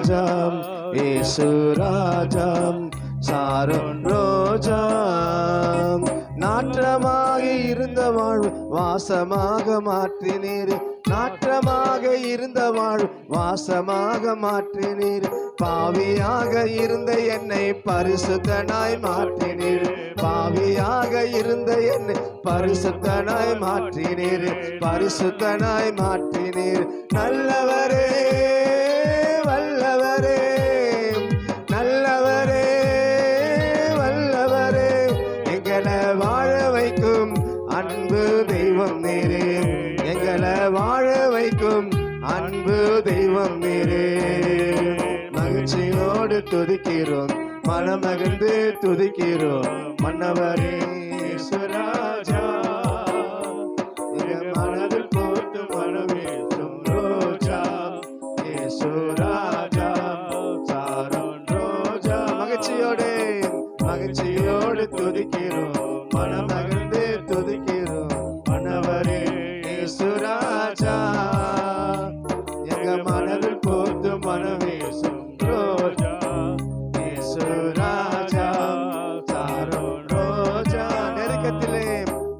ராஜாம் இயேசு ராஜாம் சாரோன் ரோஜாம். நாற்றமாக இருந்த வாழ்வு வாசமாக மாற்றினீர், நாற்றமாக இருந்த வாழ்வு வாசமாக மாற்றினீர். பாவியாக இருந்த என்னை பரிசுத்தனாய் மாற்றினீர், பாவியாக இருந்த என்னை பரிசுத்தனாய் மாற்றினீர், பரிசுத்தனாய் மாற்றினீர். நல்லவரே வல்லவரே, நல்லவரே வல்லவரே, எங்களை வாழ வைக்கும் அன்பு தெய்வம் நீரே, எங்களை வாழ வைக்கும் அன்பு தெய்வம் நீரே. மகிழ்ச்சியோடு துதிக்கிறோம், மனமகிழ்ந்து துதிக்கிறோம் மன்னவரே இயேசு ராஜா. மனதில் போட்டு மனமேற்றும் ரோஜா இயேசு ராஜா சாரோன் ரோஜா. மகிழ்ச்சியோடு மகிழ்ச்சியோடு துதிக்கிறோம், மனமகிழ்ந்து துதிக்கிறோம் மன்னவரே இயேசு ராஜா. எங்க மனதில் போட்டு மனமேற்றும் ரோஜா இயேசு ராஜா சாரோன் ரோஜா. நெருக்கத்திலே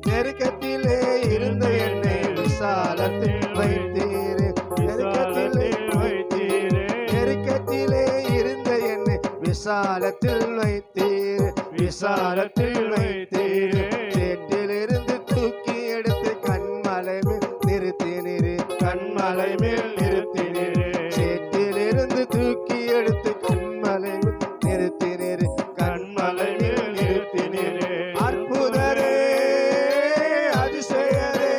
நெருக்கத்திலே இருந்த என்னை விசாலத்தில் வைத்தீரே, நெருக்கத்திலே வைத்தீரே, நெருக்கத்திலே இருந்த என்னை விசாலத்தில் வைத்தீரே, விசாலத்தில் வைத்தீரே. சேற்றிலிருந்து தூக்கி எடுத்து கண்மலை மேல் நிறுத்தினீரே, கண்மலை மேல் நிறுத்தினீரே. சேற்றிலிருந்து தூக்கி எடுத்து கண்மலை மேல் நிறுத்தினீரே, கண்மலை மேல் நிறுத்தினீரே. அற்புதரே அதிசயரே,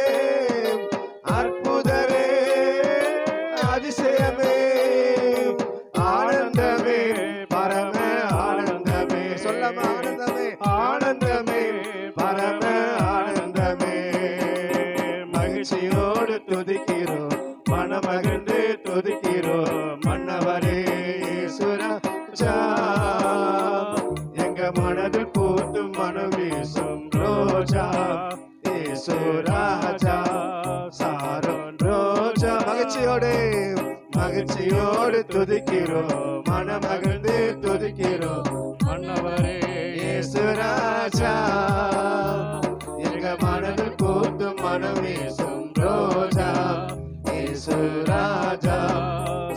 அற்புதரே அதிசயமே, ஆனந்தமே பரம ஆனந்தமே. சொல்லம ஆனந்தமே, ஆனந்தமே பரம ஆனந்தமே. மகிழ்ச்சியோடு துதிக்கிறோம், மனமகிழ்ந்து துதிக்கிறோம் மன்னவரே இயேசு ராஜா. எங்க மனதில் பூத்து மனம் வீசும் ரோஜா இயேசு ராஜா சாரோன் ரோஜா. மகிழ்ச்சியோடு மகிழ்ச்சியோடு துதிக்கிறோம், மனமகிழ்ந்து துதிக்கிறோம் மன்னவரே இயேசு ராஜா. எங்க மனதில் பூத்து மனம் வீசும் ரோஜா இயேசு ராஜா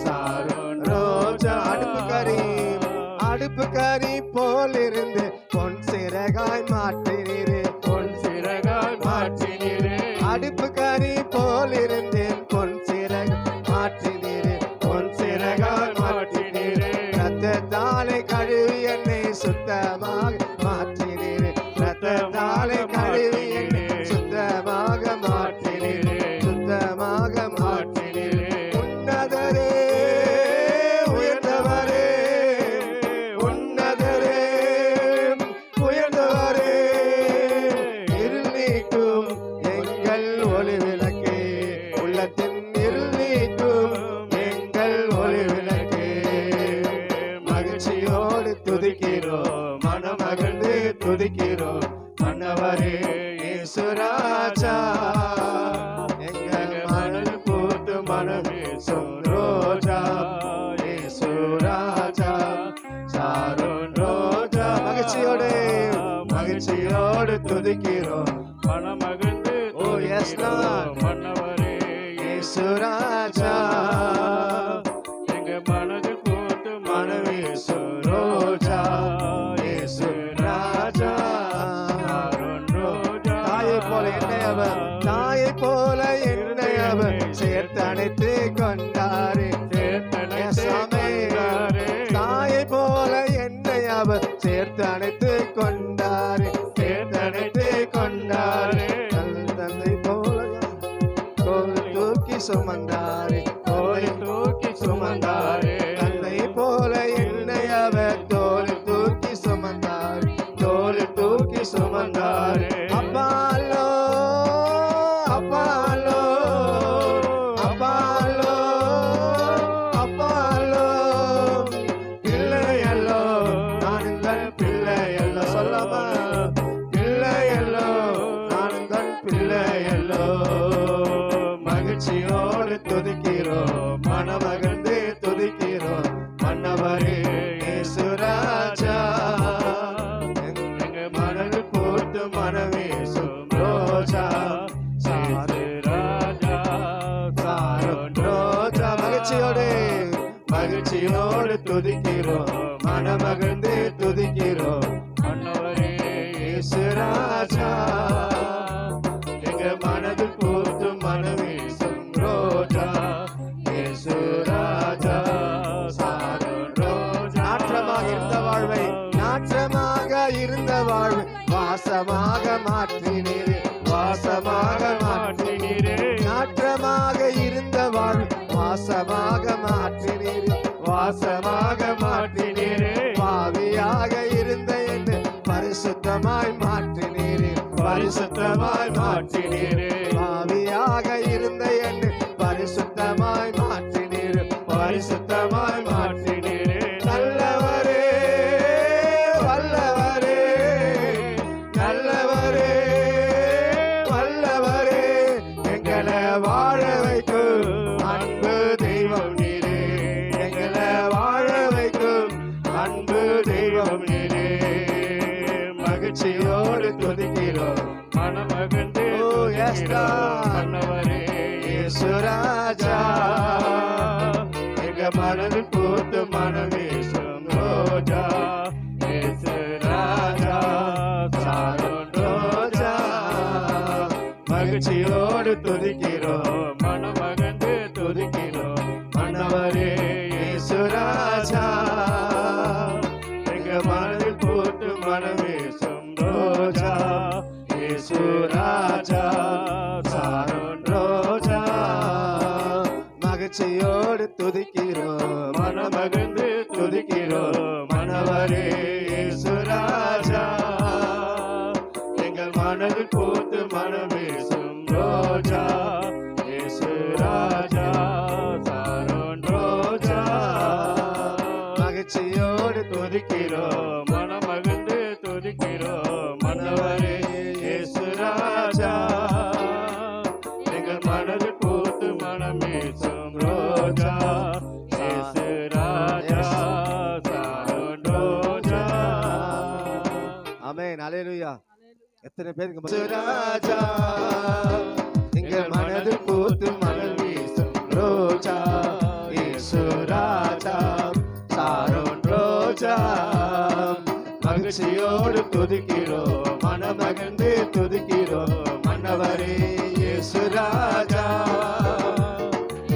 சாரோன் ரோஜா. அடுப்பு கறி போல் இருந்து பொன் சிறகாய் மாற்றினீரே, பொன் சிறகாய் மாற்றினீரே. அடுப்பு கறி போல் இருந்தேன் பொன் சிறகாய் மாற்றினீரே, பொன் சிறகாய் மாற்றினீரே. ரத்தத்தாலே கழுவி என்னை சுத்தமாக மாற்றினீரே, ரத்தத்தாலே கழுவி என்னை சுத்தமாக மாற்றினீரே, சுத்தமாக மாற்றினீரே. உன்னதரே உயர்ந்தவரே, உன்னதரே உயர்ந்தவரே, இருள் நீக்கும் எங்கள் ஒளி விளக்கே, உள்ளத்தின் இருள் நீக்கும் எங்கள் ஒளி விளக்கே. மகிழ்ச்சியோடு துதிக்கிறோம், மனமகிழ்ந்து துதிக்கிறோம் மன்னவரே இயேசு ராஜா. எங்கள் மனதில் பூத்து மனமேசும் ரோஜா இயேசு ராஜா சாரோன் ரோஜா. மகிழ்ச்சியோடு மகிழ்ச்சியோடு துதிக்கிறோம், மனமகிழ்ந்து ஓ எஸ் மன்னவரே இயேசு ராஜா. எங்க மனதில் பூத்து மனமேசும் ரோஜா இயேசு ராஜா சாரோன் ரோஜா. தாயை போல என்னை அவர், தாயை போல என்னை அவர் சேர்த்தணைத்து கொண்டாரே, தாயை போல என்னை அவர் சேர்த்தணைத்து கொண்டாரே, சேர்த்தணைத்து கொண்டாரே. தந்தை போல தோல் தூக்கி சுமந்தாரே, தோல் தூக்கி சுமந்தாரே. தந்தை போல என்னை அவர் தோல் தூக்கி சுமந்தாரே, தோல் தூக்கி சுமந்தாரே. அப்பாலோ அப்பாலோ அப்பாலோ அப்பாலோ, பிள்ளையல்லோ நான் உங்கள் பிள்ளையல்லோ. சொல்லமா பிள்ளையல்லோ நான் உங்கள் பிள்ளையல்லோ. மகிழ்ச்சியோடு துதிக்கிறோம், மனமகிழ்ந்து துதிக்கிறோம் மகிழ்ச்சியோடு துதிக்கிறோம், மனமகிழ்ந்து துதிக்கிறோம். மன்னவரே இயேசு ராஜா, எங்க மனதில் பூத்து மனவீசும் ரோஜா. இயேசு ராஜா, சாரோன் ரோஜா. நாற்றமாக இருந்த வாழ்வை, நாற்றமாக இருந்த வாழ்வை வாசமாக மாற்றினீரே, வாசமாக மாற்றினீரே. நாற்றமாக இருந்த வாழ்வை வாசமாக மாற்றினீரே, வாசமாக மாற்றினீரே. பாவியாக இருந்த என்னை பரிசுத்தமாய் மாற்றினீரே, பரிசுத்தமாய் மாற்றினீரே. பாவியாக இருந்த என்னை பரிசுத்தமாய் மாற்றினீரே, பரிசுத்தமாய் மாற்றினீரே. நல்லவரே, வல்லவரே, நல்லவரே, வல்லவரே, எங்களை வாழ வைக்கும் அன்பு தெய்வம் நீரே, எங்களை வாழ வைக்கும் அன்பு தெய்வம் நீரே. மகிழ்ச்சியோடு துதிக்கிறோம், மனமகிழ்ந்து மன்னவரே இயேசு ராஜா, எங்க மனதில் பூத்து மனவீசும் ரோஜா. இயேசு ராஜா, சாரோன் ரோஜா. மகிழ்ச்சியோடு துதிக்கிறோம், மனமகிழ்ந்து துதிக்கிறோம். மன்னவரே இயேசு ராஜா, எங்க மனதில் பூத்து மனவீசும் ரோஜா. இயேசு ராஜா, சாரோன் ரோஜா. மகிழ்ச்சியோடு துதிக்கிறோம், மனமகிழ்ந்து துதிக்கிறோம். மனவரே இயேசு ராஜா, எங்கள் மனதில் பூத்து மனவீசும் ரோஜா. இயேசு ராஜா, சாரோன் ரோஜா. மகிழ்ச்சியோடு துதிக்கிறோம், மனமகிழ்ந்து துதிக்கிறோம். மன்னவரே இயேசு ராஜா, எங்கள் மனதில் பூத்து மனமீசும் ரோஜா. இயேசு ராஜா, சாரோன் ரோஜா. ஆமென், அல்லேலூயா. எத்தனை பேருக்கு இயேசு ராஜா, எங்கள் மனதில் பூத்து மணல் வீசும் ரோஜா. இயேசு ராஜா, சாரோன் ரோஜா. மகிழ்ச்சியோடு துதிக்கிறோம், மனமகிழ்ந்து துதிக்கிறோம். மன்னவரே இயேசு ராஜா,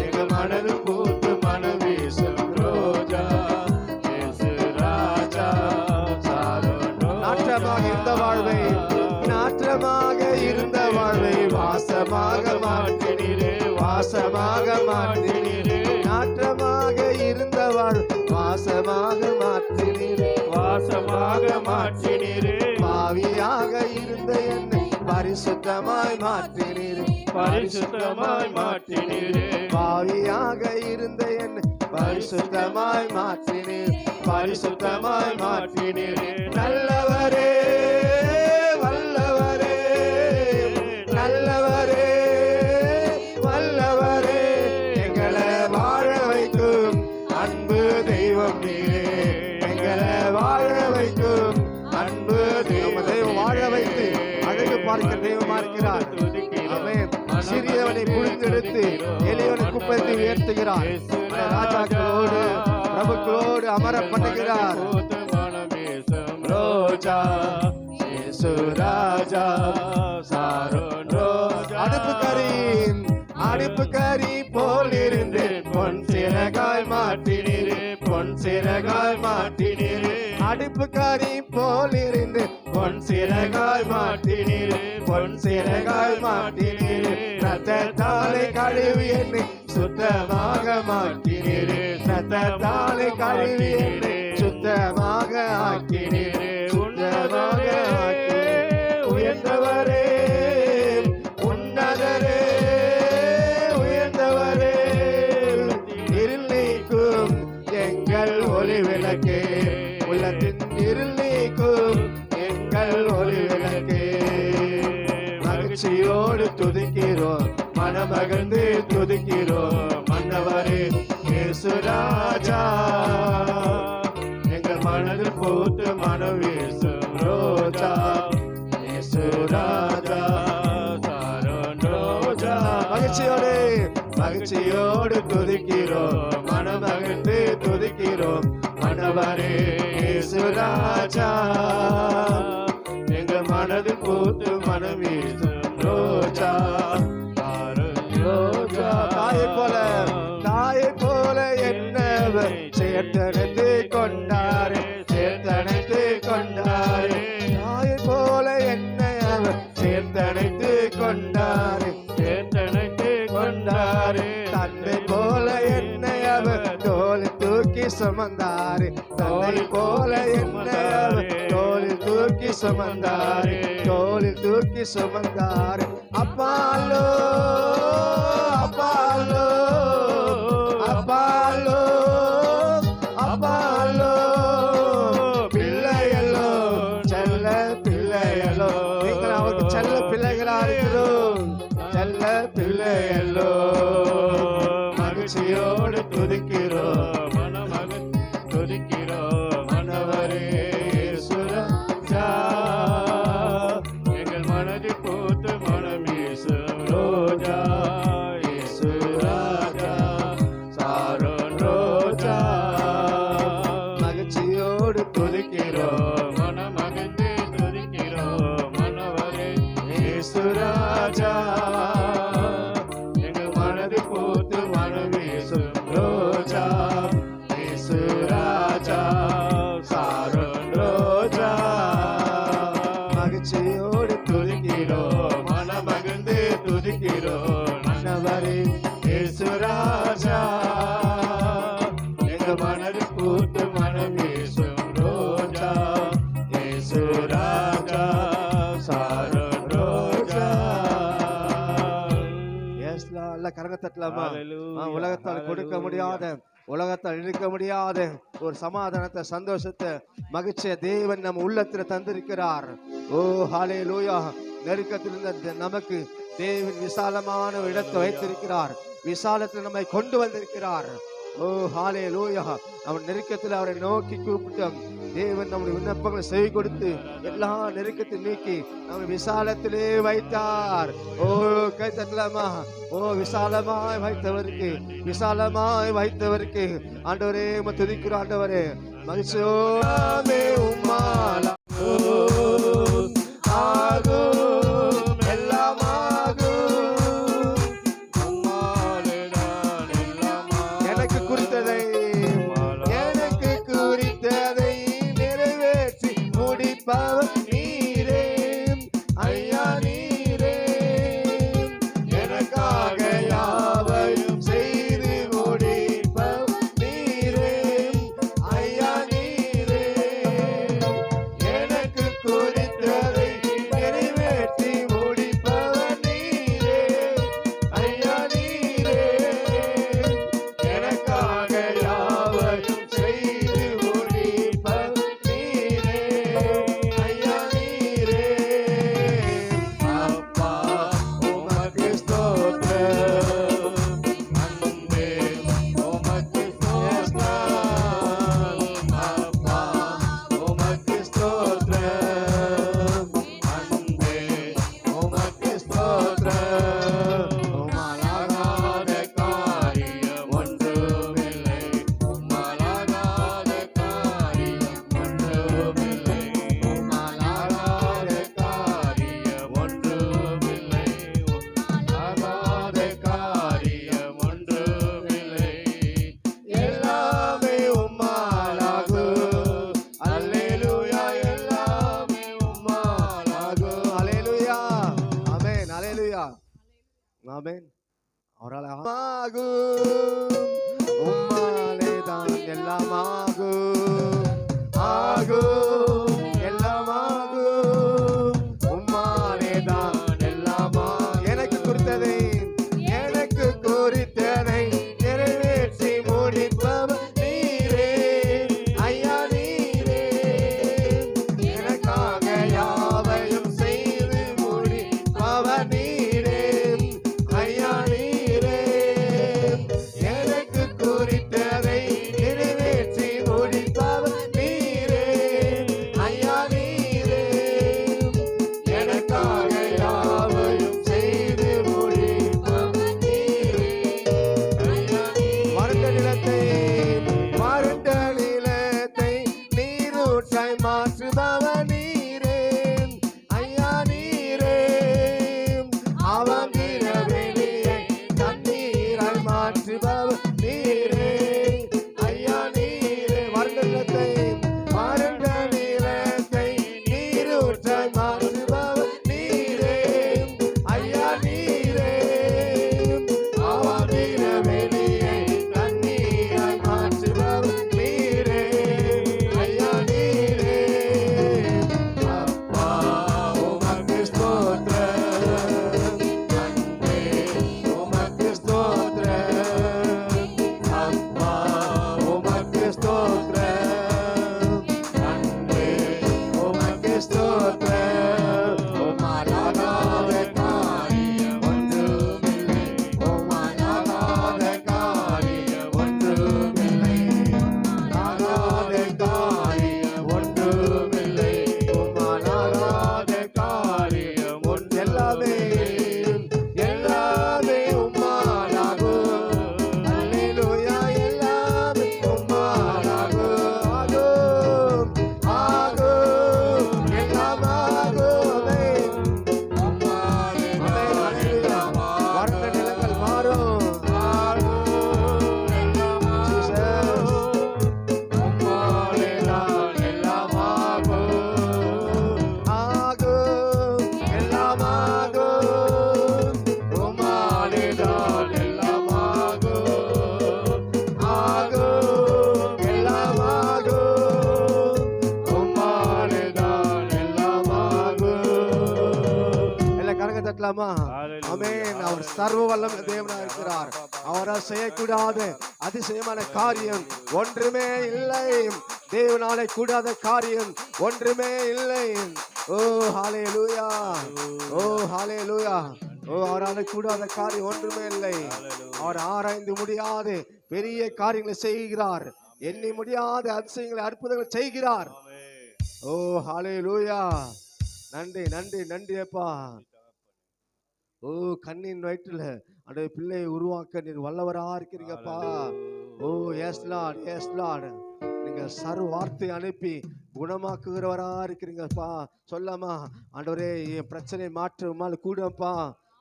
எங்கள் மனதில் பூத்து மணல் வீசும் ரோஜா. இயேசு ராஜா, சாரோன் ரோஜா. நாற்றமாக இருந்த வாழ்வை, நாற்றமாக இருந்த வாழ்வை வாசமாக மாற்றினீரே, வாசமாக மாற்றினீரே. நாற்றமாக இருந்த வாழ் வாசமாக மாற்றினீரே, வாசமாக மாற்றினீரே. பாவியாக இருந்த என்னை பரிசுத்தமாய் மாற்றினீரே, பரிசுத்தமாய் மாற்றினீரே. பாவியாக இருந்த என்னை பரிசுத்தமாய் மாற்றினீர், பரிசுத்தமாய் மாற்றினீரே. நல்லவரே, வல்லவரே, நல்லவரே, வல்லவரே, எங்களை வாழ வைக்கும் அன்பு தெய்வம் நீரே, எங்களை வாழ வைக்கும் அன்பு தெய்வம். தெய்வம் வாழ வைத்து அழகு பார்க்கிற தெய்வமா இருக்கிறார். ஆமென். சிறியவனை புழுந்தெடுத்து எளியவனை குப்பைக்கு உயர்த்துகிறார். ராஜாக்களோடு பிரபுக்களோடு அமர பண்ணுகிறார். ரோஜா, இயேசு ராஜா, சாரோன் ரோஜா. அடுப்பு கறி போல் இருந்து பொன் சிறகாய் மாட்டினீரே, பொன் சிறகாய் மாட்டினீரே. அடுப்பு கறி போல் இருந்து பொன் சிறகாய் மாட்டினீரே, பொன் சிறகாய் மாட்டினீரே. ரத்தத்தாலே கழுவி என்னை சுத்தமாக மாற்றினீரே, ரத்தத்தாலே கழுவி என்னை சுத்தமாக ஆக்கினீரே, சுத்தமாக ஆக்கினீரே. உயர்ந்தவரே, உன்னதரே, உயர்ந்தவரே, இருள் நீக்கும் எங்கள் ஒளி விளக்கே, உள்ளத்தின் இருள் நீக்கும் எங்கள் ஒளி விளக்கே. மகிழ்ச்சியோடு துதிக்கிறோம், மனமகிழ்ந்து துதிக்கிறோம். மன்னவரே இயேசு ராஜா, எங்கள் மனதில் பூத்து மனம் வீசும் ரோஜா. இயேசு ராஜா, சாரோன் ரோஜா. மகிழ்ச்சியோடு மகிழ்ச்சியோடு துதிக்கிறோம், மனமகிழ்ந்து துதிக்கிறோம். மனவரே இயேசு ராஜா, எங்கள் மனதில் பூத்து மனம் வீசும் ரோஜா. ரோஜா தாயை போல என்னவர் சேர்த்தனைத்து கொண்டாரே, சேர்த்தனைத்து கொண்டாரே. தாயை போல என்னை அவர் சேர்த்தனைத்து கொண்டாரே, சேர்த்தனைத்து கொண்டாரே. தன்னை போல என்னை அவர் தோளில் தூக்கி சுமந்தாரே, தன்னை போல என்னை அவர் தோளில் தூக்கி சுமந்தாரே, தோளில் தூக்கி சுமந்தாரே. அப்பாலோ அப்பாலோ அப்பாலோ அப்பாலோ பிள்ளையல்லோ, செல்ல பிள்ளையல்லோ. நீங்கள் அவருக்கு செல்ல பிள்ளைகளா இருக்கிறோம், செல்ல பிள்ளையல்லோ. மகிழ்ச்சியோடு துதிக்கிறோம், மனமகிழ் துதிக்கிறோம். மனவரே இயேசு ராஜா, எங்கள் மனதில் பூத்து மனம் வீசும் ரோஜா. இயேசு ராஜா, சாரோன் ரோஜா. மகிழ்ச்சியோடு துதிக்கிறோம், மனமகிழ்ந்து துதிக்கிறோம். மனவரே இயேசு ராஜா, எங்கள் மனதில் பூத்து மனம் வீசும் ரோஜா. இயேசு ராஜா, சாரோன் ரோஜா. மகிழ்ச்சியோடு துதிக்கிறோம், மனமகிழ்ந்து துதிக்கிறோம். மனவரே இயேசு ராஜா, எங்கள் மனதில் பூத்து மனம் வீசும் ரோஜா. இயேசு ராஜா, சாரோன் ரோஜா. கரங்க தட்டலாமா? உலகத்தால் கொடுக்க முடியாத, உலகத்தால் இழுக்க முடியாத ஒரு சமாதானத்தை, சந்தோஷத்தை, மகிழ்ச்சியை தேவன் நம்ம உள்ளத்துல தந்திருக்கிறார். ஓ ஹல்லேலூயா. நெருக்கத்தில் இருந்த நமக்கு தேவன் விசாலமான ஒரு இடத்தை வைத்திருக்கிறார், விசாலத்தில் நம்மை கொண்டு வந்திருக்கிறார். ஓ ஹல்லேலூயா. அவன் நெருக்கத்தில் அவரை நோக்கி கூப்பிட்டோம், தேவன் நம்முடைய விண்ணப்பங்களை செவி கொடுத்து எல்லா நெருக்கத்தை நீக்கி நம்ம விசாலத்திலே வைத்தார். ஓ கை தட்டலாமா? ஓ விசாலமாய் வைத்தவருக்கு, விசாலமாய் வைத்தவருக்கு ஆண்டவரே துதிக்கிறோம். ஆண்டவரே மகிழ்ச்சியோமே உம்மாலா ஆகும், எல்லாம் ஆகும். உம்மாலேதான் எல்லாம் ஆகும். எனக்கு குறித்ததை, எனக்கு குறித்ததை நிறைவேற்றி முடிப்பவர் நீரே ஐயா, நீரே. எனக்காக யாவையும் செய்து முடிப்பவர் நீரே ஐயா, நீரே. எனக்கு குறித்ததை நிறைவேற்றி முடிப்பவர் நீரே ஐயா, நீரே. எனக்காக யாவையும் செய்து முடிப்பவர் நீரே ஐயா, நீரே. அப்பா உமக்கு ஸ்தோத்திரம், அன்பே உமக்கு ஸ்தோத்திரம். அப்பா உமக்கு ஸ்தோத்திரம், அன்பே உமக்கு ஸ்தோத்திரம். உம்மாலாகாத காரியம் ஒன்றுமில்லை, உம்மாலாகாத காரியம் ஒன்றுமில்லை, உம்மாலாகாத காரியம் ஒன்றுமில்லை, உம்மாலாகாத காரியம் ஒன்றுமில்லை. எல்லாமே உம்மாலாகும். அல்லேலூயா. எல்லாமே உம்மாலாகும். அல்லேலூயா. ஆமென். அல்லேலூயா. ஆமென். அவரால் ஆகும், உம்மாலே தான் எல்லாம் ஆகும், ஆகும், எல்லாம் ஆகும். உம்மாலே தான் எல்லாம் ஆகும். எனக்கு குறித்ததை, எனக்கு குறித்ததை நிறைவேற்றி முடிப்பவர் நீரே ஐயா, நீரே. எனக்காக யாவையும் செய்து முடிப்பவர் நீரே ஐயா, நீரே. மாற்றுபவர் நீரே ஐயா நீரே வறண்ட நிலத்தை நீரூற்றாய் மாற்றுபவர் நீரே ஐயா நீரே ஆவாதீர வெளியை தண்ணீராய் மாற்றுபவர் நீரே ஐயா நீரே அப்பா உமக்கு ஸ்தோத்திரம் அன்பே உமக்கு ஸ்தோத்திரம் அப்பா உமக்கு ஸ்தோத்திரம் அன்பே உமக்கு ஸ்தோத்திரம் உமாலாகாத காரியம் ஒன்றுமில்லை உமாலாகாத காரியம் ஒன்றுமில்லை ஆகாத காரியம் ஒன்றுமில்லை உமாலாகாத காரியம் ஒன்று எல்லாமே உம்மாலாகும் அல்லேலூயா எல்லாமே உம்மாலாகும் ஆகும் எல்லாம் ஆகுமே வறண்ட நிலங்கள் மாறும் தட்டலாமா ஆமென் அவர் சர்வ வல்லமை தேவனா இருக்கிறார் அவரால் செய்யக்கூடாத அதிசயமான காரியம் ஒன்றுமே இல்லை தேவனாலே கூடாத காரியம் ஒன்றுமே இல்லை ஓ ஹalleluya ஓ ஹalleluya ஓ அவரால் கூடாத காரியம் ஒன்றுமே இல்லை அவர் ஆராய்ந்து முடியாத பெரிய காரியங்களை செய்கிறார் எண்ணி முடியாத அதிசயங்களை அற்புதங்களை செய்கிறார் ஓ ஹalleluya நன்றி நன்றி நன்றி அப்பா ஓ கண்ணின் வயிற்றுல அந்த பிள்ளையை உருவாக்க நீர் வல்லவரா இருக்கிறீங்கப்பா ஓ எஸ் லார்ட் எஸ் லார்ட் நீங்க சர்வ வார்த்தை அனுப்பி குணமாக்குகிறவரா இருக்கிறீங்கப்பா சொல்லாமா ஆண்டவரே என் பிரச்சனையை மாற்ற உம்மால கூடப்பா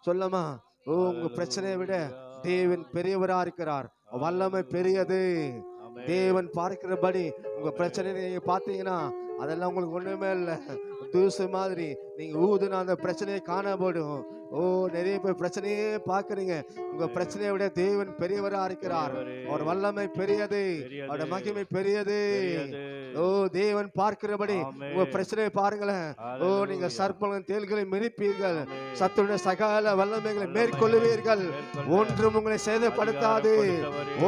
சொல்லாமா ஓ உங்க பிரச்சனையை விட தேவன் பெரியவரா இருக்கிறார் வல்லமை பெரியது தேவன் பார்க்கிறபடி உங்க பிரச்சனை நீங்க பாத்தீங்கன்னா அதெல்லாம் உங்களுக்கு ஒண்ணுமே இல்லை தூசு மாதிரி நீங்க ஊதுனா அந்த பிரச்சனையை காணப்படும் ஓ நிறைய பேர் பிரச்சனையே பாக்குறீங்க உங்க பிரச்சனையை விட தேவன் பெரியவரா இருக்கிறார் அவர் வல்லமை பெரியது அவருடைய மகிமை பெரியது ஓ தேவன் பார்க்கிறபடி உங்க பிரச்சனையை பாருங்களேன் ஓ நீங்க சர்ப்பங்களும் தேள்களை மிதிப்பீர்கள் சத்துடைய சகல வல்லமைகளை மேற்கொள்ளுவீர்கள் ஒன்றும் உங்களை சேதப்படுத்தாது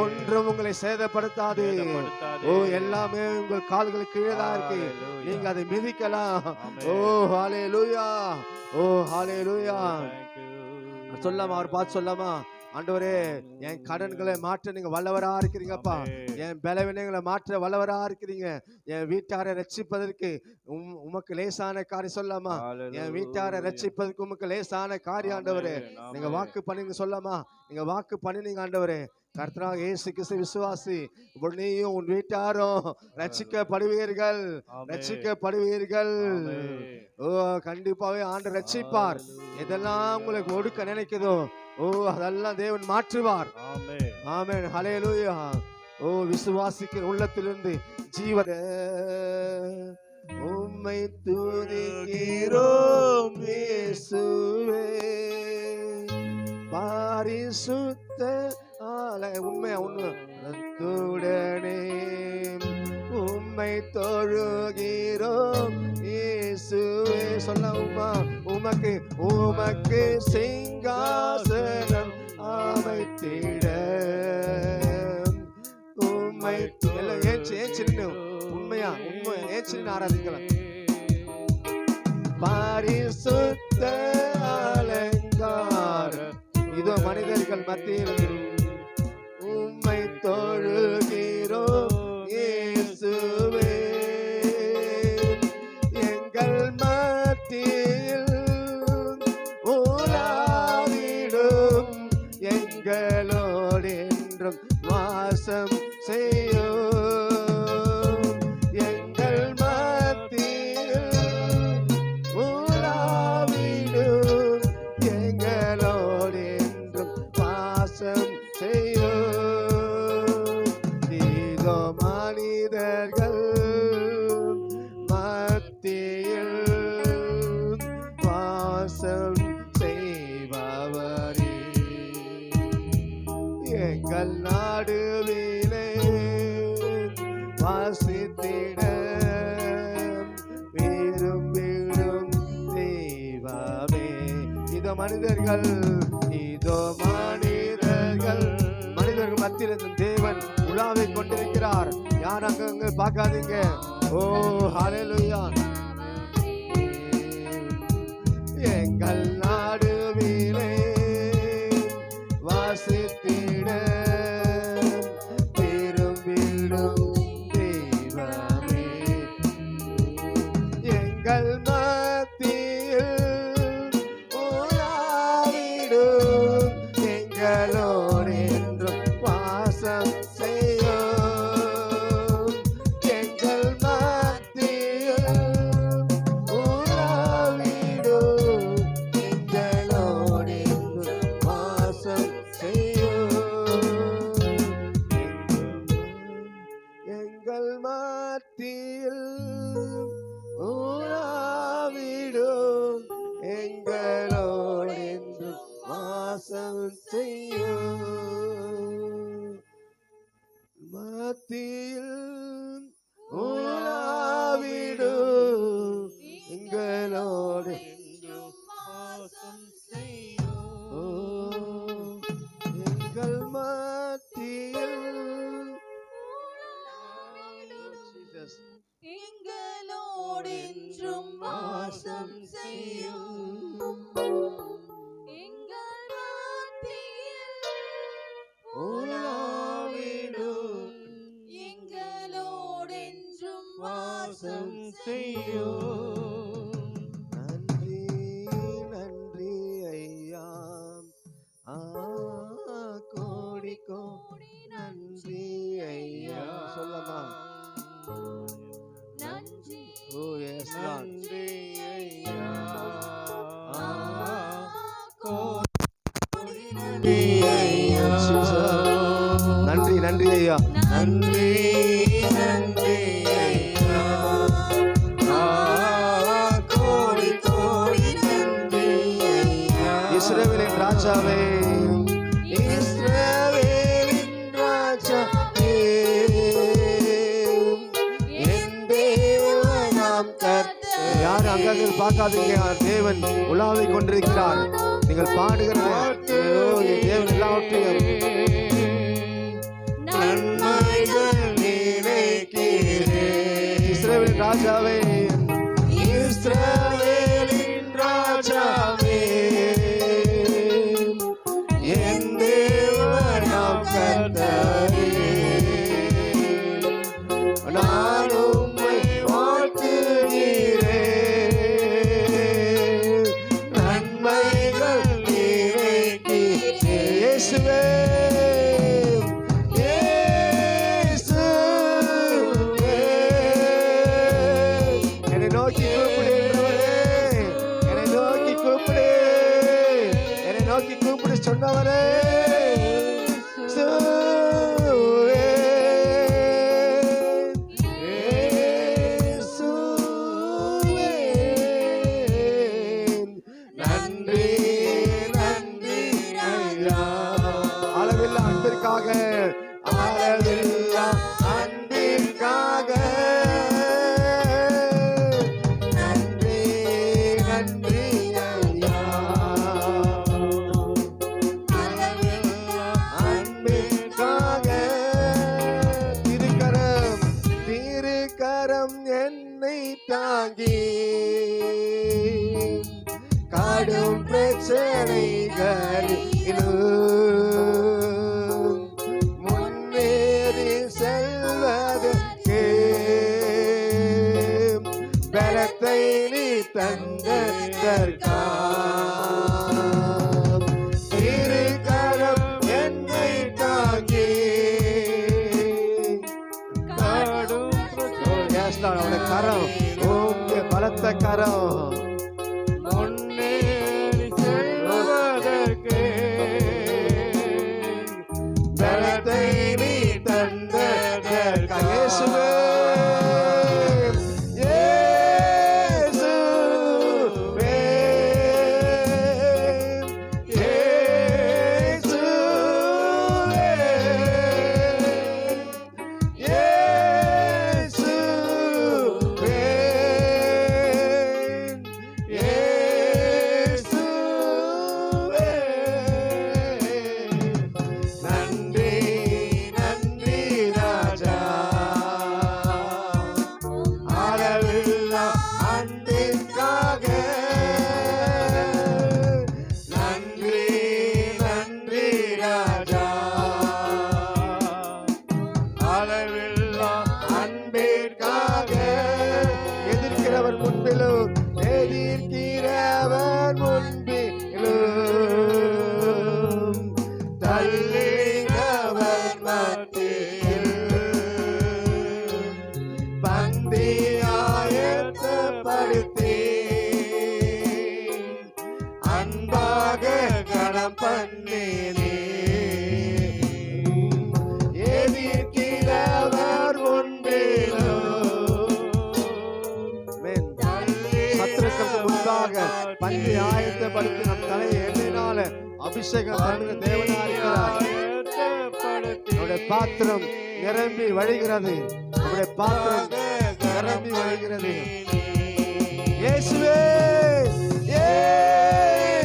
ஒன்றும் உங்களை சேதப்படுத்தாது ஓ எல்லாமே உங்கள் கால்களுக்கு கீழே தான் இருக்கு நீங்க அதை மிதிக்கலாம் ஓ ஹalleluya ஓ ஹalleluya சொல்லாமா அவர் பார்த்து சொல்லாமா ஆண்டவரே என் கடன்களை மாற்ற நீங்க வல்லவரா இருக்கிறீங்கப்பா என் பலவீனங்களை மாற்ற வல்லவரா இருக்கிறீங்க என் வீட்டாரை ரட்சிப்பதற்கு உமக்கு லேசான காரியம் சொல்லாமா என் வீட்டாரை ரட்சிப்பதற்கு உமக்கு லேசான காரியம் ஆண்டவரே நீங்க வாக்கு பண்ணீங்க சொல்லாமா நீங்க வாக்கு பண்ணினீங்க ஆண்டவரே கர்த்தராக இயேசு கிறிஸ்து விசுவாசி நீயும் உன் வீட்டாரும் ரட்சிக்கப்படுவீர்கள் ரட்சிக்கப்படுவீர்கள் ஓ கண்டிப்பாவே ஆண்டவர் ரட்சிப்பார் எதெல்லாம் உங்களுக்கு ஒடுக்க நினைக்குதோ ஓ அதெல்லாம் தேவன் மாற்றுவார் ஆமென் ஹல்லேலூயா ஓ விசுவாசிக்கிற உள்ளத்திலிருந்து ஜீவன உம்மை துதிக்கிறோம் இயேசுவே பரிசுத்த உண்மையா உண்மையுடனே உம்மை தொழுகிறோம் இயேசுவே சொல்ல உமக்கு உமக்கு சிங்காசனம் அமைத்திட உம்மை ஏன் உண்மையா உண்மை ஏன் ஆராதிக்கலாம் பரிசுத்த அலங்காரம் இதோ மனிதர்கள் மத்தியில் உம்மை தொழுகிறோம் இயேசுவே எங்கள் மத்தியில் உலாவிடும் எங்களோடு என்றும் வாசம் செய்யும் எங்கள் மத்தியில் உலாவிடும் எங்களோடு என்றும் வாசம் செய்யும். இதோ மனிதர்கள் மத்தியில் வாசம் செய்பவரே, எங்கள் நடுவிலே வாசித்திட விரும்பிடும் தெய்வமே. இதோ மனிதர்கள், இதோ மனிதர்கள், மனிதர்கள் மத்தியில் இந்த தேவன் உலாவை கொண்டிருக்கிறார். யார் அங்க பார்க்காதீங்க. ஓ ஹல்லேலூயா. எங்கள் நடுவிலே வாசித்திட விரும்பிடும் தெய்வமே, எங்கள் மத்தியில் உலாவிடும், எங்களோடு என்றும் வாசம் செய்யும். எங்கள் மத்தியில் உலாவிடும், எங்களோடு என்றும் வாசம் செய்யும். எங்கள் மத்தியில் உலாவிடும், எங்களோடு என்றும் வாசம் செய்யும். மத்தியில் உலாவிடும், எங்களோடு ஓ, எங்கள் மத்தியில் Jesus. எங்களோடென்றும் வாசம் செய்யும். எங்கள் மத்தியில் உலாவிடும், எங்களோடென்றும் வாசம் செய்யும். நன்றி நன்றி ஐயா, கோடி கோடி நன்றி ஐயா. சொல்லலாம். நன்றி ஓ எஸ் லார்ட். நன்றி ஐயா, கோடி நன்றி ஐயா. நன்றி நன்றி ஐயா. நன்றி நன்றி ஐயா, கோடி கோடி நன்றி ஐயா. இஸ்ரவேலின் ராஜாவே, இஸ்ரவேலின் ராஜாவே, என் தேவனாம் கர்த்தர். யார் அங்கங்க பார்க்காதீங்க. தேவன் உலாவை கொண்டிருக்கிறார். நீங்கள் பாடுகிற தேவன் எல்லாவற்றையும் நன்மைகள் நினைக்கிறேன். இஸ்ரவேலின் ராஜாவே, இஸ்ரவேலின் ராஜாவே, என் தேவனாம் கர்த்தரே, நான் உம்மை வாழ்த்துகிறேன். நன்மைகள் நினைக்கிறேன். இயேசுவே, என்னை நோக்கி கூப்பிடுகிறவரே, என்னை நோக்கி கூப்பிடு, என்னை நோக்கி கூப்பிடு சொன்னவரே. இயேசுவே, இயேசுவே. நன்றி நன்றி ஐயா, அளவில்லா அன்பிற்காக, அளவில்லா அன்பிற்காக. நன்றி நன்றி ஐயா, அளவில்லா அன்பிற்காக. திருக்கரம், திருக்கரம் என்னை தாங்கி கடும் பிரச்சனைகளிலும் முன்னேறி செல்வதற்கு பலத்தை நீ தந்ததற்காக திருக்கரம் என்னை தாங்கி கடும் அவருடைய கரம், உங்க பலத்த கரம். முன்னேறி செல்வதற்கு பலத்தை நீ தந்ததற்காக இயேசுவே பந்தி ஆயத்தப்படுத்தி நம் தலையை எண்ணினால அபிஷேகம் பண்ணுகிற தேவனா இருக்கிறார். நம்முடைய பாத்திரம் நிரம்பி வழிகிறது. நம்முடைய பாத்திரம் நிரம்பி வழிகிறது. இயேசுவே இயேசுவே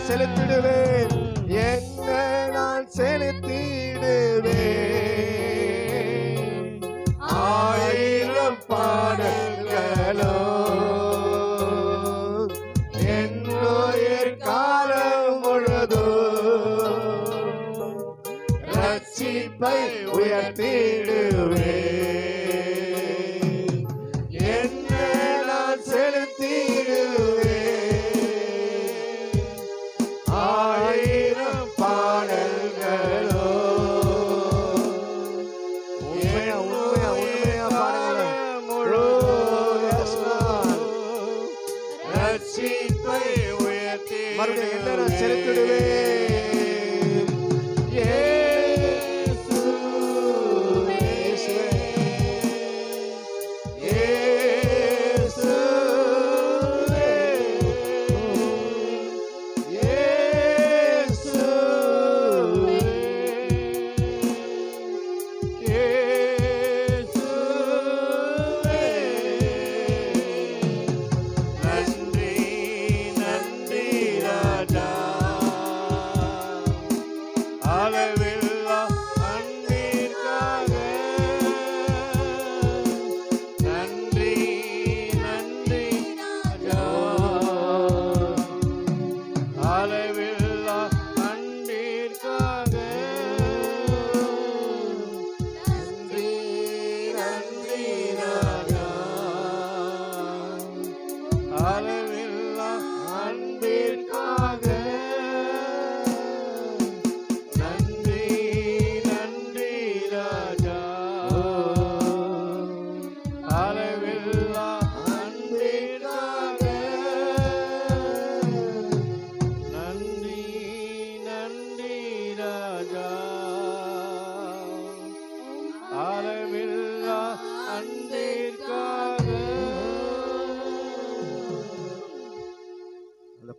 செலுத்திடுவேன், என்ன நான் செலுத்திடுவேன். 1000 பாடல்களோ என் உயிர் காலம் முழுதோ ரட்சிப்பை உயர்த்திடுவேன், என்ன நான் செலுத்திடுவேன். 1000 பாடல்களோ உண்மையா பாடல்கள் முழு ரட்சிப்பை உயர்த்தி மறுபடியும் என்ன நான் செலுத்திடுவேன்.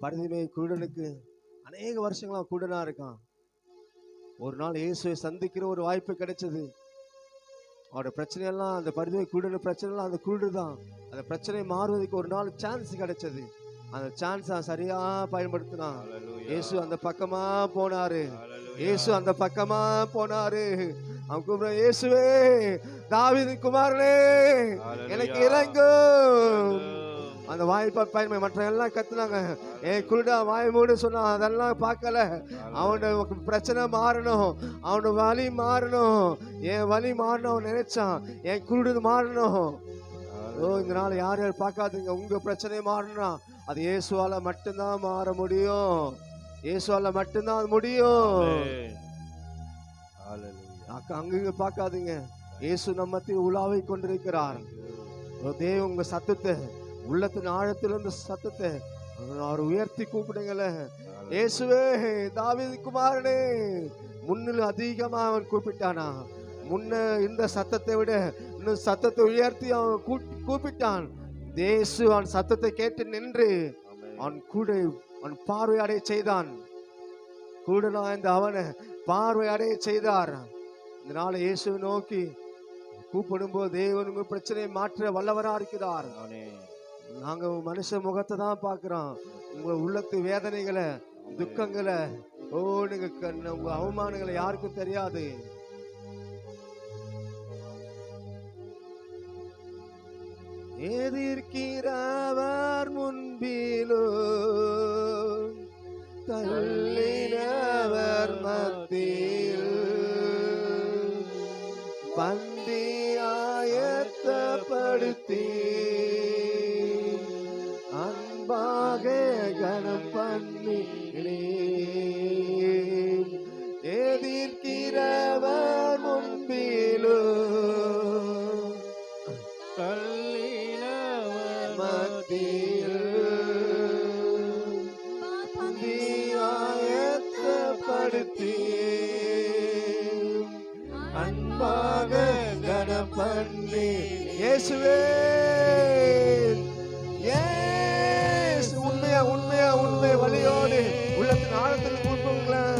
பரிதிமை குருடனுக்கு அநேக வருஷங்களா குருடனா இருக்கான். ஒரு நாள் இயேசுவை சந்திக்கிற ஒரு வாய்ப்பு கிடைச்சது. அவரோட பிரச்சனையெல்லாம், அந்த பரிதிமை குருடனு பிரச்சனைலாம் அந்த குருடு தான். அந்த பிரச்சனை மாறுவதற்கு ஒரு நாள் சான்ஸ் கிடைச்சது. அந்த சான்ஸ் சரியா பயன்படுத்தினான். இயேசு அந்த பக்கமா போனாரு. இயேசு அந்த பக்கமா போனாரு. அவன் கூப்பிடுறான், இயேசுவே தாவீதின் குமாரனே எனக்கு Hallelujah. இறங்கும். அந்த வாய்ப்பை பயன் மற்ற எல்லாம் கத்துனாங்க, என் குருடா வாய் மூடு சொன்னான், அதெல்லாம் பார்க்கல. அவனோட பிரச்சனை மாறணும், அவனோட வலி மாறணும், என் வலி மாறணும் அவன் நினைச்சான், என் குருடு மாறணும். ஓ, இந்த நாள் யார் யார் பார்க்காதீங்க, உங்க பிரச்சனை மாறணும், அது இயேசுவால மட்டும்தான் மாற முடியும். இயேசுவால மட்டும்தான் அது முடியும். Amen. Hallelujah. அங்கங்க பார்க்காதீங்க, இயேசு நம்மத்தை உலாவை கொண்டிருக்கிறார். தேவ உங்க சத்தத்தை, உள்ளத்தின் ஆழத்திலிருந்து சத்தத்தை அவர் உயர்த்தி கூப்பிடுங்களே, இயேசுவே தாவீது குமாரனே. முன்னில் அதிகமா அவன் கூப்பிட்டானா, முன்ன இந்த சத்தத்தை விட இன்னும் சத்தத்தை உயர்த்தி அவன் கூப்பிட்டான். இயேசு அவன் சத்தத்தை கேட்டு நின்று அவன் கூட அவன் பார்வையடைய செய்தான். கூட இந்த அவனை பார்வையடைய செய்தார். இந்த நாளை இயேசுவை நோக்கி கூப்பிடும் போது தேவன் உங்க பிரச்சனையை மாற்ற வல்லவரா இருக்கிறார். நாங்க மனுஷ முகத்தை தான் பார்க்கிறோம், உங்க உள்ளத்து வேதனைகளை, துக்கங்களை, ஓ நீங்க உங்க அவமானங்களை யாருக்கும் தெரியாது. எதிர்க்கிறவர் முன்பிலோ தள்ளினவர் மத்தியில் பந்தி ஆயத்தப்படுத்தி அன்பாக கனம் பண்ணி எதிர்க்கிறவர் முன்பிலோ அன்பாக கனம் பண்ணி இயேசுவே உண்மையா உண்மையா உண்மை வழியோடு உள்ளத்தின் ஆழத்தில் கூப்பிடுங்களேன்.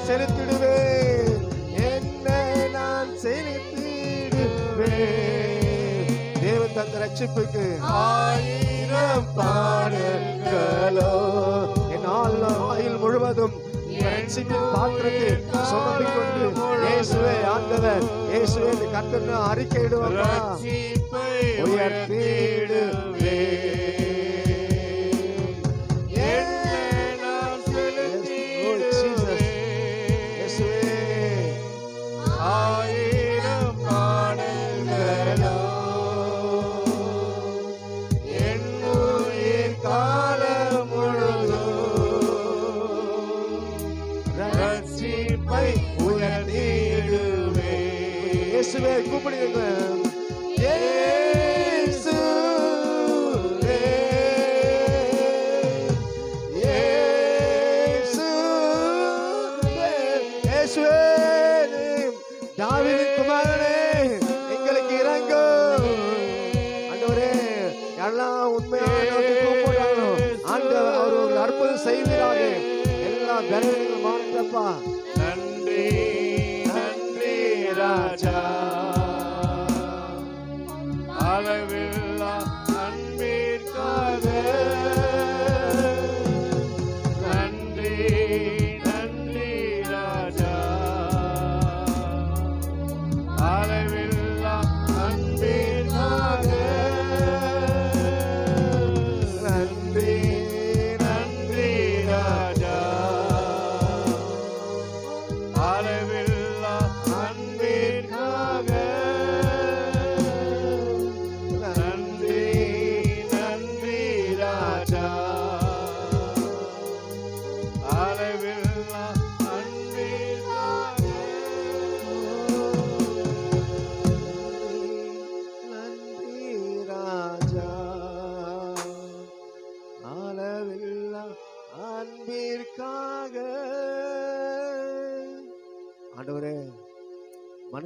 செலுத்திடுவேன், என்னை நான் செலுத்திடுவேன். தேவன் தந்த ரட்சிப்புக்கு 1000 பாடல்களோ என் ஆயுள் முழுவதும் ரட்சிப்பின் பாத்திரத்தை சுமந்து கொண்டு இயேசுவே ஆண்டவர், இயேசுவே கர்த்தர் அறிக்கையிடுவாங்க, உயர்த்திடுவேன். இயேசுவே கூப்பிடுங்க, இயேசுவே இயேசுவே இயேசுவே தாவீதின் குமாரனே எங்களுக்கு இறங்கும். ஆண்டவரே, எல்லாம் உண்மையான கூப்பிடுறாங்களோ ஆண்டவர் அவர் ஒரு அற்புதம் செய்கிறாங்க, எல்லா பலவீனங்களும் மாற்றப்பா. நன்றி நன்றி ராஜா, அளவில்லா அன்பிற்காக நன்றி நன்றி ராஜா, அளவில்லா அன்பிற்காக நன்றி நன்றி ராஜா, அளவில்லா அன்பிற்காக நன்றி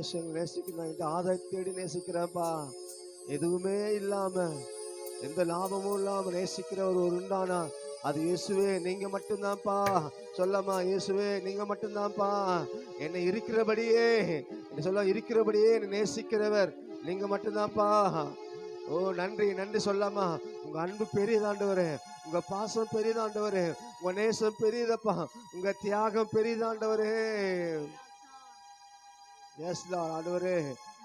மனுஷங்க நேசிக்கிறாங்க, ஆதாயத்தை தேடி நேசிக்கிறப்பா. எதுவுமே இல்லாம, எந்த லாபமும் இல்லாம நேசிக்கிற ஒரு உண்டானா அது இயேசுவே நீங்க மட்டும்தான்ப்பா. சொல்லமா, இயேசுவே நீங்க மட்டும்தான்ப்பா. என்னை இருக்கிறபடியே சொல்ல, இருக்கிறபடியே என்னை நேசிக்கிறவர் நீங்க மட்டும்தான்ப்பா. ஓ நன்றி நன்றி சொல்லாமா. உங்க அன்பு பெரியதாண்டவரே, உங்க பாசம் பெரியதாண்டவரே, உங்க நேசம் பெரியதப்பா, உங்க தியாகம் பெரியதாண்டவரே. ஆண்டவரே,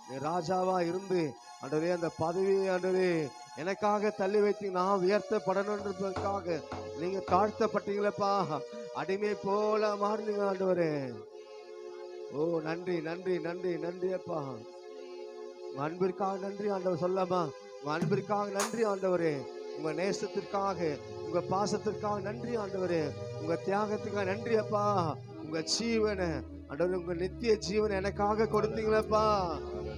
நீ ராஜாவா இருந்து ஆண்டவரே அந்த பதவியை ஆண்டவரே எனக்காக தள்ளி வைத்து நான் உயர்த்தப்படணுன்றதுக்காக நீங்க தாழ்த்தப்பட்டீங்களப்பா. அடிமை போல மாறினீங்க ஆண்டவரே. ஓ நன்றி நன்றி நன்றி நன்றி அப்பா. உங்க அன்பிற்காக நன்றி ஆண்டவர். சொல்லாமா, உங்க அன்பிற்காக நன்றி ஆண்டவரே, உங்க நேசத்திற்காக உங்க பாசத்திற்காக நன்றி ஆண்டவரே, உங்க தியாகத்துக்காக நன்றி அப்பா. உங்க ஜீவனை ஆண்டவர், உங்க நித்திய ஜீவனை எனக்காக கொடுத்தீங்களப்பா.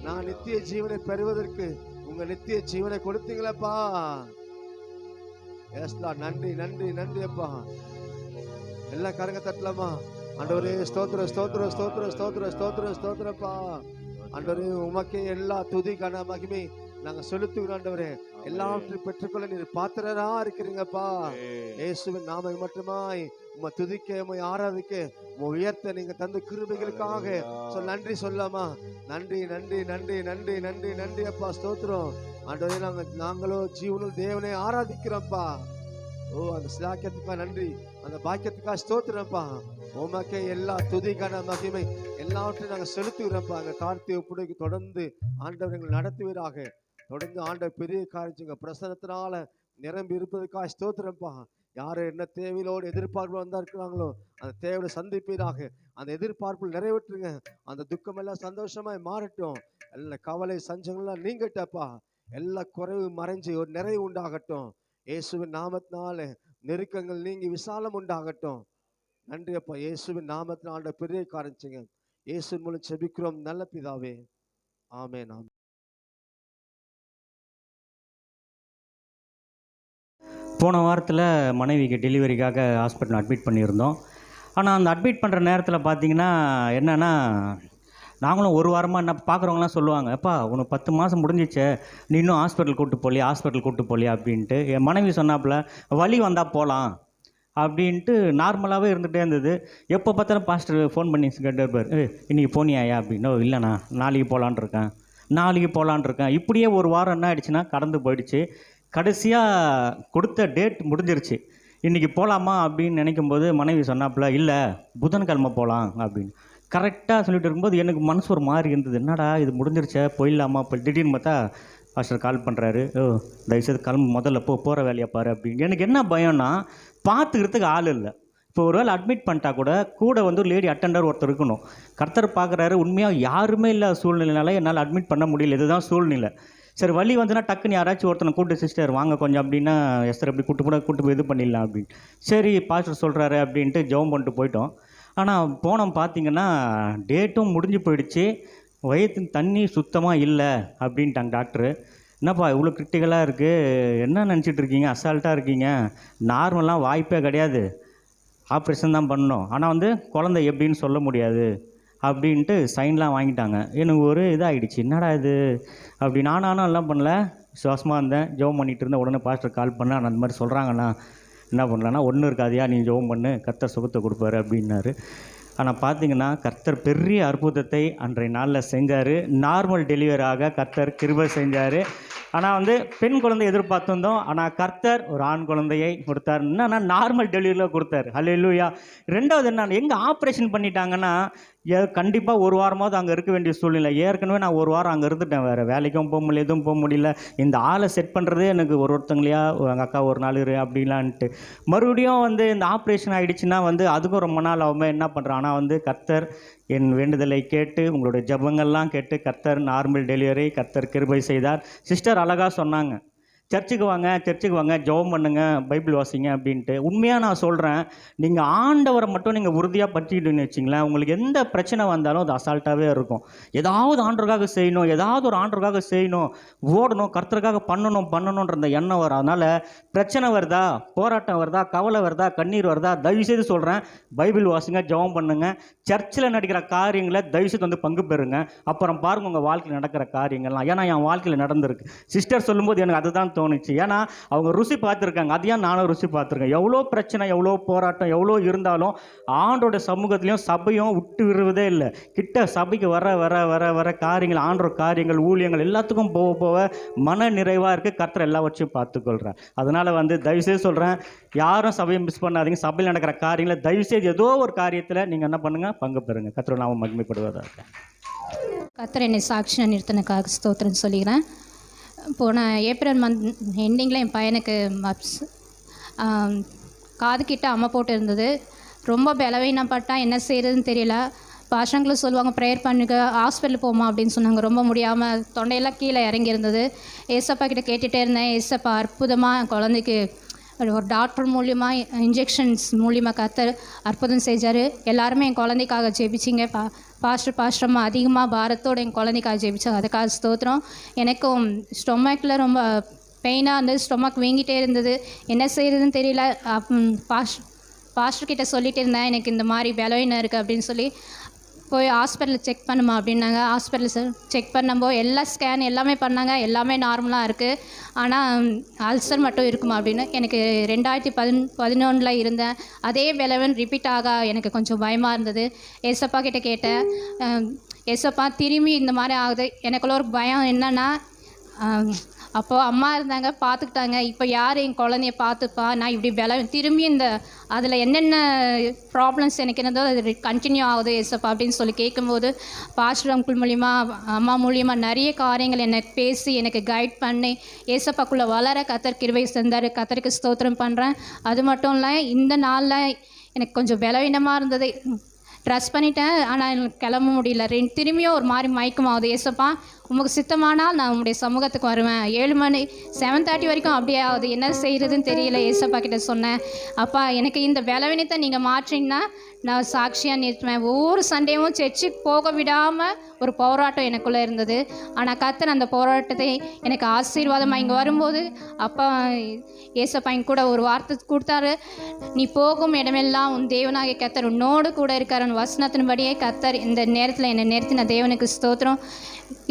நான் நித்திய ஜீவனை பெறுவதற்கு உங்க நித்திய ஜீவனை கொடுத்தீங்களப்பா. நன்றி நன்றி நன்றி அப்பா. எல்லாம் கரங்க தட்டலாமா. ஆண்டவரே ஸ்தோத்திர ஸ்தோத்திர ஸ்தோத்திர ஸ்தோத்திர ஸ்தோத்திர ஸ்தோத்திரப்பா. ஆண்டவரே உமக்கே எல்லா துதி கன மகிமை நாங்க செலுத்துகிறோம் ஆண்டவரே. எல்லாவற்றையும் பெற்றுக்கொள்ள நீர் பாத்திரரா இருக்கிறீங்கப்பா. இயேசுவின் நாம மட்டுமாய் உம்மை துதிக்க, உம்மை ஆராதிக்க, உம்மை உயர்த்த நீங்க தந்த கிருபைகளுக்காக நன்றி சொல்லாமா. நன்றி நன்றி நன்றி நன்றி நன்றி நன்றி அப்பா. ஸ்தோத்திரம் ஆண்டவரே. நாங்களோ ஜீவனுள் தேவனை ஆராதிக்கிறோம்ப்பா. ஓ அந்த சிலாக்கியத்துக்காக நன்றி, அந்த பாக்கியத்துக்காக ஸ்தோத்திரம்ப்பா. உமக்கே எல்லா துதிக்கான மகிமை எல்லாவற்றையும் நாங்கள் செலுத்துகிறோம்ப்பா. அங்கே தாழ்த்தி ஒப்புடைக்கு தொடர்ந்து ஆண்டவர் எங்களை நடத்துவீராக. தொடர்ந்து ஆண்டவர் பெரிய காரியங்க பிரசனத்தினால நிரம்பி இருப்பதற்காக ஸ்தோத்திரம்ப்பா. யாரு என்ன தேவையோடு எதிர்பார்ப்பு வந்தா இருக்கிறாங்களோ அந்த தேவையோட சந்திப்பீராக. அந்த எதிர்பார்ப்பு நிறைவேற்றுங்க. அந்த துக்கம் எல்லாம் சந்தோஷமாய் மாறட்டும். எல்லா கவலை சஞ்சங்கள்லாம் நீங்கட்டப்பா. எல்லா குறைவு மறைஞ்சு ஒரு நிறைவு உண்டாகட்டும். இயேசுவின் நாமத்தினால நெருக்கங்கள் நீங்கி விசாலம் உண்டாகட்டும். நன்றி அப்பா. இயேசுவின் நாமத்தினால் ஆண்ட பெரிய காரியம் செய்யுங்க. இயேசுவின் மூலம் செபிக்கிறோம் நல்ல பிதாவே, ஆமென். ஆமென். போன வாரத்தில் மனைவிக்கு டெலிவரிக்காக ஹாஸ்பிட்டல் அட்மிட் பண்ணியிருந்தோம். ஆனால் அந்த அட்மிட் பண்ணுற நேரத்தில் பார்த்தீங்கன்னா என்னென்னா, நாங்களும் ஒரு வாரமாக என்ன பார்க்குறவங்களாம் சொல்லுவாங்க, அப்பா உனக்கு 10 மாதம் முடிஞ்சிச்சே, நீ இன்னும் ஹாஸ்பிட்டல் கூப்பிட்டு போலியா அப்படின்ட்டு. என் மனைவி சொன்னாப்புல, வலி வந்தால் போகலாம் அப்படின்ட்டு நார்மலாகவே இருந்துகிட்டே இருந்தது. எப்போ பார்த்தாலும் பாஸ்டர் ஃபோன் பண்ணி கேட்டு இருப்பார், இன்றைக்கி போனியாயா அப்படின்னோ. இல்லைண்ணா நாளைக்கு போகலான் இருக்கேன். இப்படியே ஒரு வாரம் என்ன ஆயிடுச்சுன்னா கடந்து போயிடுச்சு. கடைசியாக கொடுத்த டேட் முடிஞ்சிருச்சு. இன்றைக்கி போகலாமா அப்படின்னு நினைக்கும் போது மனைவி சொன்னாப்புல, இல்லை புதன்கிழமை போகலாம் அப்படின்னு. கரெக்டாக சொல்லிட்டு இருக்கும்போது எனக்கு மனசு ஒரு மாதிரி இருந்தது. என்னடா இது முடிஞ்சிருச்சே, போயிடலாமா? இப்போ திடீர்னு பார்த்தா பாஸ்டர் கால் பண்ணுறாரு, தயவுசெய்து கிளம்பு, முதல்ல போகிற வேலையை பாரு அப்படின்னு. எனக்கு என்ன பயம்னா, பார்த்துக்கிறதுக்கு ஆள் இல்லை. இப்போ ஒரு வேளை அட்மிட் பண்ணிட்டா கூட வந்து லேடி அட்டெண்டர் ஒருத்தர் இருக்கணும். கர்த்தர் பார்க்குறாரு, உண்மையாக யாருமே இல்லை சூழ்நிலைனால என்னால் அட்மிட் பண்ண முடியல. இதுதான் சூழ்நிலை. சரி வலி வந்துன்னா டக்குன்னு யாராச்சும் ஒருத்தனை கூப்பிட்டு, சிஸ்டர் வாங்க கொஞ்சம் அப்படின்னா, எஸ்டர் அப்படி கூப்பிட்டு போய் இது பண்ணிடலாம் அப்படின்னு. சரி பாஸ்டர் சொல்கிறாரு அப்படின்ட்டு ஜெபம் பண்ணிட்டு போயிட்டோம். ஆனால் போனோம் பார்த்தீங்கன்னா டேட்டும் முடிஞ்சு போயிடுச்சு. வயிற்று தண்ணி சுத்தமாக இல்லை அப்படின்ட்டாங்க டாக்டரு. என்னப்பா இவ்வளோ கிரிட்டிக்கலாக இருக்குது, என்ன நினச்சிட்டு இருக்கீங்க, அசால்ட்டாக இருக்கீங்க, நார்மலாக வாய்ப்பே கிடையாது, ஆப்ரேஷன் தான் பண்ணணும், ஆனால் வந்து குழந்தை எப்படின்னு சொல்ல முடியாது அப்படின்ட்டு சைன்லாம் வாங்கிட்டாங்க. எனக்கு ஒரு இதாகிடுச்சு, என்னடா இது அப்படி. நானும் எல்லாம் பண்ணல, சுவாசமாக இருந்தேன், ஜெபம் பண்ணிகிட்டு இருந்தேன். உடனே பாஸ்டர் கால் பண்ண, நான் அந்த மாதிரி சொல்கிறாங்கண்ணா என்ன பண்ணலான்னா, ஒன்றும் இருக்காதியா நீ ஜெபம் பண்ணு, கர்த்தர் சுகத்தை கொடுப்பாரு அப்படின்னாரு. ஆனால் பார்த்தீங்கன்னா கர்த்தர் பெரிய அற்புதத்தை அன்றைய நாளில் செஞ்சார். நார்மல் டெலிவரியாக கர்த்தர் கிருபை செஞ்சார். ஆனால் வந்து பெண் குழந்தை எதிர்பார்த்துருந்தோம், ஆனால் கர்த்தர் ஒரு ஆண் குழந்தையை கொடுத்தார். என்னன்னா நார்மல் டெலிவரியில் கொடுத்தார். ஹல்லேலூயா. ரெண்டாவது என்ன, எங்கே ஆப்ரேஷன் பண்ணிட்டாங்கன்னா கண்டிப்பாக ஒரு வாரமாவது அங்கே இருக்க வேண்டிய சூழ்நிலை. ஏற்கனவே நான் ஒரு வாரம் அங்கே இருந்துட்டேன், வேறு வேலைக்கும் போக முடியல, எதுவும் போக முடியல. இந்த ஆளை செட் பண்ணுறதே எனக்கு ஒருத்தங்களையா, எங்கள் அக்கா ஒரு நாள் இரு அப்படிலான்ட்டு. மறுபடியும் வந்து இந்த ஆப்ரேஷன் ஆகிடுச்சுன்னா வந்து அதுக்கும் ரொம்ப நாள் ஆகுமே, என்ன பண்ணுறேன். ஆனால் வந்து கர்த்தர் என் வேண்டுதலை கேட்டு, உங்களுடைய ஜபங்கள்லாம் கேட்டு கர்த்தர் நார்மல் டெலிவரி கர்த்தர் கிருபை செய்தார். சிஸ்டர் அழகாக சொன்னாங்க, சர்ச்சுக்கு வாங்க ஜெபம் பண்ணுங்க, பைபிள் வாசிங்க அப்படின்ட்டு. உண்மையாக நான் சொல்கிறேன், நீங்கள் ஆண்டவரை மட்டும் நீங்கள் உறுதியாக பற்றிக்கிட்டுன்னு வச்சிங்களேன், உங்களுக்கு எந்த பிரச்சனை வந்தாலும் அது அசால்ட்டாகவே இருக்கும். ஏதாவது ஆண்டவருக்காக செய்யணும், ஏதாவது ஒரு ஆண்டவருக்காக செய்யணும், ஓடணும், கர்த்தருக்காக பண்ணணுன்ற அந்த எண்ணம் வரும். அதனால் பிரச்சனை வருதா, போராட்டம் வருதா, கவலை வருதா, கண்ணீர் வருதா, தயவுசெய்து சொல்கிறேன், பைபிள் வாசிங்க, ஜெபம் பண்ணுங்க, சர்ச்சில் நடக்கிற காரியங்களை தயவுசெய்து வந்து பங்கு பெறுங்க. அப்புறம் பாருங்கள் உங்கள் வாழ்க்கையில் நடக்கிற காரியங்கள்லாம். ஏன்னா என் வாழ்க்கையில் நடந்திருக்கு. சிஸ்டர் சொல்லும்போது எனக்கு அதுதான் தோணுச்சு. ஏன்னா அவங்க ருசி பார்த்துருக்காங்க, அதையா நானும் ருசி பார்த்துருக்கேன். எவ்வளோ பிரச்சனை, எவ்வளோ போராட்டம், எவ்வளோ இருந்தாலும் ஆண்டோட சமூகத்திலையும் சபையும் விட்டு விடுவதே இல்லை. கிட்ட சபைக்கு வர வர வர வர காரியங்கள், ஆண்டோட காரியங்கள், ஊழியங்கள் எல்லாத்துக்கும் போக போக மன நிறைவாக இருக்குது. கர்த்தர் எல்லாவற்றையும் பார்த்துக்கொள்கிறேன். அதனால் தயவுசெய்து சொல்கிறேன், யாரும் சபையை மிஸ் பண்ணாதீங்க. சபையில் நடக்கிற காரியங்களை தயவுசெய்து ஏதோ ஒரு காரியத்தில் நீங்கள் என்ன பண்ணுங்கள், பங்கு பெறுங்க. கர்த்தர் நாம மகிமைப்படுவதாக இருக்கேன். கர்த்தர் என்னை சாட்சியாக நிறுத்தினக்காக ஸ்தோத்திரம் சொல்லிக்கிறேன். போன ஏப்ரல் மந்த் எண்டிங்கில் என் பையனுக்கு காது கிட்ட அம்மை போட்டு இருந்தது. ரொம்ப பலவீனப்பட்டா, என்ன செய்கிறதுன்னு தெரியல. பாஷங்களும் சொல்லுவாங்க, ப்ரேயர் பண்ணுங்க, ஹாஸ்பிட்டல் போமா அப்படின்னு சொன்னாங்க. ரொம்ப முடியாமல் தொண்டையெல்லாம் கீழே இறங்கி இருந்தது. ஏசப்பா கிட்ட கேட்டுகிட்டே இருந்தேன். ஏசப்பா அற்புதமாக என் குழந்தைக்கு ஒரு டாக்டர் மூலியமாக, இன்ஜெக்ஷன்ஸ் மூலியமாக கர்த்தர் அற்புதம் செஞ்சார். எல்லாருமே என் குழந்தைக்காக ஜெபிச்சிங்க. பாஸ்டர்மா அதிகமாக பாரத்தோடு என் குழந்தைக்காக ஜெபிச்சாங்க. அதுக்காக ஸ்தோத்திரம். எனக்கும் ஸ்டொமக்கில் ரொம்ப பெயினாக இருந்தது, ஸ்டொமக் வீங்கிட்டே இருந்தது, என்ன செய்கிறதுன்னு தெரியல. பாஸ்டர்கிட்ட சொல்லிகிட்டே இருந்தேன், எனக்கு இந்த மாதிரி பலவீனம் இருக்குது அப்படின்னு சொல்லி. போய் ஹாஸ்பிட்டலில் செக் பண்ணுமா அப்படின்னாங்க. ஹாஸ்பிட்டலில் செக் பண்ணும்போது எல்லா ஸ்கேன் எல்லாமே பண்ணாங்க, எல்லாமே நார்மலாக இருக்குது. ஆனால் அல்சர் மட்டும் இருக்குமா அப்படின்னு. எனக்கு 2011 இருந்தேன். அதே பலவீனம் ரிப்பீட் ஆக எனக்கு கொஞ்சம் பயமாக இருந்தது. ஏசப்பா கிட்ட கேட்டேன், ஏசப்பா திரும்பி இந்த மாதிரி ஆகுது. எனக்குள்ள ஒரு பயம் என்னென்னா, அப்போது அம்மா இருந்தாங்க, பார்த்துக்கிட்டாங்க. இப்போ யார் என் குழந்தைய பார்த்துப்பா, நான் இப்படி திரும்பி இந்த அதில் என்னென்ன ப்ராப்ளம்ஸ் எனக்கு இருந்தோ அது கண்டினியூ ஆகுது ஏசப்பா அப்படின்னு சொல்லி கேட்கும்போது, பாஸ்டர் அங்கிள் மூலிமா, அம்மா மூலிமா நிறைய காரியங்கள் எனக்கு பேசி எனக்கு கைட் பண்ணி ஏசப்பாக்குள்ளே வளர கர்த்தர் கிருபை செஞ்சார். கர்த்தருக்கு ஸ்தோத்திரம் பண்ணுறேன். அது மட்டும் இல்லை, இந்த நாளில் எனக்கு கொஞ்சம் பலவீனமாக இருந்தது. ட்ரெஸ் பண்ணிட்டேன், ஆனால் எனக்கு கிளம்ப முடியல. திரும்பியும் ஒரு மாதிரி மயக்கமாகுது. ஏசப்பா உமக்கு சித்தமானால் நான் உங்களுடைய சமூகத்துக்கு வருவேன். 7 மணி 7:30 வரைக்கும் அப்படியே ஆகுது, என்ன செய்கிறதுன்னு தெரியல. ஏசப்பா கிட்ட சொன்னேன், அப்பா எனக்கு இந்த பலவீனத்தை நீங்கள் மாற்றிங்கன்னா நான் சாட்சியாக நிறுத்துவேன். ஒவ்வொரு சண்டேவும் சர்ச்சுக்கு போக விடாமல் ஒரு போராட்டம் எனக்குள்ளே இருந்தது. ஆனால் கர்த்தர் அந்த போராட்டத்தை எனக்கு ஆசீர்வாதமாக இங்கே வரும்போது அப்பா ஏசப்பா என் கூட ஒரு வார்த்தை கொடுத்தாரு, நீ போகும் இடமெல்லாம் உன் தேவனாகிய கர்த்தர் உன்னோடு கூட இருக்கார். வசனத்தின்படியே கர்த்தர் இந்த நேரத்தில் என்னை நிறுத்தின தேவனுக்கு ஸ்தோத்திரம்.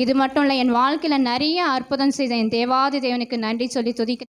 இது மட்டும் இல்லை, என் வாழ்க்கையில் நிறைய அற்புதம் செய்த என் தேவாதி தேவனுக்கு நன்றி சொல்லி துதிக்க.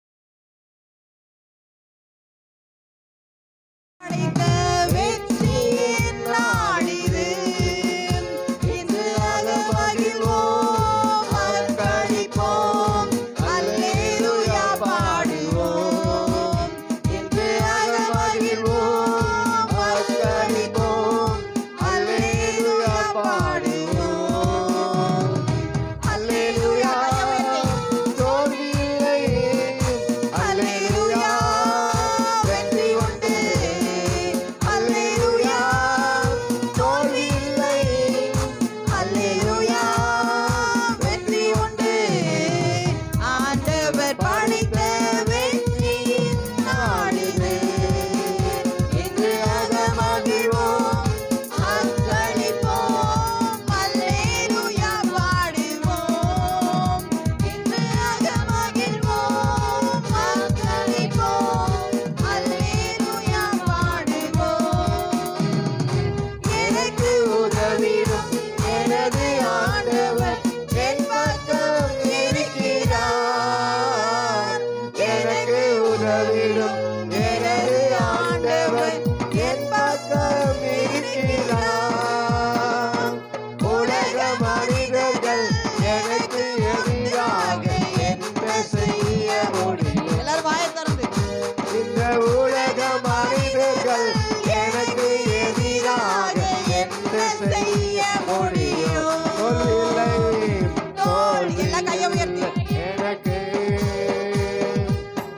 எனக்கு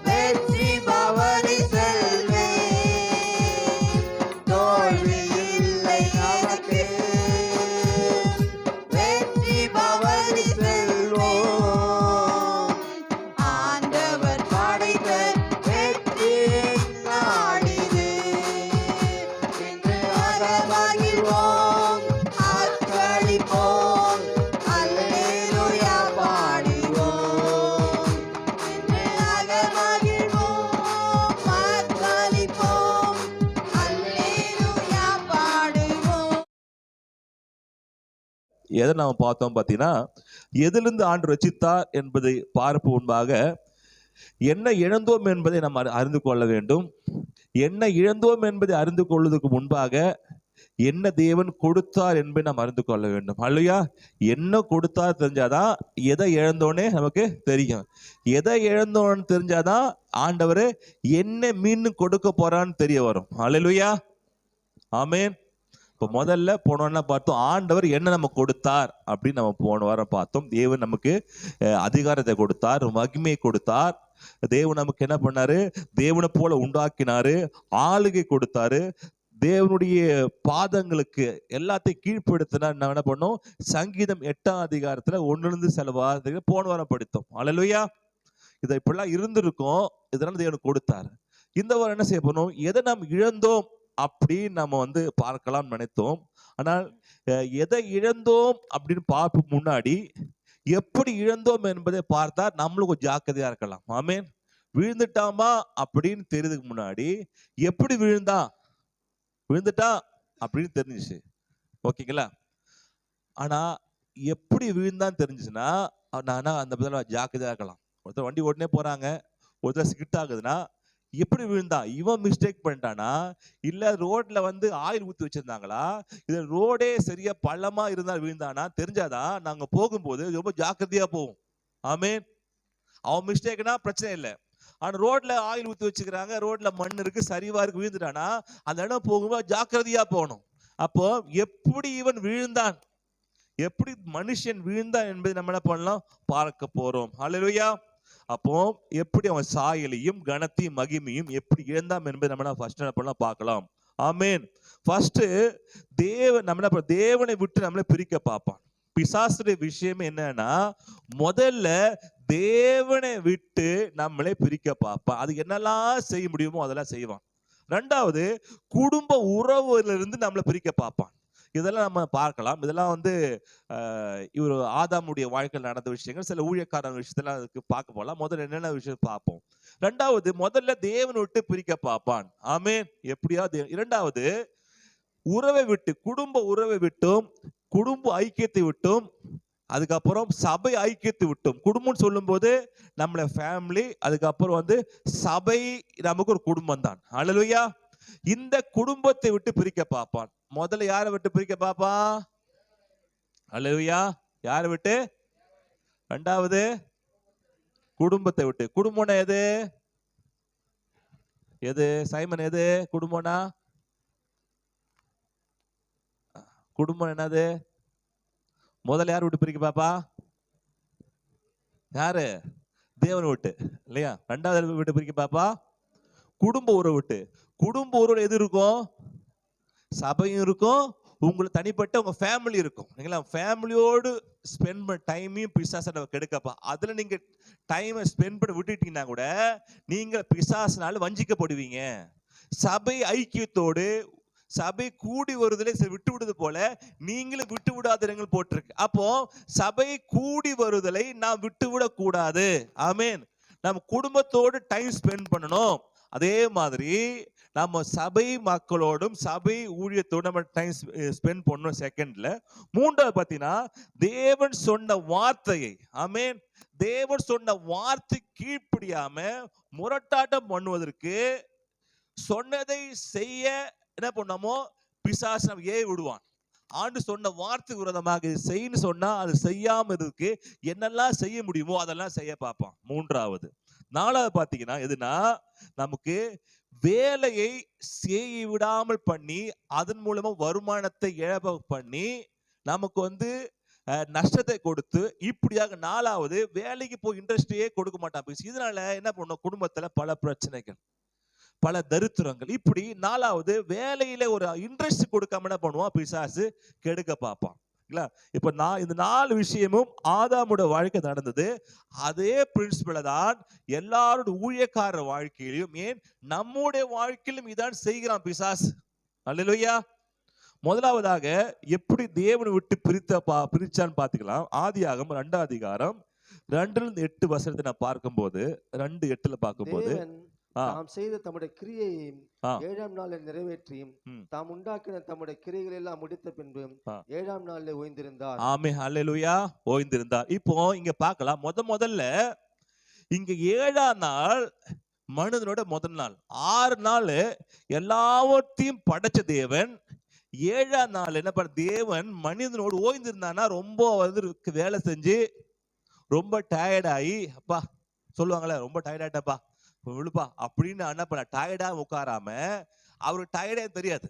வெற்றி பவனே எதை நாம் பார்த்தோம் பார்த்தீங்கன்னா, எதிலிருந்து ஆண்டவர் ரட்சித்தார் என்பதை பார்ப்பு முன்பாக என்ன இழந்தோம் என்பதை நாம் அறிந்து கொள்ள வேண்டும். என்ன இழந்தோம் என்பதை அறிந்து கொள்வதற்கு முன்பாக என்ன தேவன் கொடுத்தார் என்பதை நாம் அறிந்து கொள்ள வேண்டும். அல்லையா? என்ன கொடுத்தார் தெரிஞ்சாதான் எதை இழந்தோன்னே நமக்கு தெரியும். எதை இழந்தோன்னு தெரிஞ்சாதான் ஆண்டவர் என்ன மீன் கொடுக்க போறான்னு தெரிய வரும். அல்லேலூயா, ஆமென். இப்போ முதல்ல போனோம்னா பார்த்தோம், ஆண்டவர் என்ன நமக்கு கொடுத்தார் அப்படின்னு நம்ம போன வாரம் பார்த்தோம். தேவன் நமக்கு அதிகாரத்தை கொடுத்தார், மகிமையை கொடுத்தார். தேவன் நமக்கு என்ன பண்ணாரு? தேவனை போல உண்டாக்கினாரு, ஆளுகை கொடுத்தாரு. தேவனுடைய பாதங்களுக்கு எல்லாத்தையும் கீழ்ப்படுத்தினார். நம்ம என்ன பண்ணோம்? சங்கீதம் 8ஆம் அதிகாரத்துல 1 சில வார்த்தைகள் போன வாரம் படித்தோம். அல்லேலூயா. இதை இப்படிலாம் இருந்திருக்கும், இதெல்லாம் தேவனுக்கு கொடுத்தாரு. இந்த வாரம் என்ன செய்ய போனோம்? எதை நாம் இழந்தோம் அப்படின்னு நம்ம பார்க்கலாம் நினைத்தோம். ஆனால் எதை இழந்தோம் அப்படின்னு பார்ப்போம் முன்னாடி எப்படி இழந்தோம் என்பதை பார்த்தா நம்மளும் கொஞ்சம் ஜாக்கிரதையா இருக்கலாம். ஆமென். விழுந்துட்டாமா அப்படின்னு தெரியுதுக்கு முன்னாடி எப்படி விழுந்துட்டா அப்படின்னு தெரிஞ்சிச்சு, ஓகேங்களா? ஆனா எப்படி விழுந்தான்னு தெரிஞ்சுச்சுன்னா நான் அந்த பதில ஜாக்கிரதையா இருக்கலாம். ஒருத்தர் வண்டி ஓட்டுனே போறாங்க, ஒருத்தர் ஸ்கிட் ஆகுதுன்னா எப்படி விழுந்தா? இவன் மிஸ்டேக் பண்ணிட்டானா, இல்ல ரோட்ல ஆயில் ஊத்தி வச்சிருந்தாங்களா, இது ரோடே சரியா பள்ளமா இருந்தா விழுந்தானா தெரிஞ்சாதான் நாங்க போகும்போது ரொம்ப ஜாக்கிரதையா போவோம். ஆமென். அவன் மிஸ்டேக்னா பிரச்சனை இல்லை. ஆனா ரோட்ல ஆயில் ஊத்தி வச்சுக்கிறாங்க, ரோட்ல மண் இருக்கு, சரிவா இருக்கு, விழுந்துட்டானா அந்த இடம் போகும்போது ஜாக்கிரதையா போகணும். அப்போ எப்படி இவன் விழுந்தான், எப்படி மனுஷன் விழுந்தான் என்பதை நம்ம என்ன பண்ணலாம்? பார்க்க போறோம். அல்லேலூயா. அப்போ எப்படி அவன் சாயலையும் கனத்தையும் மகிமையும் எப்படி இழந்தான் என்பதை நம்ம ஃபர்ஸ்ட் என்ன பண்ணலாம்? பார்க்கலாம். ஆமென். ஃபர்ஸ்ட் தேவனை விட்டு நம்மளை பிரிக்க பார்ப்பான். பிசாசுடைய விஷயம் என்னன்னா, முதல்ல தேவனை விட்டு நம்மளை பிரிக்க பார்ப்பான். அது என்னெல்லாம் செய்ய முடியுமோ அதெல்லாம் செய்வான். ரெண்டாவது, குடும்ப உறவுல நம்மளை பிரிக்க பார்ப்பான். இதெல்லாம் நம்ம பார்க்கலாம். இதெல்லாம் இவர் ஆதாமுடைய வாழ்க்கையில் நடந்த விஷயங்கள், சில ஊழியக்காரன் விஷயத்தெல்லாம் அதுக்கு பார்க்க போகலாம். முதல்ல என்னென்ன விஷயம் பார்ப்போம். ரெண்டாவது, முதல்ல தேவனை விட்டு பிரிக்க பார்ப்பான். ஆமென். எப்படியாவது. இரண்டாவது, உறவை விட்டு, குடும்ப உறவை விட்டும், குடும்ப ஐக்கியத்தை விட்டும், அதுக்கப்புறம் சபை ஐக்கியத்தை விட்டும். குடும்பம் சொல்லும் போது நம்மள ஃபேமிலி, அதுக்கப்புறம் சபை நமக்கு ஒரு குடும்பம் தான். அல்லேலூயா. இந்த குடும்பத்தை விட்டு பிரிக்க பார்ப்பான். முதல்ல யாரை விட்டு பிரிக்க பார்ப்பான்? அல்லேலூயா. யாரை விட்டு? ரெண்டாவது குடும்பத்தை விட்டு. குடும்பம்னா எது சைமன்? எது குடும்பம்னா? குடும்பம் என்னது? முதல்ல யார் விட்டு பிரிக்க பாப்பா? யாரு? தேவனை விட்டு, இல்லையா? ரெண்டாவது விட்டு பிரிக்க பாப்பா குடும்ப உறவு விட்டு. குடும்ப உறவு எது இருக்கும்? சபையும் இருக்கும், உங்களுக்கு தனிப்பட்ட உங்க ஃபேமிலி இருக்கும். ஃபேமிலியோடு ஸ்பெண்ட் பண்ண டைமையும் பிசாசை கெடுக்கப்பா. அதுல நீங்க டைமை ஸ்பெண்ட் பண்ண விட்டுட்டீங்கன்னா கூட நீங்க பிசாசினால வஞ்சிக்கப்படுவீங்க. சபை ஐக்கியத்தோடு சபை கூடி வருதலை விட்டு விடுவது போல நீங்களும் விட்டு விடாதீர்கள் போட்டிருக்கு. அப்போ சபை கூடி வருதலை நாம் விட்டு விடக்கூடாது. ஆமென். நம்ம குடும்பத்தோடு டைம் ஸ்பெண்ட் பண்ணணும். அதே மாதிரி நம்ம சபை மக்களோடும் சபை ஊழியத்தோடு நம்ம டைம் ஸ்பெண்ட் பண்ணணும். செகண்ட்ல. மூன்றாவது பார்த்தீங்கன்னா, தேவன் சொன்ன வார்த்தையை, ஆமென், தேவன் சொன்ன வார்த்தை கீழ்ப்படியாம முரட்டாட்டம் பண்ணுவதற்கு, சொன்னதை செய்ய என்ன பண்ணமோ பிசாசு நம்ம ஏவி விடுவான். ஆண்டு சொன்ன வார்த்தை விரோதமாக செய்யு சொன்னா அது செய்யாம இருக்கு, என்னெல்லாம் செய்ய முடியுமோ அதெல்லாம் செய்ய பார்ப்பான். மூன்றாவது. நாலாவது பாத்தீங்கன்னா எதுனா, நமக்கு வேலையை செய்ய விடாமல் பண்ணி அதன் மூலமா வருமானத்தை இழப்ப பண்ணி நமக்கு நஷ்டத்தை கொடுத்து, இப்படியாக நாலாவது வேலைக்கு போய் இன்ட்ரெஸ்டே கொடுக்க மாட்டான். இதனால என்ன பண்ணும்? குடும்பத்துல பல பிரச்சனைகள், பல தரித்திரங்கள். இப்படி நாலாவது, வேலையில ஒரு இன்ட்ரெஸ்ட் கொடுக்காம என்ன பண்ணுவான்? பிசாசு கெடுக்க பார்ப்பான். இப்ப இந்த 4 விஷயமும் ஆதாமோட வாழ்க்கை நடந்தது. அதே பிரின்சிபலை தான் எல்லாரோட ஊழியக்கார வாழ்க்கையிலும், ஏன் நம்முடைய வாழ்க்கையிலும் இதான் செய்கிறான் பிசாசு. அல்லேலூயா. முதலாவதாக எப்படி தேவனை விட்டு பிரிச்சான்னு பாத்துக்கலாம். ஆதியாகமம் 2ஆம் அதிகாரம் 2-8 வசனத்தை நான் பார்க்கும்போது, 2:8 பார்க்கும்போது, ஆ. தாம் செய்த தம்முடைய கிரியை ஆ. 7ஆம் நாளில் நிறைவேற்றி ம். தாம் உண்டாக்கின தம்முடைய கிரியைகள் எல்லாம் முடித்த பின்பு ஆ. 7ஆம் நாளில் ஓய்ந்திருந்தார். ஆமே, ஹல்லேலூயா, ஓய்ந்திருந்தார். இப்போ இங்க பார்க்கலாம், முதல்ல இங்க 7ஆம் நாள் மனிதனோட முதல் நாள். 6 நாள் எல்லாவற்றையும் படைச்ச தேவன், 7ஆம் நாள் என்ன பண்ண தேவன் மனிதனோடு ஓய்ந்திருந்தானா, ரொம்ப வந்து வேலை செஞ்சு ரொம்ப டயர்டாகி, அப்பா சொல்லுவாங்களே ரொம்ப டயர்டாயிட்டப்பா விழுப்பா அப்படின்னு என்ன பண்ண டயர்டா உட்காராம, அவருக்கு டயர்டே தெரியாது.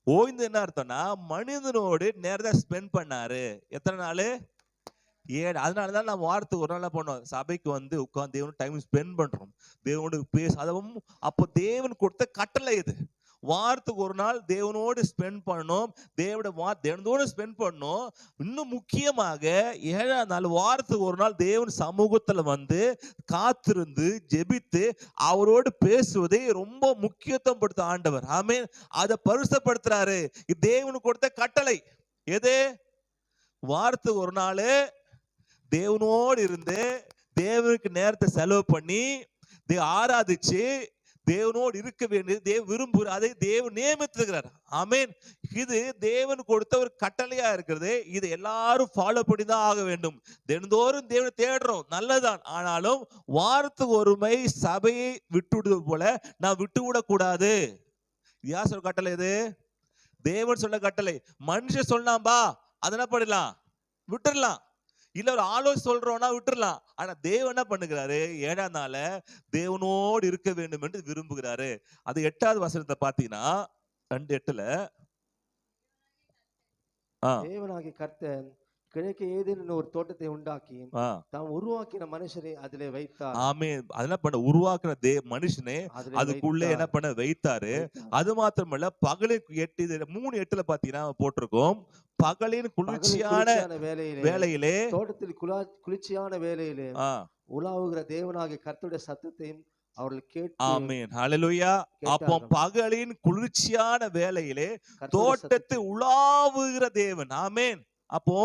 ஓய்ந்து என்ன அர்த்தம்னா மனிதனோடு நேரத்தை ஸ்பெண்ட் பண்ணாரு. எத்தனை நாள்? 7. அதனாலதான் நம்ம வாரத்துக்கு ஒரு நாள் பண்ணோம், சபைக்கு வந்து உட்கார்ந்து தேவனோட டைம் ஸ்பெண்ட் பண்றோம், தேவனோடு பேச. அதுவும் அப்போ தேவன் கொடுத்த கட்டளை இது. வாரத்துக்கு ஒரு நாள் தேவனோடு ஸ்பெண்ட் பண்ணணும், தேவனோடு ஸ்பெண்ட் பண்ணணும். இன்னும் முக்கியமாக 7ஆம் நாள் வாரத்துக்கு ஒரு நாள் தேவன் சமூகத்துல வந்து காத்திருந்து ஜெபித்து அவரோடு பேசுவதை ரொம்ப முக்கியத்துவம் படுத்த ஆண்டவர். ஆமென். அதை பரிசுத்தப்படுத்துறாரு. தேவனுக்கு கொடுத்த கட்டளை எது? வாரத்துக்கு ஒரு நாள் தேவனோடு இருந்து தேவனுக்கு நேரத்தை செலவு பண்ணி ஆராதிச்சு தேவனோடு இருக்க வேண்டியது தேவ விரும்புகிற, அதை தேவன் நியமித்திருக்கிறார். ஆமென். இது தேவன் கொடுத்த ஒரு கட்டளையா இருக்கிறது. இது எல்லாரும் ஃபாலோ பண்ணி தான் ஆக வேண்டும். தினந்தோறும் தேவனை தேடுறோம், நல்லதான். ஆனாலும் வாரத்துக்கு ஒரு முறை சபையை விட்டுவிடுவது போல நான் விட்டு விடக்கூடாது. யார் சொல்ல கட்டளை? இது தேவன் சொல்ல கட்டளை. மனுஷன் சொன்னாம்பா அதை என்ன பண்ணலாம்? விட்டுடலாம். இல்ல ஒரு ஆலோசனை சொல்றோம்னா விட்டுறலாம். ஆனா தேவன் என்ன பண்ணுகிறாரு? 7ஆம் நாள தேவனோடு இருக்க வேண்டும் என்று விரும்புகிறாரு. அது 8வது வசனத்தை பாத்தீங்கன்னா 2:8 தேவனாகிய கர்த்தர் கிழக்கு ஏதேன் ஒரு தோட்டத்தை உண்டாக்கி தாம் உருவாக்கின மனுஷரை அதிலே வைத்தார். ஆமென். என்ன பண்ண? உருவாக்குன மனுஷனை அதுக்குள்ளே என்ன பண்ண? வைத்தாரு. அது மாத்திரமல்ல, பகலின் 3:8 பாத்தீங்கன்னா போட்டிருக்கோம், பகலின் குளிர்ச்சியான வேளையிலே தோட்டத்தில் குளிர்ச்சியான வேளையிலே உலாவுகிற தேவனாகிய கர்த்தருடைய சத்தத்தையும் அவர்கள் கேட்டு. ஆமென், ஹல்லேலூயா. அப்போ பகலின் குளிர்ச்சியான வேளையிலே தோட்டத்தை உலாவுகிற தேவன். ஆமென். அப்போ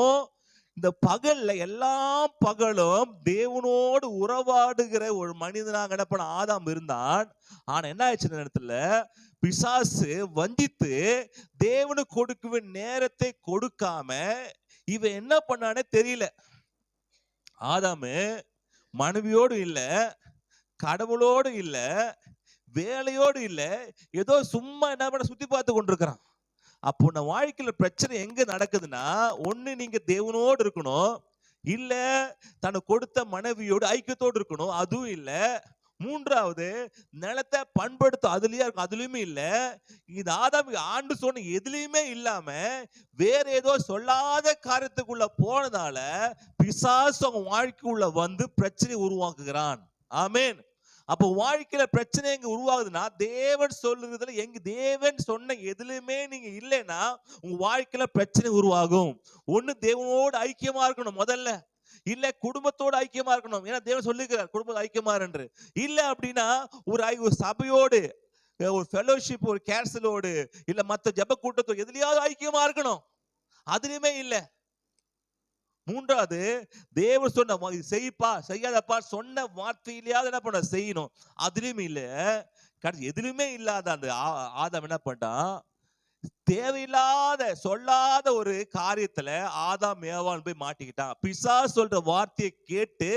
இந்த பகல்ல எல்லாம் பகலும் தேவனோடு உறவாடுகிற ஒரு மனிதனாக என்ன பண்ண ஆதாம் இருந்தான். ஆனா என்ன ஆயிடுச்சு? இந்த இடத்துல பிசாசு வஞ்சித்து தேவனுக்கு கொடுக்க நேரத்தை கொடுக்காம இவன் என்ன பண்ணானே தெரியல. ஆதாமு மனைவியோடு இல்ல, கடவுளோடு இல்ல, வேலையோடு இல்ல, ஏதோ சும்மா என்ன பண்ண சுத்தி பார்த்து கொண்டிருக்கிறான். அப்போ நம்ம வாழ்க்கையில பிரச்சனை எங்க நடக்குதுன்னா, ஒண்ணு நீங்க தேவனோடு இருக்கணும், இல்ல தனக்கு கொடுத்த மனைவியோடு ஐக்கியத்தோடு இருக்கணும், அதுவும் இல்ல. 3வது நிலத்தை பண்படுத்த அதுலயே இருக்கும், அதுலயுமே இல்ல. இது ஆதாம் ஆண்டு சொன்ன எதுலயுமே இல்லாம வேற ஏதோ சொல்லாத காரியத்துக்குள்ள போனதால பிசாசு அவங்க வாழ்க்கைக்குள்ள வந்து பிரச்சனை உருவாக்குகிறான். ஆமென். அப்போ வாழ்க்கையில பிரச்சனை எங்க உருவாகுதுன்னா, தேவன் சொல்லுறதுல எங்க தேவன் சொன்ன எதுலையுமே நீங்க இல்லைன்னா உங்க வாழ்க்கையில பிரச்சனை உருவாகும். ஒண்ணு தேவனோடு ஐக்கியமா இருக்கணும் முதல்ல, இல்ல குடும்பத்தோடு ஐக்கியமா இருக்கணும். ஏன்னா தேவன் சொல்லிக்கிறார் குடும்பத்தோடு ஐக்கியமா என்று. இல்ல அப்படின்னா ஒரு சபையோடு, ஒரு ஃபெலோஷிப், ஒரு கேர்சலோடு, இல்ல மத்த ஜெப கூட்டத்தோடு எதுலயாவது ஐக்கியமா இருக்கணும். அதுலயுமே இல்ல. 3வது தேவன் சொன்ன செய்ப்பா செய்யாதப்பா சொன்ன வார்த்தையிலேயாவது என்ன பண்ண செய்யணும், அதுலயும் இல்ல. எதுலுமே இல்லாத அந்த ஆதாம் என்ன பண்ணான்? தேவையில்லாத சொல்லாத ஒரு காரியத்துல ஆதாம் ஏவாள் போய் மாட்டிக்கிட்டான். பிசாசு சொல்ற வார்த்தையை கேட்டு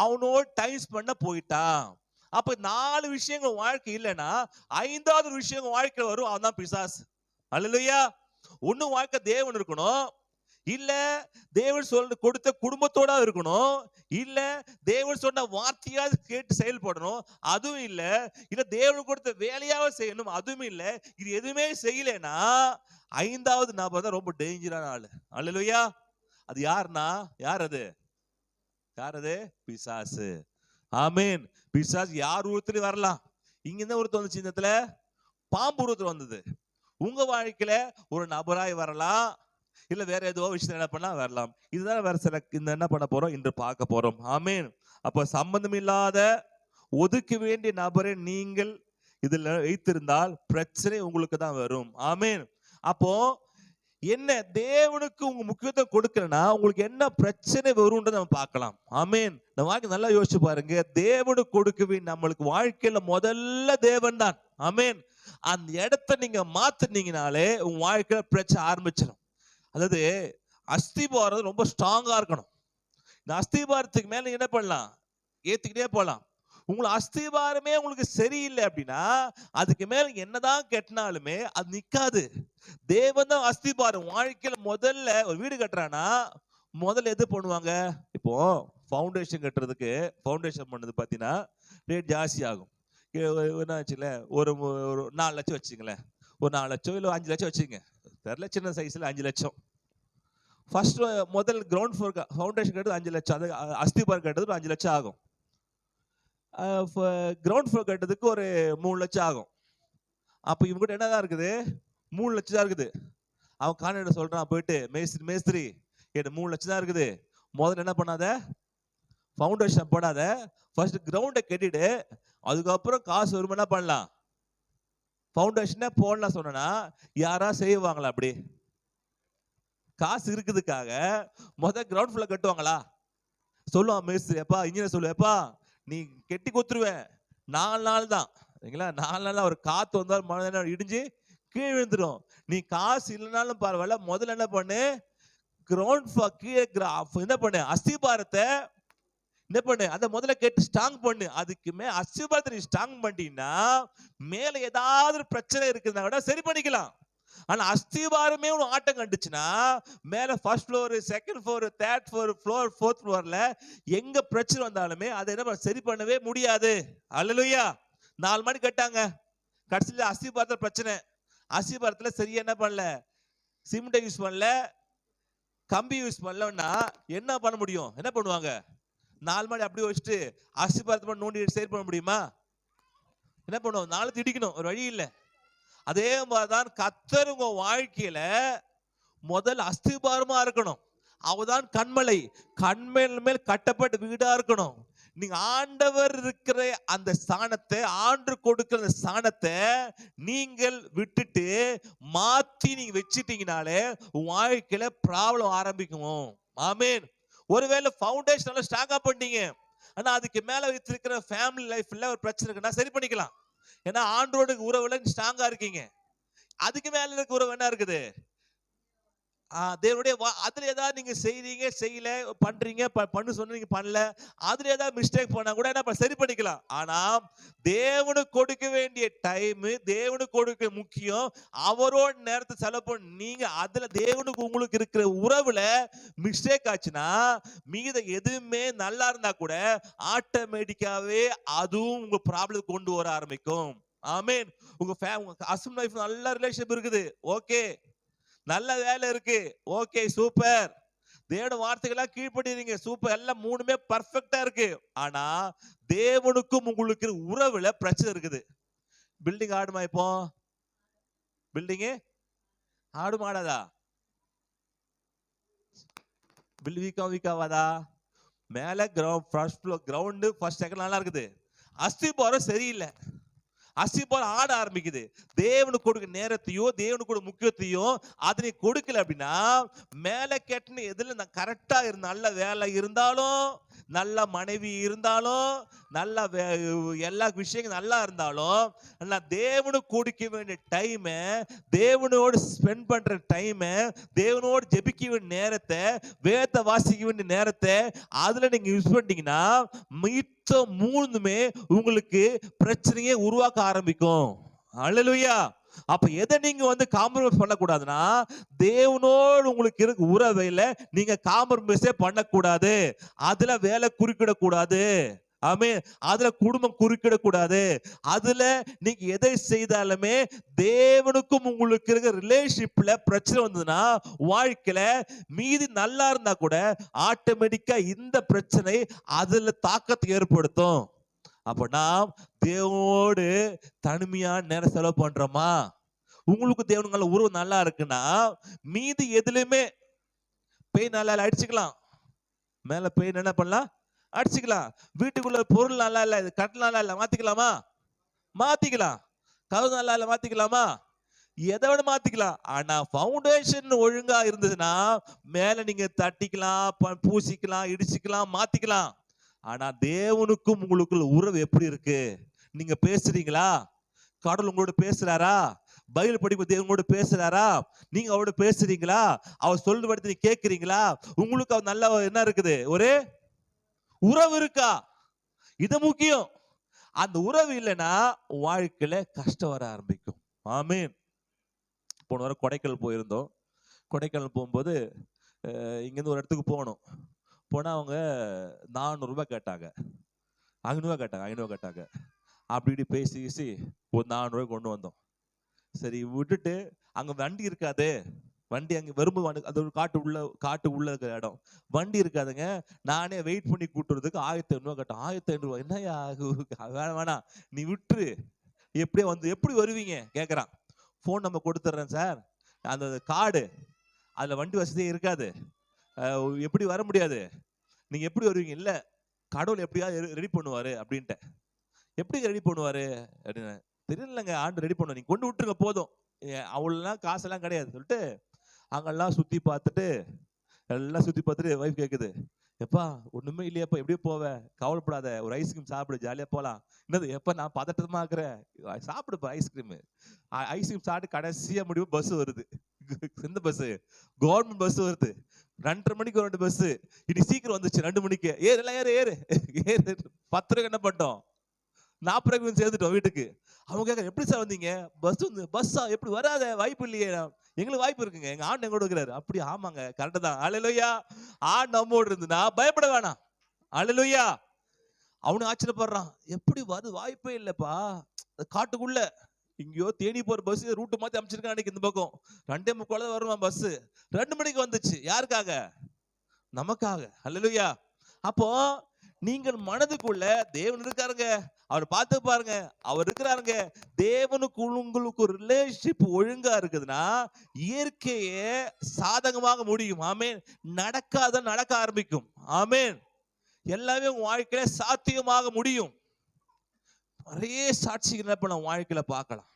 அவனோட டைம் பண்ண போயிட்டான். அப்ப 4 விஷயங்கள் வாழ்க்கை இல்லைன்னா 5வது விஷயம் வாழ்க்கை வரும், அவன்தான் பிசாசு. அல்லேலூயா. ஒண்ணு வாழ்க்கை தேவன் இருக்கணும், இல்ல தேவன் சொல்ற கொடுத்த குடும்பத்தோட இருக்கணும், இல்ல தேவன் சொன்ன வார்த்தையாவது கேட்டு செயல்படணும், அதுவும் இல்ல. இல்ல தேவன் கொடுத்த வேலையாவது செய்யணும், அதுவும் இல்ல. இது எதுவுமே செய்யலைன்னா 5வது நபர் தான் ரொம்ப டேஞ்சரான ஆளு. அல்லேலூயா. அது யாருன்னா யார் அது? பிசாசு. ஆமென். பிசாசு யார் உருவத்திலும் வரலாம். இங்க என்ன உருவம் வந்துச்சு? இந்த இடத்துல பாம்பு உருவத்தில் வந்தது. உங்க வாழ்க்கையில ஒரு நபராய் வரலாம், இல்ல வேற ஏதோ விஷயம் என்ன பண்ணலாம் வரலாம். இதுதான் வேற சில இந்த என்ன பண்ண போறோம் இன்று பார்க்க போறோம். ஆமென். அப்ப சம்பந்தம் இல்லாத ஒதுக்க வேண்டிய நபரை நீங்கள் இதுல வைத்திருந்தால் பிரச்சனை உங்களுக்கு தான் வரும். ஆமென். அப்போ என்ன தேவனுக்கு உங்க முக்கியத்துவம் கொடுக்கலன்னா உங்களுக்கு என்ன பிரச்சனை வரும்ன்றதை நம்ம பார்க்கலாம். ஆமேன். நம்ம வாழ்க்கை நல்லா யோசிச்சு பாருங்க. தேவனுக்கு கொடுக்கவே நம்மளுக்கு வாழ்க்கையில முதல்ல தேவன் தான். ஆமேன். அந்த இடத்த நீங்க மாத்துனீங்கனாலே உங்க வாழ்க்கையில பிரச்சனை ஆரம்பிச்சிடும். அதாவது அஸ்திபாரம் ரொம்ப ஸ்ட்ராங்கா இருக்கணும். இந்த அஸ்திபாரத்துக்கு மேல என்ன பண்ணலாம், ஏத்திக்கிட்டே போகலாம். உங்களை அஸ்திபாரமே உங்களுக்கு சரியில்லை அப்படின்னா அதுக்கு மேல என்னதான் கட்டினாலுமே அது நிக்காது. தேவன் தான் அஸ்திபாரம். வாழ்க்கையில முதல்ல ஒரு வீடு கட்டுறானா முதல்ல எது பண்ணுவாங்க, இப்போ ஃபவுண்டேஷன் கட்டுறதுக்கு ஃபவுண்டேஷன் பண்ணது பார்த்தீங்கன்னா ரேட் ஜாஸ்தி ஆகும். என்ன வச்சுங்களேன், ஒரு 4 லட்சம் வச்சுங்களேன், ஒரு 4 லட்சம் இல்லை 5 லட்சம் வச்சுங்க, தெரியல, சின்ன சைஸ்ல 5 லட்சம். ஃபர்ஸ்ட் முதல் கிரவுண்ட் ஃப்ளோர் ஃபவுண்டேஷன் கட்டுறது 5 லட்சம், அது அஸ்திபாரம் கட்டுறது 5 லட்சம் ஆகும். கிரவுண்ட் ஃப்ளோர் கட்டுறதுக்கு ஒரு 3 லட்சம் ஆகும். அப்போ இவங்ககிட்ட என்னதான் இருக்குது, 3 லட்சம் தான் இருக்குது. அவன் கான்ட்ராக்டர் சொல்றான் போயிட்டு, மேஸ்திரி என்கிட்ட 3 லட்சம் தான் இருக்குது, முதல்ல என்ன பண்ணாத, ஃபவுண்டேஷன் போடாத, ஃபர்ஸ்ட் கிரவுண்டை கட்டிட்டு அதுக்கப்புறம் காசு வருமா என்ன பண்ணலாம், ஃபவுண்டேஷனே போடலாம் சொன்னா யாரா செய்வாங்களா? அப்படி காசு இருக்குதுக்காக முதல் கிரவுண்ட் ஃப்ளோர் கட்டுவாங்களா? சொல்லுவான் மேஸ்திரி, எப்பா இன்ஜினியர் சொல்லுவேப்பா நீ கெட்டி கொடுத்துருவேன், 4 நாள் தான், சரிங்களா, 4 நாள் ஒரு காத்து வந்தாலும் மழை இடிஞ்சு கீழே விழுந்துடும். நீ காசு இல்லைனாலும் பரவாயில்ல, முதல்ல என்ன பண்ணு, கிரவுண்ட் ஃப்ளோர் கீழே என்ன பண்ணு, அஸ்திபாரத்தை என்ன பண்ணு, அதை முதல்ல கேட்டு ஸ்ட்ராங் பண்ணு. அதுக்குமே அஸ்திபாரத்தை நீ ஸ்ட்ராங் பண்ணிட்டீங்கன்னா மேல ஏதாவது பிரச்சனை இருக்குதுன்னா கூட சரி பண்ணிக்கலாம். ஆனா அஸ்திபாரமே ஒரு ஆட்டம் கண்டுச்சுன்னா மேல first floor, second floor, third floor, fourth ஃப்ளோர்ல எங்க பிரச்சனை வந்தாலுமே அதை என்ன சரி பண்ணவே முடியாது. அல்லேலூயா. 4 மணி கட்டாங்க, கடைசியில அஸ்திபாரத்துல பிரச்சனை. அஸ்திபாரத்துல சரியா என்ன பண்ணல, சிமெண்ட் யூஸ் பண்ணல, கம்பி யூஸ் பண்ணலன்னா என்ன பண்ண முடியும், என்ன பண்ணுவாங்க, 4 மணி அப்படியே வச்சுட்டு அஸ்திபாரத்தை நோண்டி சரி பண்ண முடியுமா? என்ன பண்ணுவோம், 4 இடிக்கணும், ஒரு வழி இல்லை. அதே மாதிரிதான் கர்த்தர் உங்க வாழ்க்கையில முதல் அஸ்திபாரமா இருக்கணும். அவதான் கண்மலை, கண்மேல் மேல் கட்டப்பட்ட வீடா இருக்கணும். நீங்க ஆண்டவர் இருக்கிற அந்த ஸ்தானத்தை, ஆண்டு கொடுக்கிற அந்த ஸ்தானத்தை நீங்கள் விட்டுட்டு மாத்தி நீங்க வச்சிட்டீங்கனாலே வாழ்க்கையில ப்ராப்ளம் ஆரம்பிக்கும். ஆமேன். ஒருவேளை ஃபவுண்டேஷன் நல்லா ஸ்ட்ராங்கா பண்ணீங்க, ஆனா அதுக்கு மேல வைத்திருக்கிற ஃபேமிலி லைஃப்ல ஒரு பிரச்சனை இருக்குன்னா சரி பண்ணிக்கலாம். ஏன்னா ஆண்டோட உறவுல ஸ்ட்ராங்கா இருக்கீங்க. அதுக்கு மேல இருக்க உறவு என்ன இருக்குது, தேவனுடைய அதுல ஏதாவது நீங்க செய்றீங்க, செய்யல, பண்றீங்க, பண்ணு சொன்ன நீங்க பண்ணல, அதுல ஏதாவது மிஸ்டேக் பண்ணா கூட என்ன சரி பண்ணிக்கலாம். ஆனா தேவனுக்கு கொடுக்க வேண்டிய டைம், தேவனுக்கு கொடுக்க முக்கியம், அவரோட நேரத்தை செலவு பண்ண நீங்க அதுல தேவனுக்கு உங்களுக்கு இருக்கிற உறவுல மிஸ்டேக் ஆச்சுன்னா மீத எதுவுமே நல்லா இருந்தா கூட ஆட்டோமேட்டிக்காவே அதுவும் உங்க ப்ராப்ளம் கொண்டு வர ஆரம்பிக்கும். ஆமேன். உங்க ஹஸ்பண்ட் வைஃப் நல்ல ரிலேஷன்ஷிப் இருக்குது, ஓகே, நல்ல வேலை இருக்கு, ஓகே, சூப்பர், தேவனுடைய வார்த்தைகளா கீழ்ப்படிறீங்க, சூப்பர், எல்லாம் 3மே பர்ஃபெக்ட்டா இருக்கு. ஆனா தேவனுக்கும் உங்களுக்கு உறவுல பிரச்சனை இருக்குது. பில்டிங் ஆடுமா, இப்போ பில்டிங் ஆடுமா ஆடாதா, வீக்காவாதா, மேல கிரவுண்ட் ஃபர்ஸ்ட் செகண்ட் நல்லா இருக்குது, அஸ்திபாரம் சரியில்லை, அஸ்திபாரம் ஆட ஆரம்பிக்குது. தேவனுக்கு கொடுக்க நேரத்தையோ தேவனுக்கு கொடுக்க முக்கியத்தையும் அதனை கொடுக்கல அப்படின்னா மேல கெட்டன எதுல கரெக்டா இருந்த நல்ல வேலை இருந்தாலும், நல்ல மனைவி இருந்தாலும், நல்ல எல்லா விஷயங்களும் நல்லா இருந்தாலும், தேவனுக்கு கொடுக்க வேண்டிய டைமை, தேவனோடு ஸ்பெண்ட் பண்ற டைமை, தேவனோடு ஜெபிக்க வேண்டிய நேரத்தை, வேதத்தை வாசிக்க வேண்டிய நேரத்தை அதுல நீங்க யூஸ் பண்ணிட்டீங்கன்னா மித்த 3மே உங்களுக்கு பிரச்சனையே உருவாக்க ஆரம்பிக்கும். அல்லேலூயா. அப்ப எதை நீங்க காம்ப்ரமைஸ் பண்ணக்கூடாதுன்னா தேவனோடு உங்களுக்கு இருக்க உறவையில நீங்க காம்ப்ரமைஸே பண்ணக்கூடாது. அதுல வேலை குறுக்கிடக்கூடாது. ஆமென். அதுல குடும்பம் குறுக்கிடக்கூடாது. அதுல நீங்க எதை செய்தாலுமே தேவனுக்கும் உங்களுக்கு இருக்க ரிலேஷன்ஷிப்ல பிரச்சனை வந்ததுன்னா வாழ்க்கையில மீதி நல்லா இருந்தா கூட ஆட்டோமேட்டிக்கா இந்த பிரச்சனை அதுல தாக்கத்தை ஏற்படுத்தும். அப்ப நாம் தேவனோடு தனிமையா நேரம் செலவு பண்றோமா? உங்களுக்கு தேவனுங்கள உறவு நல்லா இருக்குன்னா மீதி எதுலையுமே பெயின் நல்லா அடிச்சுக்கலாம். மேல பெயின் என்ன பண்ணலாம், அடிச்சுக்கலாம். வீட்டுக்குள்ள பொருள் நல்லா இல்ல, இது கட்டல் நல்லா இல்ல, மாத்திக்கலாமா? மாத்திக்கலாம். கதவு நல்லா இல்ல, மாத்திக்கலாமா? எதை விட மாத்திக்கலாம். ஆனா ஃபவுண்டேஷன் ஒழுங்கா இருந்ததுன்னா மேல நீங்க தட்டிக்கலாம், பூசிக்கலாம், இடிச்சுக்கலாம், மாத்திக்கலாம். ஆனா தேவனுக்கும் உங்களுக்குள்ள உறவு எப்படி இருக்கு? நீங்க பேசுறீங்களா? கடவுள் உங்களோட பேசுறாரா? பைபிள் படிப்பு தேவனோட பேசுறாரா? நீங்க அவரோட பேசுறீங்களா? அவர் சொல்றபடி நீங்க கேட்கிறீங்களா? உங்களுக்கு அவர் நல்ல என்ன இருக்குது? ஒரு உறவு இருக்கா? இது முக்கியம். அந்த உறவு இல்லைன்னா வாழ்க்கையில கஷ்டம் வர ஆரம்பிக்கும். ஆமீன். போன வாரம் கொடைக்கானல் போயிருந்தோம். கொடைக்கானல் போகும்போது இங்கேருந்து ஒரு இடத்துக்கு போகணும். போனால் அவங்க 400 ரூபாய் கேட்டாங்க, 500 கேட்டாங்க, 500 கேட்டாங்க. அப்படி இப்படி பேசி ஒரு 400 ரூபாய் கொண்டு வந்தோம். சரி விட்டுட்டு அங்கே வண்டி இருக்காது. வண்டி அங்கே வரும்போது அது ஒரு காட்டு உள்ள இருக்கிற இடம், வண்டி இருக்காதுங்க. நானே வெயிட் பண்ணி கூட்டுறதுக்கு 1500 கேட்டேன். 1500 என்னையா வேணாம் நீ விட்டுரு, எப்படியே வந்து எப்படி வருவீங்க கேட்குறான். ஃபோன் நம்பர் கொடுத்துட்றேன் சார், அந்த கார்டு அதில் வண்டி வசதியே இருக்காது, எப்படி வர முடியாது, நீங்கள் எப்படி வருவீங்க? இல்லை கடவுள் எப்படியாவது ரெடி பண்ணுவார் அப்படின்ட்டேன். எப்படி ரெடி பண்ணுவார் அப்படின்னு தெரியலங்க, ஆண்டு ரெடி பண்ணுவார், நீங்கள் கொண்டு விட்டுருங்க போதும், அவ்வளோலாம் காசெல்லாம் கிடையாது சொல்லிட்டு அங்கெல்லாம் சுற்றி பார்த்துட்டு எல்லாம் சுற்றி பார்த்துட்டு வைஃப் கேட்குது, எப்பா ஒன்றுமே இல்லையாப்பா, எப்படியோ போவேன், கவலைப்படாத, ஒரு ஐஸ்கிரீம் சாப்பிடு, ஜாலியாக போகலாம். என்னது எப்போ நான் பதட்டமாக இருக்கிறேன், சாப்பிடுப்பா ஐஸ்கிரீமு. ஐஸ்கிரீம் சாப்பிட்டு கடைசியாக முடிவு பஸ் வருது. எந்த பஸ்ஸு? கவர்மெண்ட் பஸ் வருது. 2:30 மணிக்கு ஒரு 2 பஸ்ஸு, இன்னைக்கு சீக்கிரம் வந்துச்சு 2 மணிக்கு. எல்லாம் ஏறு 10 ரூபாய்க்கு என்ன பண்ணிட்டோம், 40 ரூபாய்க்கு சேர்ந்துட்டோம் வீட்டுக்கு. அவங்க கேட்க எப்படி சார் வந்தீங்க? பஸ்ஸா எப்படி வராத, வாய்ப்பு இல்லையே. எங்களுக்கு வாய்ப்பு இருக்குங்க, எங்க ஆண்டு எங்கூட இருக்கிறாரு. அப்படி ஆமாங்க கரெக்டு தான். அல்லேலூயா. ஆண்டு நம்மோடு இருந்துன்னா பயப்பட வேணாம். அல்லேலூயா. அவனு ஆச்சரியப்படுறான், எப்படி வருது, வாய்ப்பே இல்லப்பா, காட்டுக்குள்ள இங்கேயோ தேடி போற பஸ் ரூட்டு மாத்தி அமைச்சிருக்கான். அன்னைக்கு இந்த பக்கம் 2:45 வருவான் பஸ், 2 மணிக்கு வந்துச்சு. யாருக்காக? நமக்காக. அல்லேலூயா. அப்போ நீங்கள் மனதுக்குள்ள தேவன் இருக்காருங்க, அவர் பார்த்து பாருங்க, அவர் இருக்கிறாருங்க. தேவனுக்கு உங்களுக்கு ஒரு ரிலேஷன்ஷிப் ஒழுங்கா இருக்குதுன்னா இயற்கையே சாதகமாக முடியும். ஆமேன். நடக்க ஆரம்பிக்கும். ஆமேன். எல்லாமே உங்க வாழ்க்கையில சாத்தியமாக முடியும். நிறைய சாட்சிகள் என்ன பண்ண வாழ்க்கையில பார்க்கலாம்.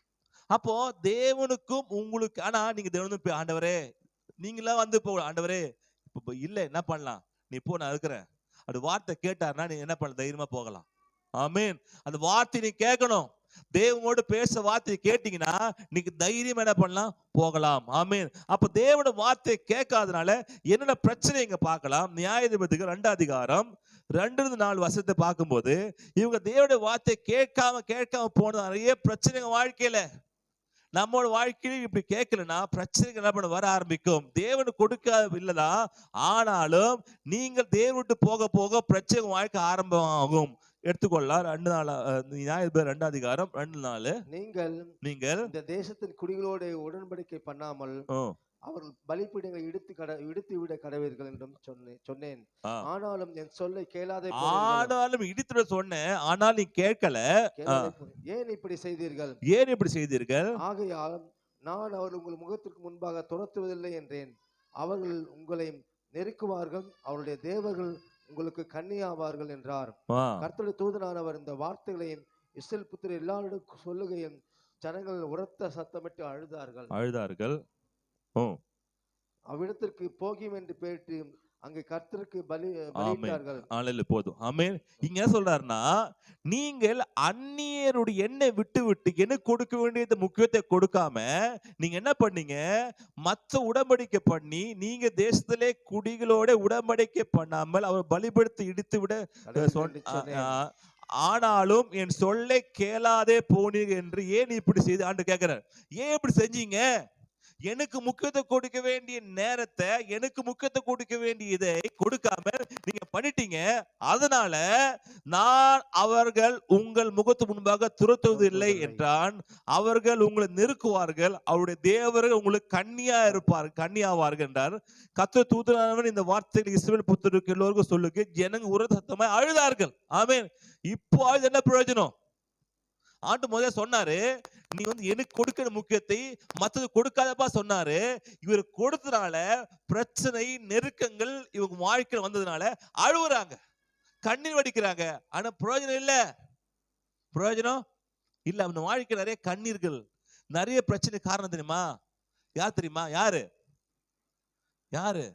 அப்போ தேவனுக்கும் உங்களுக்கு, ஆனா நீங்க தேவனுக்கு ஆண்டவரே நீங்களா வந்து போ, ஆண்டவரே இப்ப இல்ல என்ன பண்ணலாம், நீ போ நான் இருக்கிறேன் அப்படி வார்த்தை கேட்டாருன்னா நீ என்ன பண்ண தைரியமா போகலாம். ஆமீன். அந்த வார்த்தை நீ கேட்கணும். தேவனோடு பேச வார்த்தையை கேட்டீங்கன்னா நீங்க தைரியம் என்ன பண்ணலாம், போகலாம். ஆமீன். அப்ப தேவனோட வார்த்தையை கேட்காதனால என்னென்ன பிரச்சனை இங்க பார்க்கலாம். நியாயாதிபதிகள் 2 அதிகாரம் 2-4 வசனத்தை பார்க்கும்போது இவங்க தேவனுடைய வார்த்தையை கேட்காம போனது நிறைய பிரச்சனைங்க வாழ்க்கையில. நம்மோட வாழ்க்கையில இப்படி கேட்கலன்னா பிரச்சனைகள் என்ன பண்ண வர ஆரம்பிக்கும். தேவனு கொடுக்க இல்லதான், ஆனாலும் நீங்கள் தேவனுட்டு போக போக பிரச்சனை வாழ்க்கை ஆரம்பமாகும். எடுத்துக்கொள்ளலாம். 2 அதிகாரம் 2-4. நீங்கள் இந்த தேசத்தின் குடிகளோட உடன்படிக்கை பண்ணாமல் அவர்கள் பலிபீடங்களை இடித்து விட கடவீர்கள் என்றும் சொன்னேன். ஆனாலும் என் சொல்லை கேளாதே. ஆனாலும் இடித்து சொன்னேன், ஆனால் நீ கேட்கல. ஏன் இப்படி செய்தீர்கள்? ஆகையால் நான் அவர்கள் உங்கள் முகத்திற்கு முன்பாக துரத்துவதில்லை என்றேன். அவர்கள் உங்களை நெருக்குவார்கள், அவருடைய தேவர்கள் உங்களுக்கு கண்ணியாவார்கள் என்றார். கர்த்தருடைய தூதனானவர் இந்த வார்த்தைகளையும் இஸ்ரவேல் புத்திரர் எல்லாரிடம் சொல்லுகையும் ஜனங்கள் உரத்த சத்தமிட்டு அழுதார்கள். அவ்விடத்திற்கு போகியும் என்று பேட்டு அங்கே கர்த்தருக்கு பலியிட்டார்கள். போதும். ஆமென். இங்க என்ன சொல்றாருன்னா, நீங்கள் அந்நியருடைய எண்ணெய் விட்டு எனக்கு கொடுக்க வேண்டியது முக்கியத்தை கொடுக்காம நீங்க என்ன பண்ணீங்க, மற்ற உடன்படிக்கை பண்ணி நீங்க தேசத்திலே குடிகளோட உடன்படிக்கை பண்ணாமல் அவர் பலிபடுத்தி இடித்து விட ஆனாலும் என் சொல்லை கேளாதே போனீங்க என்று ஏன் இப்படி செய்து ஆண்டு கேட்கிறார். ஏன் இப்படி செஞ்சீங்க? எனக்கு முக்கியத்தை கொடுக்க வேண்டிய நேரத்தை, எனக்கு முக்கியத்தை கொடுக்க வேண்டிய இதை கொடுக்காம நீங்க பண்ணிட்டீங்க. அதனால நான் அவர்கள் உங்கள் முகத்து முன்பாக துரத்துவது இல்லை என்றான். அவர்கள் உங்களை நெருக்குவார்கள், அவருடைய தேவர்கள் உங்களுக்கு கண்ணியாவார்கள் என்றார். கர்த்தர் தூதனானவன் இந்த வார்த்தைகள் இஸ்ரவேல் புத்திரருக்கு எல்லோருக்கும் சொல்லுங்க. ஜனங்க உரத்த சத்தமாய் அழுதார்கள். ஆமென். இப்போ அழுது என்ன பிரயோஜனம்? ஆண்டு முதல்ல சொன்னாரு, நீ எனக்கு கொடுக்கிற முக்கியத்தை மற்றது கொடுக்காதப்பா சொன்னாரு. இவர் கொடுத்தனால பிரச்சனை நெருக்கங்கள் இவங்க வாழ்க்கையில் வந்ததுனால அழுவுறாங்க, கண்ணீர் வடிக்கிறாங்க. ஆனா பிரயோஜனம் இல்ல. அந்த வாழ்க்கையில் நிறைய கண்ணீர்கள், நிறைய பிரச்சனை காரணம் தெரியுமா? யார் தெரியுமா? யாரு யாரு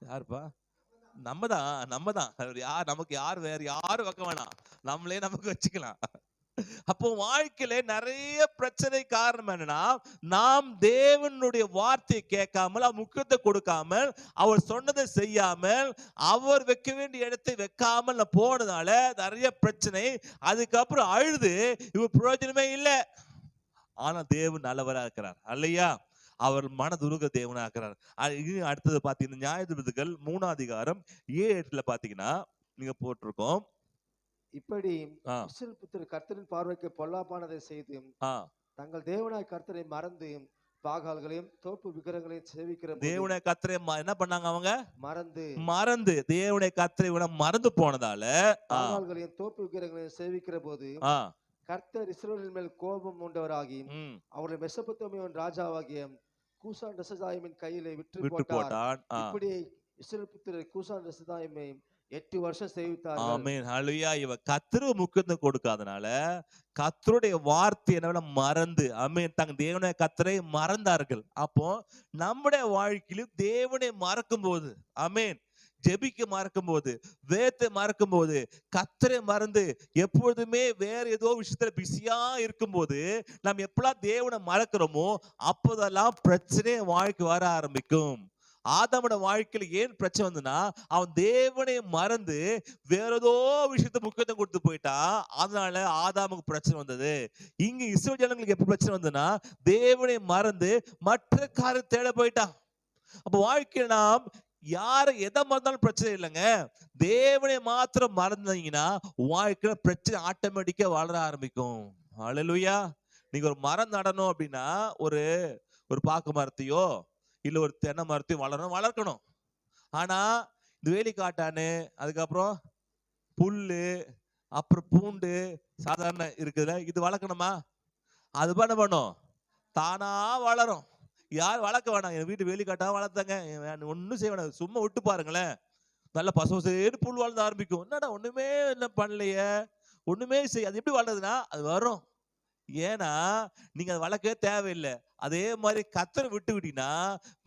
யாருப்பா? நம்ம தான். யார் நமக்கு? யார் வேற யாரும் வைக்க வேணாம், நம்மளே நமக்கு வச்சுக்கலாம். அப்போ வாழ்க்கையில நிறைய பிரச்சனை காரணம் என்னன்னா, நாம் தேவனுடைய வார்த்தையை கேட்காமல், அவர் முக்கியத்தை கொடுக்காமல், அவர் சொன்னதை செய்யாமல், அவர் வைக்க வேண்டிய இடத்தை வைக்காமல் நான் போனதால நிறைய பிரச்சனை. அதுக்கப்புறம் அழுது இவர் பிரயோஜனமே இல்லை. ஆனா தேவன் நல்லவரா இருக்கிறார் அல்லையா? அவர் மனதுருக தேவனா இருக்கிறார். அடுத்தது பாத்தீங்கன்னா நியாயாதிபதிகள் 3ஆம் அதிகாரம் 7-8 பாத்தீங்கன்னா நீங்க போட்டிருக்கோம். இப்படி இஸ்ரவேல் புத்திரர் கர்த்தரின் பார்வைக்கு பொல்லாப்பானதை செய்து தங்கள் தேவனாய் கர்த்தரை மறந்து பாகால்களையும் தோப்பு விக்கிரகங்களையும் சேவிக்கிற தேவனை கர்த்தரை என்ன பண்ணாங்க? அவங்க மறந்து தேவனை கர்த்தரை மறந்து போனதால பாகால்களையும் தோப்பு விக்கிரகங்களையும் சேவிக்கிற போது கர்த்தர் இஸ்ரவேலின் மேல் கோபம் உண்டவராகி அவர்களை மெசொப்பொத்தாமியாவின் ராஜாவாகிய கூசான் ரிஷதாயிமின் கையிலே விற்று போட்டார். இப்படி இஸ்ரவேல் புத்திரர் கூசான் ரிஷதாயிமை 8 வருஷம் சேவித்தார்கள். ஆமென் ஹல்லேலூயா. இவ கர்த்தருக்கு முக்கியத்துவம் கொடுக்காதனால கர்த்தருடைய வார்த்தை என்ன மறந்து, ஆமென், தங்க தேவனுடைய கர்த்தரை மறந்தார்கள். அப்போ நம்முடைய வாழ்க்கையிலும் தேவனை மறக்கும் போது, ஆமென், ஜெபிக்க மறக்கும் போது, வேதத்தை மறக்கும் போது, கர்த்தரை மறந்து எப்பொழுதுமே வேற ஏதோ விஷயத்துல பிஸியா இருக்கும் போது, நம்ம எப்பெல்லாம் தேவனை மறக்கிறோமோ அப்போதெல்லாம் பிரச்சனை வாழ்க்கை வர ஆரம்பிக்கும். ஆதாமோட வாழ்க்கையில ஏன் பிரச்சனை வந்ததுன்னா, அவன் தேவனை மறந்து வேற ஏதோ விஷயத்த முக்கியத்துவம் கொடுத்து போயிட்டான். அதனால ஆதாமுக்கு பிரச்சனை வந்தது. இங்க இஸ்ரவேல் ஜனங்களுக்கு எப்ப பிரச்சனை வந்ததுன்னா, தேவனை மறந்து மற்ற காரியம் தேட போயிட்டான். அப்ப வாழ்க்கையில நாம் யாரை எதை மறந்தாலும் பிரச்சனை இல்லைங்க. தேவனை மாத்திரம் மறந்தீங்கன்னா வாழ்க்கையில பிரச்சனை ஆட்டோமேட்டிக்கா வளர ஆரம்பிக்கும். ஹல்லேலூயா. நீங்க ஒரு மரம் நடணும் அப்படின்னா, ஒரு பாக்கு மரத்தையோ இல்ல ஒரு தென்னை மரத்தையும் வளர்க்கணும். ஆனா இந்த வேலி காட்டானு, அதுக்கப்புறம் புல்லு, அப்புறம் பூண்டு சாதாரண இருக்குதுல, இது வளர்க்கணுமா? அது என்ன பண்ணும்? தானா வளரும். யார் வளர்க்க வேணாம். என் வீட்டு வேலி காட்டா வளர்த்தாங்க, ஒன்னும் செய்ய வேணாம், சும்மா விட்டு பாருங்களேன், நல்ல பசு புல் வளர்ந்து ஆரம்பிக்கும். என்னடா ஒண்ணுமே என்ன பண்ணலையே, ஒண்ணுமே செய்ய, அது எப்படி வளருதுன்னா அது வரும். ஏன்னா நீங்க அதை வளர்க்கவே தேவையில்லை. அதே மாதிரி கர்த்தரை விட்டு விட்டீங்கன்னா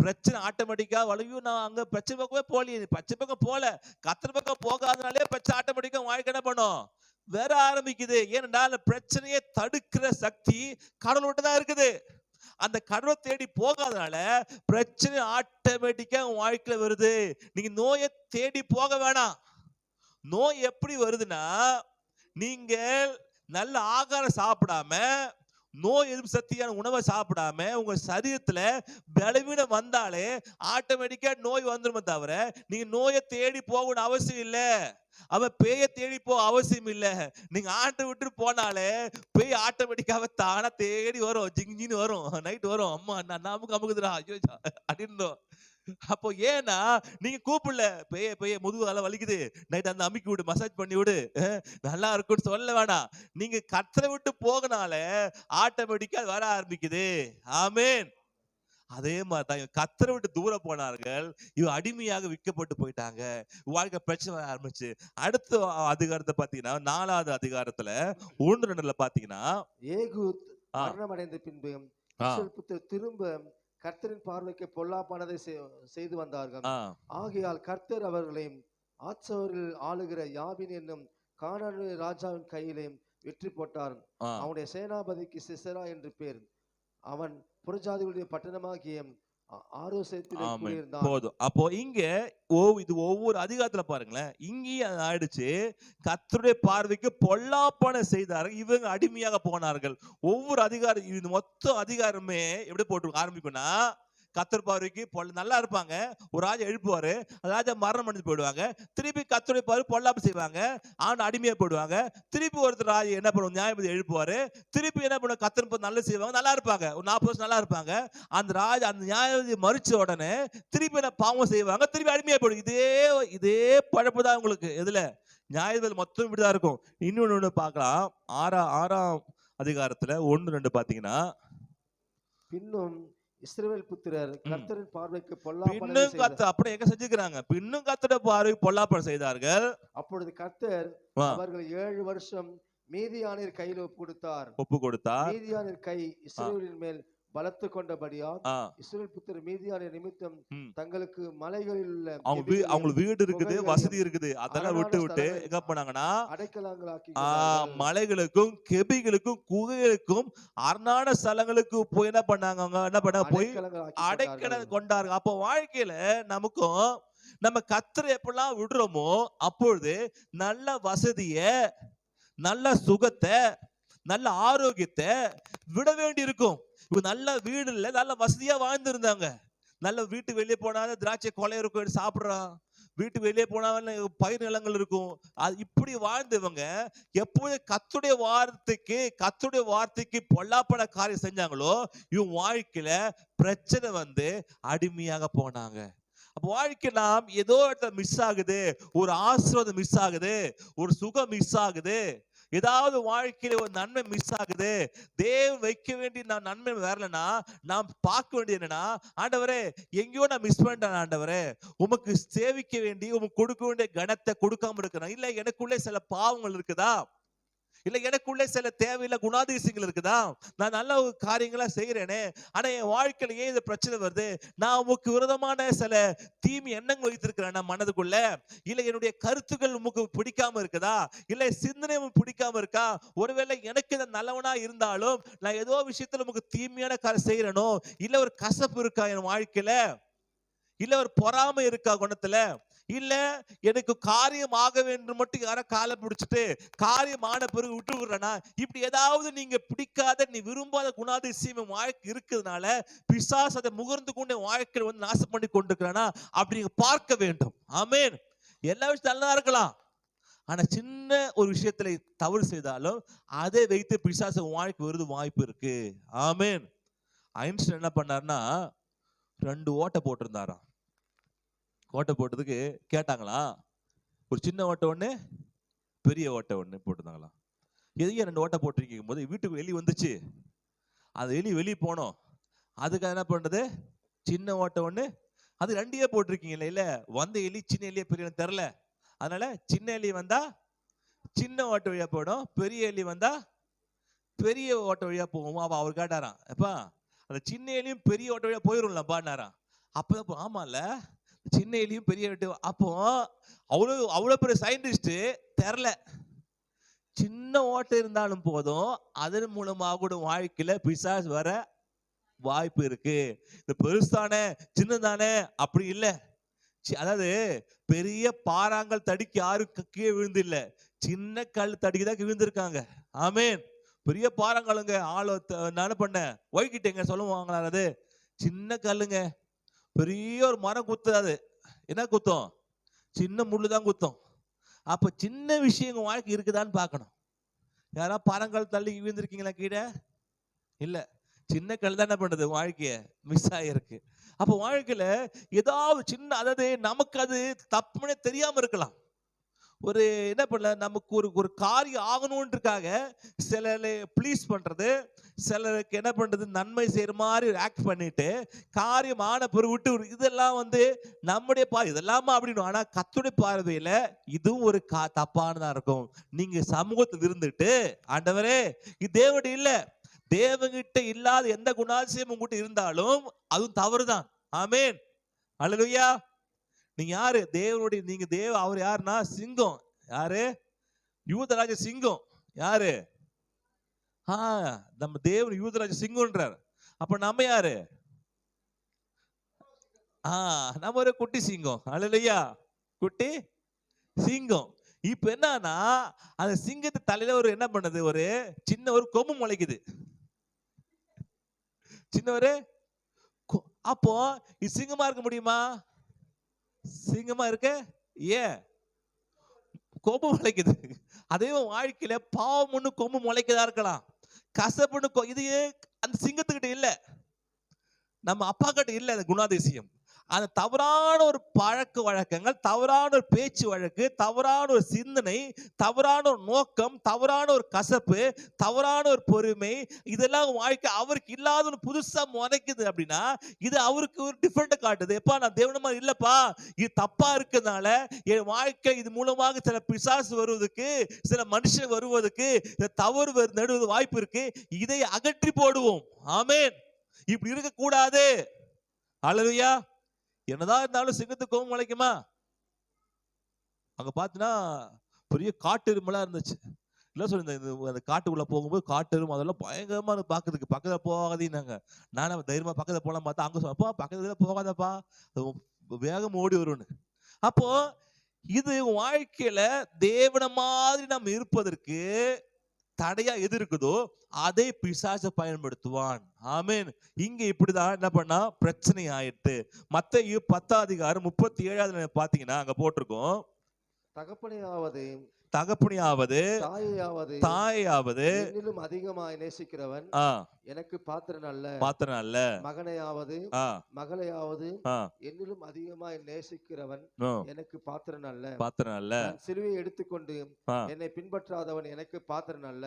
பிரச்சனை ஆட்டோமேட்டிக்கா வளையும். நான் அங்க பிரச்சனை பக்கமே போலியே, பிரச்சனை பக்கம் போல, கர்த்தர் பக்கம் போகாதனாலே பிரச்சனை ஆட்டோமேட்டிக்கா வாழ்க்கை என்ன பண்ணும்? வேற ஆரம்பிக்குது. ஏன்னா பிரச்சனையை தடுக்கிற சக்தி கடவுள்கிட்ட தான் இருக்குது. அந்த கடவுளை தேடி போகாதனால பிரச்சனை ஆட்டோமேட்டிக்கா வாழ்க்கையில வருது. நீங்க நோயை தேடி போக வேணாம். நோய் எப்படி வருதுன்னா, நீங்க நல்ல ஆகாரம் சாப்பிடாம, நோய் எதிர்ப்பு சக்தியான உணவை சாப்பிடாம உங்க சரீரத்துல பலவீனம் வந்தாலே ஆட்டோமேட்டிக்கா நோய் வந்துருமே தவிர நீங்க நோயை தேடி போகணும் அவசியம் இல்ல. அவன் பேயை தேடி போக அவசியம் இல்ல. நீங்க ஆட்டை விட்டு போனாலே பேய் ஆட்டோமேட்டிக்காவே தானா தேடி வரும், ஜிங்கின்னு வரும், நைட் வரும், அம்மா நமக்கு அமுக்குதுடா ஐயோ அப்படின்னு. அப்போ ஏன்னா நீங்க கூப்பிடல, பெய்ய முதுகு நல்லா வலிக்குது, நைட் அந்த அமுக்கி விடு, மசாஜ் பண்ணி விடு, நல்லா இருக்குன்னு சொல்ல வேணாம். நீங்க கர்த்தரை விட்டு போகனால ஆட்டோமேட்டிக்கா வர ஆரம்பிக்குது. ஆமென். அதே மாதிரிதான் கர்த்தரை விட்டு தூரம் போனார்கள், இவ அடிமையாக விற்கப்பட்டு போயிட்டாங்க. வாழ்க்கை பிரச்சனை வர ஆரம்பிச்சு. அடுத்த அதிகாரத்தை பாத்தீங்கன்னா 4ஆவது அதிகாரத்துல 1-2 பாத்தீங்கன்னா, ஏகூத் மரணம் அடைந்த பின்பு இஸ்ரவேல் புத்திரர் திரும்ப கர்த்தரின் பார்வைக்கு பொல்லாப்பானதை செய்து வந்தார்கள். ஆகையால் கர்த்தர் அவர்களை ஆத்சோரில் ஆளுகிற யாபின் என்னும் கானானிய ராஜாவின் கையிலே வெற்றி போட்டார். அவனுடைய சேனாபதிக்கு சிசரா என்று பேர். அவன் புறஜாதிகளுடைய பட்டணமாகிய ஆரோசேத்திலே குடியிருந்தான். போதும். அப்போ இங்க இது ஒவ்வொரு அதிகாரத்துல பாருங்களேன், இங்கேயும் ஆயிடுச்சு. கர்த்தருடைய பார்வைக்கு பொல்லாப்பான செய்தார்கள், இவங்க அடிமையாக போனார்கள். ஒவ்வொரு அதிகாரம், இது மொத்த அதிகாரமே எப்படி போட்டு ஆரம்பிக்கும்னா, கர்த்தர் பார்வைக்கு நல்லா இருப்பாங்க, ஒரு ராஜா எழுப்புவாரு, ராஜா மரணம் அடைஞ்சு போயிடுவாங்க, திருப்பி கர்த்தருடைய பார்வை பொல்லாப்பு செய்வாங்க, ஆண்டு அடிமையா போயிடுவாங்க, திருப்பி ஒருத்தர் ராஜா என்ன பண்ணுவாங்க, நியாயபதி எழுப்புவாரு, திருப்பி என்ன பண்ணுவாங்க, கர்த்தர் நல்ல செய்வாங்க, நல்லா இருப்பாங்க, ஒரு 40 வருஷம் நல்லா இருப்பாங்க. அந்த ராஜா அந்த நியாயபதி மறிச்ச உடனே திருப்பி என்ன பாவம் செய்வாங்க, திருப்பி அடிமையா போயிடும். இதே பழப்பு தான் உங்களுக்கு. எதுல? நியாயபதி மொத்தம் இப்படிதான் இருக்கும். இன்னொன்னு பார்க்கலாம். 6ஆம் அதிகாரத்துல 1-2 பாத்தீங்கன்னா, பின்னும் இஸ்ரவேல் புத்திரர் கர்த்தரின் பார்வைக்கு அப்படி எங்க செஞ்சுக்கிறாங்க, பின்னும் கர்த்தருடைய பார்வைக்கு பொல்லாப்பன செய்தார்கள். அப்பொழுது கர்த்தர் அவர்கள் 7 வருஷம் மீதியானியர் கையில் ஒப்பு கொடுத்தார். கொடுத்தார். மீதியானியர் கை இஸ்ரவேலின் மேல் பலத்து கொண்டபடியால் ஆ, இஸ்ரவேல் புத்திரர் மீதியானியர் நிமித்தம் ம். தங்களுக்கு மலைகளில் உள்ள அவங்களுக்கு வீடு இருக்குது, வசதி இருக்குது, அதெல்லாம் விட்டு விட்டு எங்க போனாங்கன்னா அடைக்கலங்களாக்கி மலைகளுக்கும் கெபிகளுக்கும் குகைகளுக்கும் அரணான ஸ்தலங்களுக்கு போய் என்ன பண்ணாங்க, அவங்க என்ன பண்ணாங்க, போய் அடைக்கலம் கொண்டாரு. அப்போ வாழ்க்கையில நமக்கும் நம்ம கர்த்தரை எப்பெல்லாம் விடுறோமோ அப்பொழுது நல்ல வசதிய, நல்ல சுகத்தை, நல்ல ஆரோக்கியத்தை விட வேண்டி இருக்கும். இப்ப நல்ல வீடு இல்ல, நல்ல வசதியா வாழ்ந்து இருந்தாங்க. நல்ல வீட்டு வெளியே போனாலும் திராட்சை கொலை இருக்கும், சாப்பிடுறான். வீட்டு வெளியே போனாலும் பயிர் நிலங்கள் இருக்கும். அது இப்படி வாழ்ந்தவங்க எப்போது கர்த்தருடைய வார்த்தைக்கு பொல்லாப்பன காரியம் செஞ்சாங்களோ இவங்க வாழ்க்கையில பிரச்சனை வந்து அடிமையாக போனாங்க. அப்ப வாழ்க்கை நாம் ஏதோ இடத்துல மிஸ் ஆகுது, ஒரு ஆசீர்வாதம் மிஸ் ஆகுது, ஒரு சுகம் மிஸ் ஆகுது, ஏதாவது வாழ்க்கையில ஒரு நன்மை மிஸ் ஆகுது, தேவன் வைக்க வேண்டிய நன்மை வரலன்னா நாம் பார்க்க வேண்டியது என்னன்னா, ஆண்டவரே எங்கேயோ நான் மிஸ் பண்ணிட்டேன், ஆண்டவரே உமக்கு சேவிக்க வேண்டி உமக்கு கொடுக்க வேண்டிய கனத்தை கொடுக்காம இருக்கிறேன். இல்ல எனக்குள்ளே சில பாவங்கள் இருக்குதா, இல்ல எனக்குள்ளே சில தேவையில்லை குணாதிசயங்கள் இருக்குதா, நான் நல்ல காரியங்களா செய்யறேனே, ஆனா என் வாழ்க்கையில ஏன் இந்த பிரச்சனை வருது, நான் உமக்கு விரோதமான சில தீமை எண்ணங்கள் வைத்திருக்கிறேன் மனதுக்குள்ள, இல்ல என்னுடைய கருத்துக்கள் உமக்கு பிடிக்காம இருக்குதா, இல்ல சிந்தனை பிடிக்காம இருக்கா, ஒருவேளை எனக்கு இந்த நல்லவனா இருந்தாலும் நான் ஏதோ விஷயத்துல உமக்கு தீமையான காரியம் செய்யறனோ, இல்ல ஒரு கசப்பு இருக்கா என் வாழ்க்கையில, இல்ல ஒரு பொறாமை இருக்கா குணத்துல, இல்ல எனக்கு காரியம் ஆக வேண்டும் மட்டும் யார காலை பிடிச்சிட்டு காரியமான பிறகு விட்டுறா, இப்படி ஏதாவது நீங்க பிடிக்காத நீ விரும்பாத குணாதிசயம் வாழ்க்கை இருக்கிறதுனால பிசாசு அதை முகர்ந்து கொண்டு வாழ்க்கையில் வந்து நாசம் பண்ணி கொண்டிருக்கிறானா அப்படி நீங்க பார்க்க வேண்டும். ஆமென். எல்லா விஷயம் நல்லா இருக்கலாம், ஆனா சின்ன ஒரு விஷயத்துல தவறு செய்தாலும் அதை வைத்து பிசாசு வாழ்க்கை வருது வாய்ப்பு இருக்கு. ஆமென். ஐன்ஸ்டைன் என்ன பண்ணாருன்னா 2 ஓட்டை போட்டிருந்தாராம். ஓட்டை போட்டதுக்கு கேட்டாங்களா, ஒரு சின்ன ஓட்டை ஒண்ணு பெரிய ஓட்டை ஒண்ணு போட்டிருந்தாங்களாம். எதையும் 2 ஓட்டை போட்டிருக்கும் போது வீட்டுக்கு எலி வந்துச்சு, அது எலி வெளியே போனோம், அதுக்கு என்ன பண்றது, சின்ன ஓட்டை ஒண்ணு, அது 2 போட்டிருக்கீங்க இல்ல, வந்த எலி சின்ன எலியா பெரிய தெரியல, அதனால சின்ன எலி வந்தா சின்ன ஓட்டை வழியா போயிடும், பெரிய எலி வந்தா பெரிய ஓட்டை வழியா போவோம். அப்ப அவர் கேட்டாராம், எப்பா அந்த சின்ன எலியும் பெரிய ஓட்டை வழியா போயிரும்லப்பான்னாராம். அப்பதான் ஆமால சின்ன எலியும் பெரிய ஓட்டை, அப்போ அவ்வளவு பெரிய சயின்டிஸ்ட் தெரியல, சின்ன ஓட்டை இருந்தாலும் போதும் அதன் மூலமாக கூட வாழ்க்கையில பிசாசு வர வாய்ப்பு இருக்கு. இந்த பெருசானே சின்னதானே அப்படி இல்லை, அதாவது பெரிய பாறாங்கல் தடிக்கு யாரும் கீழே விழுந்து இல்ல, சின்ன கல் தடிக்குதான் விழுந்திருக்காங்க. ஆமேன். பெரிய பாறாங்கல்லுங்க நான் பண்ண ஒய்கிட்டேங்க சொல்லுவாங்களா, அது சின்ன கல்லுங்க, பெரிய ஒரு மரம் குத்தாது, என்ன குத்தம், சின்ன முள்ளுதான் குத்தம். அப்ப சின்ன விஷயங்கள் வாழ்க்கை இருக்குதான்னு பார்க்கணும். யாரா பாறாங்கல் தள்ளி விழுந்திருக்கீங்களா கீழே? இல்ல, சின்ன கல் தான் என்ன பண்றது வாழ்க்கைய மிஸ் ஆகிருக்கு. அப்ப வாழ்க்கையில ஏதாவது சின்ன, அதாவது நமக்கு அது தப்புனே தெரியாம இருக்கலாம், ஒரு என்ன பண்ணல நமக்கு ஒரு காரியம் ஆகணும்ன்றக்காக சிலரை ப்ளீஸ் பண்றது, சிலருக்கு என்ன பண்றது நன்மை செய்யற மாதிரி ஆக்ட் பண்ணிட்டு காரியம் ஆன பிறகு விட்டு, இதெல்லாம் வந்து நம்முடைய இதெல்லாமா அப்படின்னு, ஆனா கர்த்தருடைய பார்வையில இதுவும் ஒரு தப்பானதா இருக்கும். நீங்க சமூகத்தில் இருந்துட்டு ஆண்டவரே இது தேவனுடைய இல்ல, தேவகிட்ட இல்லாத எந்த குணாதிசயம் உங்ககிட்ட இருந்தாலும் அதுவும் தவறுதான். ஆமேன். அல்லேலூயா. நீங்க யாரு? தேவனுடைய, நீங்க அவர் யாருன்னா சிங்கம். யாரு? யூதராஜ சிங்கம். யாரு? நம்ம தேவன் யூதராஜ சிங்கம்ன்றார். அப்ப நம்ம யாரு? நம்ம ஒரு குட்டி சிங்கம். அல்லேலூயா. குட்டி சிங்கம். இப்ப என்னன்னா அந்த சிங்கத்து தலையில ஒரு என்ன பண்ணுது, ஒரு சின்ன ஒரு கொம்பு முளைக்குது, சின்ன ஒரு, அப்போ இது சிங்கமா இருக்க முடியுமா? சிங்கமா இருக்க ஏன் கொம்பு முளைக்குது? அதே வாழ்க்கையில பாவம் ஒண்ணு கொம்பு முளைக்கதா இருக்கலாம், கசப்புன்னு இது அந்த சிங்கத்துக்கிட்ட இல்ல, நம்ம அப்பா கிட்ட இல்ல அந்த குணாதிசயம். அந்த தவறான ஒரு பழக்க வழக்கங்கள், தவறான ஒரு பேச்சு வழக்கு, தவறான ஒரு சிந்தனை, தவறான ஒரு நோக்கம், தவறான ஒரு கசப்பு, தவறான ஒரு பொறுமை, இதெல்லாம் வாழ்க்கை அவருக்கு இல்லாத ஒரு புதுசா முறைக்குது அப்படின்னா இது அவருக்கு ஒரு டிஃபரெண்ட் காட்டுது. எப்பா நான் தேவனமா இல்லப்பா, இது தப்பா இருக்கிறதுனால என் வாழ்க்கை இது மூலமாக சில பிசாசு வருவதற்கு, சில மனுஷன் வருவதற்கு, தவறு நடுவது வாய்ப்பு இருக்கு. இதை அகற்றி போடுவோம். ஆமென். இப்படி இருக்க கூடாது. அல்லேலூயா. என்னதான் இருந்தாலும் சிங்கத்துக்கு கோபம் முளைக்குமா? அங்க பாத்தீங்கன்னா பெரிய காட்டு எருமெல்லாம் இருந்துச்சு. இல்லை சொல்லி அந்த காட்டுக்குள்ள போகும்போது காட்டு எருமை அதெல்லாம் பயங்கரமா பாக்குறதுக்கு பக்கத்துல போகாதீங்க. நானும் தைரியமா பக்கத்துல போலாம் பார்த்தா அங்க சொன்னப்பா பக்கத்துல போகாதப்பா, வேகம் ஓடி வரும்னு. அப்போ இது வாழ்க்கையில தேவன மாதிரி நம்ம இருப்பதற்கு தடையா எது இருக்குதோ அதை பிசாசு பயன்படுத்துவான். ஆமென். இங்க இப்படிதான் என்ன பண்ணா பிரச்சனை ஆயிட்டு. மத்தேயு 10:37 பாத்தீங்கன்னா அங்க போட்டிருக்கோம், தகப்பனையாவது தாயையாவது என்னிலும் அதிகமாய் நேசிக்கிறவன் எனக்கு பாத்திரன் அல்ல. மகனையாவது மகளையாவது என்னிலும் அதிகமாய் நேசிக்கிறவன் எனக்கு பாத்திரன் அல்ல. சிலுவையை எடுத்துக்கொண்டு என்னை பின்பற்றாதவன் எனக்கு பாத்திரன் அல்ல.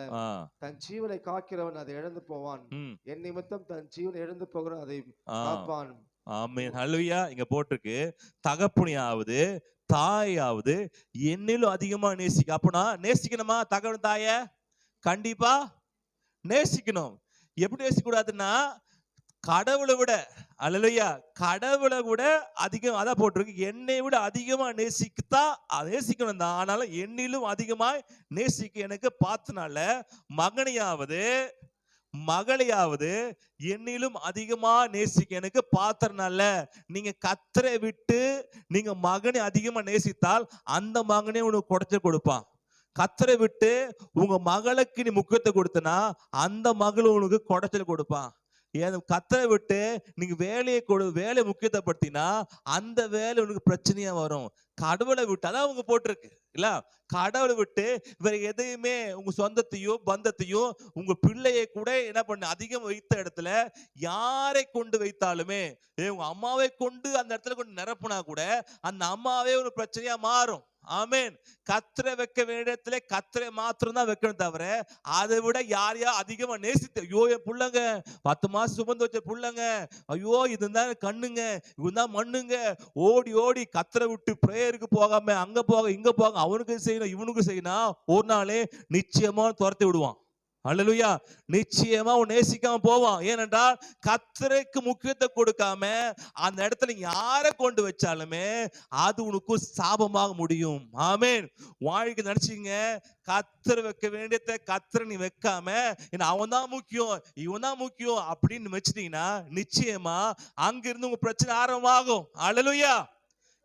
தன் ஜீவனை காக்கிறவன் அதை இழந்து போவான். என் நிமித்தம் தன் ஜீவனை இழந்து போகிறவன் அதை காப்பான். ஆமென். ஹல்லேலூயா. இங்க போட்டிருக்கு தகப்பனையாவது தாயாவது என்னிலும் அதிகமா நேசிக்க. அப்பனா நேசிக்கணுமா தகவல் தாய? கண்டிப்பா நேசிக்கணும். எப்படி நேசிக்க கூடாதுன்னா கடவுளை விட, அல்லேலூயா, கடவுளை விட அதிகம். அதான் போட்டிருக்கு என்னை விட அதிகமா நேசிக்கணும் தான். ஆனாலும் என்னிலும் அதிகமாய் நேசிக்க எனக்கு பார்த்தனால மகனையாவது மகளையாவது என்னிலும் அதிகமா நேசிக்க எனக்கு பாத்திரனால. நீங்க கர்த்தரை விட்டு நீங்க மகனை அதிகமா நேசித்தால் அந்த மகனே உனக்கு குடைச்சல் கொடுப்பான். கர்த்தரை விட்டு உங்க மகளுக்கு நீ முக்கியத்துவம் கொடுத்தனா அந்த மகளும் உனக்கு குடைச்சல் கொடுப்பான். ஏன் கர்த்தரை விட்டு நீங்க வேலையை முக்கியத்துவப்படுத்தினா அந்த வேலை உனக்கு பிரச்சனையா வரும். கடவுளை விட்டு, அதான் அவங்க போட்டிருக்கு இல்ல, கடவுளை விட்டு வேற எதையுமே உங்க சொந்தத்தையோ பந்தத்தையோ உங்க பிள்ளையை கூட என்ன பண்ண அதிகம் வைத்த இடத்துல யாரை கொண்டு வைத்தாலுமே, உங்க அம்மாவை கொண்டு அந்த இடத்துல கொண்டு நிரப்புனா கூட அந்த அம்மாவே ஒரு பிரச்சனையா மாறும். ஆமென். கர்த்தரை வைக்க வேண்டிய இடத்துல கர்த்தரை மாத்திரம் தான் வைக்கணும், தவிர அதை விட யாரையா அதிகமா நேசித்து, ஐயோ என் புள்ளங்க 10 மாசம் சுமந்து வச்ச புள்ளங்க, ஐயோ இதுதான் கண்ணுங்க, இவன் மண்ணுங்க, ஓடி ஓடி கர்த்தரை விட்டு பிரேயருக்கு போகாம அங்க போக இங்க போக அவனுக்கு செய்யணும் இவனுக்கு செய்யணும், ஒரு நாளே நிச்சயமா துரத்தி விடுவான். அல்லேலூயா. நிச்சயமா உன் நேசிக்காம போவான். ஏனென்றால் கர்த்தருக்கு முக்கியத்துவம் கொடுக்காம அந்த இடத்துல யாரை கொண்டு வச்சாலுமே அது உனக்கு சாபமாக முடியும். ஆமென். வாழ்க்கை நினைச்சீங்க கர்த்தர் வைக்க வேண்டியதை கர்த்தரை நீ வைக்காம அவன் தான் முக்கியம் இவன் தான் முக்கியம் அப்படின்னு வச்சிட்டீங்கன்னா நிச்சயமா அங்கிருந்து உங்க பிரச்சனை ஆரம்பமாகும். அல்லேலூயா.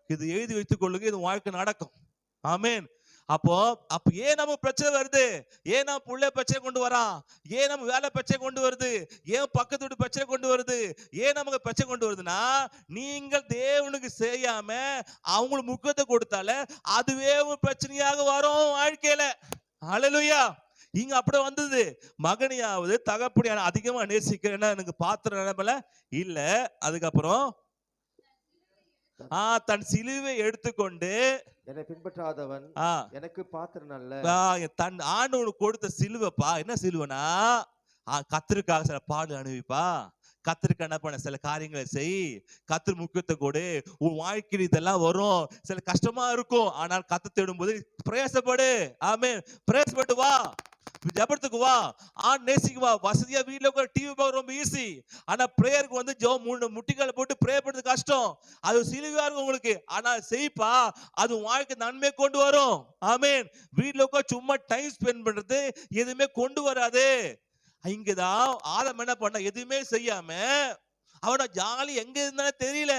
இது எழுதி வைத்துக் கொள்ளுங்க, இது வாழ்க்கை நடக்கும். ஆமென். அப்போ ஏன் நம்ம பிரச்சனை வருது? ஏன் நம்ம புள்ள பிரச்சனை கொண்டு வரான்? ஏன் நம்ம வேலை பிரச்சனை கொண்டு வருது? ஏன் பக்கத்து வீட்டு பிரச்சனை கொண்டு வருது? ஏன் நமக்கு பிரச்சனை கொண்டு வருதுன்னா நீங்கள் தேவனுக்கு செய்யாம அவங்களுக்கு முக்கியத்துவம் கொடுத்தால அதுவே ஒரு பிரச்சனையாக வரும் வாழ்க்கையில. அல்லேலூயா. இங்க அப்படி வந்தது. மகனையாவது தகப்பனையாவது அதிகமா நேசிக்கிறேன்னா எனக்கு பாத்திர நிலைமையில இல்ல. அதுக்கப்புறம் தன் சிலுவை எடுத்துக்கொண்டு என்னை பின்பற்றாதவன் எனக்கு பாத்திரன் அல்ல. தன் ஆண்டவனுக்கு கொடுத்த சிலுவைப்பா. என்ன சிலுவைனா கர்த்தருக்காக சில பாடு அனுபவிப்பா, கர்த்தருக்கு என்ன பண்ண சில காரியங்களை செய், கர்த்தர் முக்கியத்துவம் கொடு. உன் வாழ்க்கையில் இதெல்லாம் வரும், சில கஷ்டமா இருக்கும், ஆனால் கர்த்தர் தேடும்போது பிரயாசப்படு. ஆமென். பிரயாசப்பட்டு வா, ஜெபத்துக்கு வா, நேசிக்கு வா. வசதியா வீட்டுல உட்கார டிவி பார்க்க ரொம்ப ஈஸி, ஆனா பிரேயருக்கு வந்து முட்டிக்கால போட்டு ப்ரே பண்றது கஷ்டம். அது சிலுவையா இருக்கும் உங்களுக்கு, ஆனா செய்ப்பா, அது வாழ்க்கை நன்மை கொண்டு வரும். ஆமென். வீட்டுல உட்கார சும்மா டைம் ஸ்பெண்ட் பண்றது எதுவுமே கொண்டு வராது. இங்கதான் ஆதாம் என்ன பண்ண, எதுவுமே செய்யாம அவன ஜாலி எங்க இருந்தாலும் தெரியல,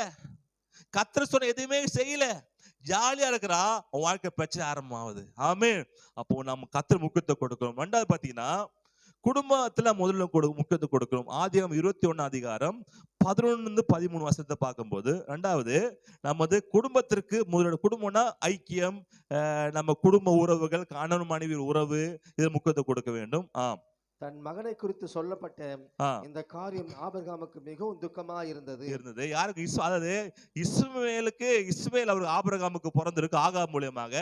கர்த்தர் சொன்ன எதுவுமே செய்யல, ஜாலியா இருக்கிறா, வாழ்க்கை பிரச்சனை ஆரம்பமாகுது. ஆமென். அப்போ நம்ம கர்த்தர் முக்கியத்துவம் கொடுக்கணும். ரெண்டாவது பாத்தீங்கன்னா குடும்பத்துல முதல்ல முக்கியத்துவம் கொடுக்கணும். ஆதியாகமம் 21:11-13 பார்க்கும்போது ரெண்டாவது நமது குடும்பத்திற்கு முதல்ல, குடும்பம்னா ஐக்கியம், நம்ம குடும்ப உறவுகள், கணவன் மனைவி உறவு, இதில் முக்கியத்துவம் கொடுக்க வேண்டும். தன் மகனை குறித்து சொல்லப்பட்ட ஆ, இந்த காரியம் ஆபிரகாமுக்கு மிகவும் துக்கமா இருந்தது. இருந்தது. யாருக்கு? அதாவது இஸ்மவேல் அவர் ஆபிரகாமுக்கு பிறந்திருக்கு ஆகார் மூலியமாக.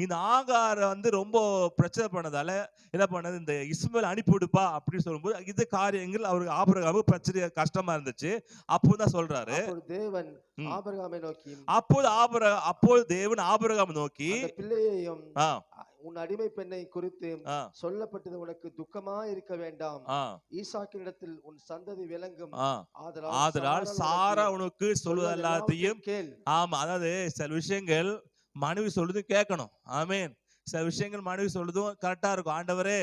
இந்த ஆகார வந்து ரொம்ப பிரச்சனை பண்ணதால என்ன பண்ணது, இந்த இஸ்மவேல் அனுப்பிவிடுப்பா அப்படின்னு சொல்லும்போது இது காரியங்கள் அவருக்கு ஆபிரகாமுக்கு பிரச்சனை கஷ்டமா இருந்துச்சு. அப்போதான் சொல்றாரு, அப்பொழுது தேவன் ம். ஆபிரகாமை நோக்கி, அப்போது தேவன் ஆபிரகாம் நோக்கி, அந்த பிள்ளையையும் ஆ, உன் அடிமை பெண்ணை குறித்து ஆ, சொல்லப்பட்டது உனக்கு துக்கமா இருக்க வேண்டாம். ஆ, ஈசாக்கினிடத்தில் உன் சந்ததி விளங்கும். ஆ. ஆதலால் சாரா உனக்கு சொல்வது எல்லாத்தையும் கேள். ஆமா. அதாவது சில விஷயங்கள் மனைவி சொல்லுது கேட்கணும். ஆமேன். சில விஷயங்கள் மனைவி சொல்லுதும் கரெக்டா இருக்கும். ஆண்டவரே,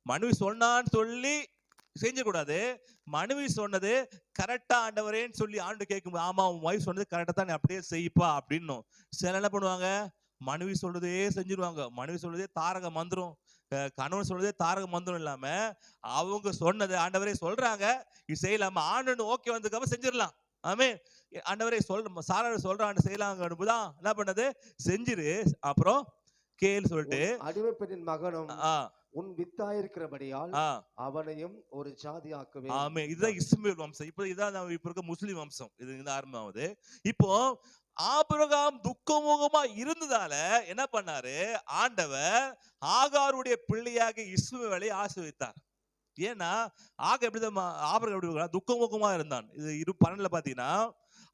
மனைவி சொன்னான்னு சொல்லி செஞ்சக்கூடாது. மனைவி சொன்னது கரெக்டா ஆண்டவரேன்னு சொல்லி ஆண்டு கேட்கும், ஆமா உன் வைஃப் சொன்னது கரெக்டா தான், நீ அப்படியே செய்ப்பா அப்படின்னும். சில என்ன பண்ணுவாங்க, மனைவி சொல்றதே செஞ்சிருவாங்க. மனைவி சொல்றதே தாரக மந்திரம், கணவன் சொல்றதே தாரக மந்திரம் இல்லாம அவங்க சொன்னது ஆண்டவரே சொல்றாங்க இது செய்யலாமா, ஆண்டு ஓகே வந்ததுக்கு செஞ்சிடலாம். ஆமே. ஆண்டவரே சாரா சொல்றான் செய்யலாம், என்ன பண்ணது செஞ்சிரு, அப்புறம் கேள் சொல்லிட்டு அடிமை பெண்ணின் மகனும் ஆ, உன் வித்தாயிருக்கிறபடியால் ஆ, அவனையும் ஒரு ஜாதியாக்குவேன். ஆமே. இதுதான் இஸ்மவேல் வம்சம். இப்போ இதான் இப்ப இருக்க முஸ்லிம் வம்சம். இது ஆரம்பமாகுது. இப்போ ஆபிரகாம் துக்கமுகமா இருந்ததால என்ன பண்ணாரு, ஆண்டவர் ஆகாருடைய பிள்ளையாக இஸ்மவேலை ஆசீர்வதித்தார். ஏன்னா ஆபிரகாம் எப்படி துக்கமுகமா இருந்தான். இது 12 பாத்தீங்கன்னா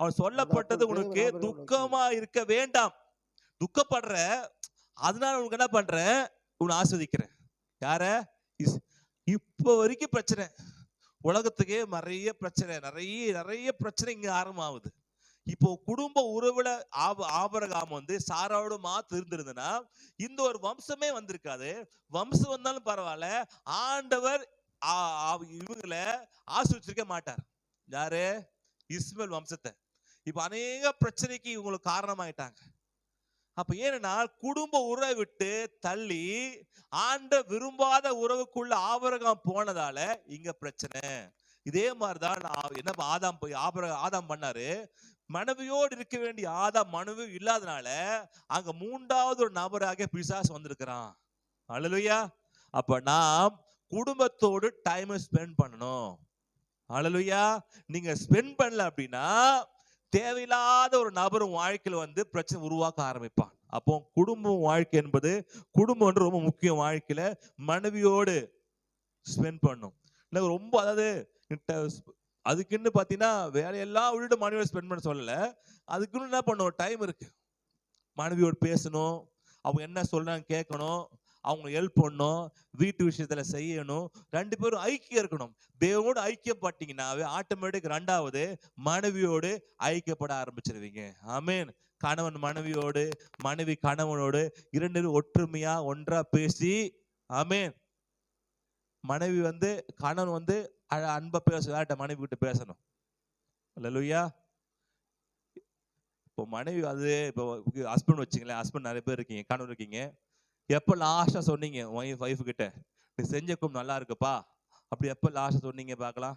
அவன் சொல்லப்பட்டது உனக்கு துக்கமா இருக்க வேண்டாம், துக்கப்படுற அதனால உனக்கு என்ன பண்றேன், உன்னை ஆஸ்வதிக்கிறேன். யார? இப்ப வரைக்கும் பிரச்சனை உலகத்துக்கே நிறைய பிரச்சனை, நிறைய பிரச்சனை இங்க ஆரம்பமாகுது. இப்போ குடும்ப உறவுல ஆபிரகாம் வந்து சாராவோட மாத்து இருந்திருந்ததுன்னா இந்த ஒரு வம்சமே வந்திருக்காது. வம்சம் வந்தாலும் பரவாயில்ல, ஆண்டவர் இவங்களை ஆசிரிச்சிருக்க மாட்டார். யாரு? இஸ்மவேல் வம்சத்தை. இப்ப அநேக பிரச்சனைக்கு இவங்களுக்கு காரணமாயிட்டாங்க. அப்ப ஏன்னா குடும்ப உறவை விட்டு தள்ளி ஆண்ட விரும்பாத உறவுக்குள்ள ஆபிரகாம் போனதால இங்க பிரச்சனை. இதே மாதிரிதான் என்ன ஆதாம் பண்ணாரு. மனைவியோடு இருக்க வேண்டிய ஆதாம் மனைவி இல்லாதனால அங்க 3வது ஒரு நபராக பிசாசு வந்திருக்கிறான். அல்லேலூயா. அப்ப நாம் குடும்பத்தோடு டைம் ஸ்பெண்ட் பண்ணணும். அல்லேலூயா. நீங்க ஸ்பெண்ட் பண்ணல அப்படின்னா தேவையில்லாத ஒரு நபர் வாழ்க்கையில வந்து பிரச்சனை உருவாக்க ஆரம்பிப்பான். அப்போ குடும்பம் வாழ்க்கை என்பது குடும்பம் ரொம்ப முக்கியம். வாழ்க்கையில மனைவியோடு ஸ்பெண்ட் பண்ணும். ரொம்ப அதாவது அதுக்குன்னு பாத்தீங்கன்னா வேலையெல்லாம் விட்டுட்டு மனைவியோட ஸ்பெண்ட் பண்ண சொல்லல. அதுக்குன்னு என்ன பண்ணும், டைம் இருக்கு. மனைவியோடு பேசணும், அவங்க என்ன சொல்றாங்க கேட்கணும், அவங்க ஹெல்ப் பண்ணணும், வீட்டு விஷயத்துல செய்யணும், 2 பேரும் ஐக்கியம் இருக்கணும். தேவனோடு ஐக்கியப்பட்டீங்கன்னாவே ஆட்டோமேட்டிக் 2வது மனைவியோடு ஐக்கியப்பட ஆரம்பிச்சிருவீங்க. ஆமேன். கணவன் மனைவியோடு, மனைவி கணவனோடு 2 பேரும் ஒற்றுமையா ஒன்றா பேசி, ஆமேன். மனைவி வந்து கணவன் வந்து அன்பா பேச மனைவி கிட்ட பேசணும். அல்லேலூயா. இப்போ மனைவி அது இப்போ ஹஸ்பண்ட் வச்சுங்களேன், ஹஸ்பண்ட் நிறைய பேர் இருக்கீங்க, கணவர் இருக்கீங்க. எப்போ லாஸ்டா சொன்னீங்க வைஃப் கிட்ட நீ செஞ்சக்கும் நல்லா இருக்குப்பா அப்படி எப்போ லாஸ்டா சொன்னீங்க பார்க்கலாம்?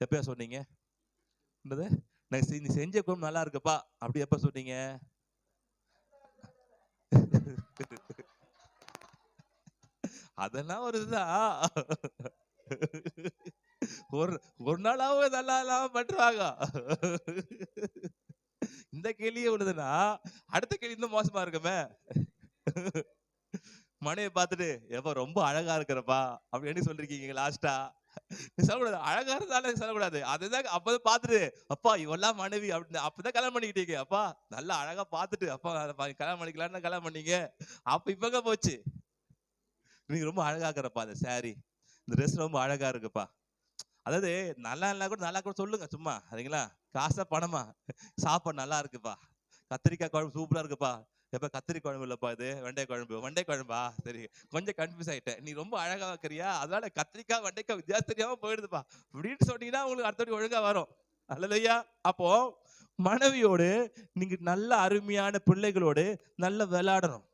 எப்பயா சொன்னீங்க? நீ செஞ்சக்கும் நல்லா இருக்குப்பா அப்படி எப்ப சொன்னீங்க? அதெல்லாம் ஒரு இதுதான். ஒரு நாளாவது நல்லா இல்லாம பண்றாங்க. இந்த கேள்வியே விடுதுன்னா அடுத்த கேள்வி இன்னும் மோசமா இருக்குமே. மனையை பார்த்துட்டு எப்ப ரொம்ப அழகா இருக்கிறப்பா அப்படின்னு சொல்லிருக்கீங்க லாஸ்டா? சொல்லக்கூடாது, அழகா இருந்தாலும் சொல்லக்கூடாது. அதுதான் அப்பதான் பார்த்துட்டு அப்பா இவெல்லாம் மனைவி அப்படின்னு அப்பதான் கல்யாணம் பண்ணிக்கிட்டீங்க. அப்பா நல்லா அழகா பார்த்துட்டு அப்பா கல்யாணம் பண்ணிக்கலான்னு கல்யாணம் பண்ணீங்க. அப்ப இப்பங்க போச்சு, நீங்க ரொம்ப அழகா இருக்கிறப்பா, அந்த சாரி இந்த ட்ரெஸ் ரொம்ப அழகா இருக்குப்பா. அதாவது நல்லா இல்லைனா கூட நல்லா கூட சொல்லுங்க சும்மா, சரிங்களா? காசா பணமா சாப்பாடு நல்லா இருக்குப்பா, கத்திரிக்காய் குழம்பு சூப்பரா இருக்குப்பா. எப்ப கத்திரி குழம்பு இல்லப்பா, இது வெண்டை குழம்பா? சரி கொஞ்சம் கன்ஃபியூஸ் ஆயிட்டேன், நீ ரொம்ப அழகா வைக்கிறியா அதனால கத்திரிக்காய் வெண்டைக்காய் வித்தியாசம் தெரியாம போயிடுதுப்பா அப்படின்னு சொன்னீங்கன்னா உங்களுக்கு அடுத்தபடி ஒழுங்கா வரும். அல்லையா? அப்போ மனைவியோடு நீங்க நல்ல அருமையான பிள்ளைகளோடு நல்ல விளையாடணும்.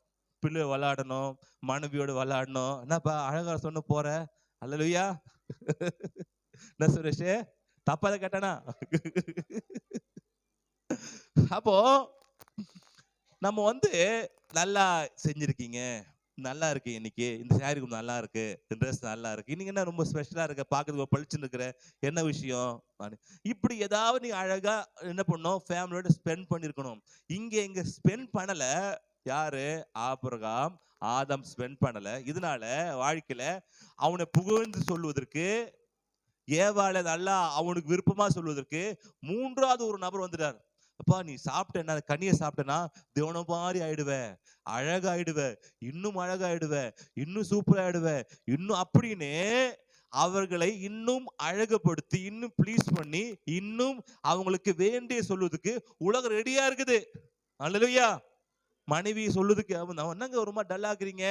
பிள்ளை விளையாடணும், மனைவியோடு விளையாடணும். என்னப்பா அழகா சொன்ன போற? அல்லையா? என்ன சுரேஷ், தப்பா அதை கேட்டானா? அப்போ நம்ம வந்து நல்லா செஞ்சிருக்கீங்க, நல்லா இருக்கு இன்னைக்கு, இந்த சாரி நல்லா இருக்கு, இந்த ட்ரெஸ் நல்லா இருக்கு, இன்னைக்கு என்ன ரொம்ப ஸ்பெஷலா இருக்க, பார்க்கறதுக்கு பளிச்சுன்னு இருக்கிற, என்ன விஷயம்? இப்படி ஏதாவது நீ அழகா என்ன பண்ணணும், ஃபேமிலியோட ஸ்பெண்ட் பண்ணிருக்கணும். இங்க ஸ்பெண்ட் பண்ணல. யாரு? ஆபிரகாம், ஆதாம் ஸ்பெண்ட் பண்ணல. இதனால வாழ்க்கையில அவனை புகழ்ந்து சொல்வதற்கு, ஏவாளை நல்லா அவனுக்கு விருப்பமா சொல்வதற்கு மூன்றாவது ஒரு நபர் வந்துட்டார். அப்பா நீ சாப்பிட்ட கனியை சாப்பிட்டனா தேவன மாதிரி ஆயிடுவ, அழகாயிடுவ, இன்னும் அழகாயிடுவ, இன்னும் சூப்பர் ஆயிடுவ, இன்னும் அப்படின்னு அவர்களை இன்னும் அழகுபடுத்தி, இன்னும் ப்ளீஸ் பண்ணி, இன்னும் அவங்களுக்கு வேண்டிய சொல்வதுக்கு உலகம் ரெடியா இருக்குது. அல்லேலூயா. மனைவி சொல்லுதுக்கு என்னங்க ரொம்ப டல்லாக்குறீங்க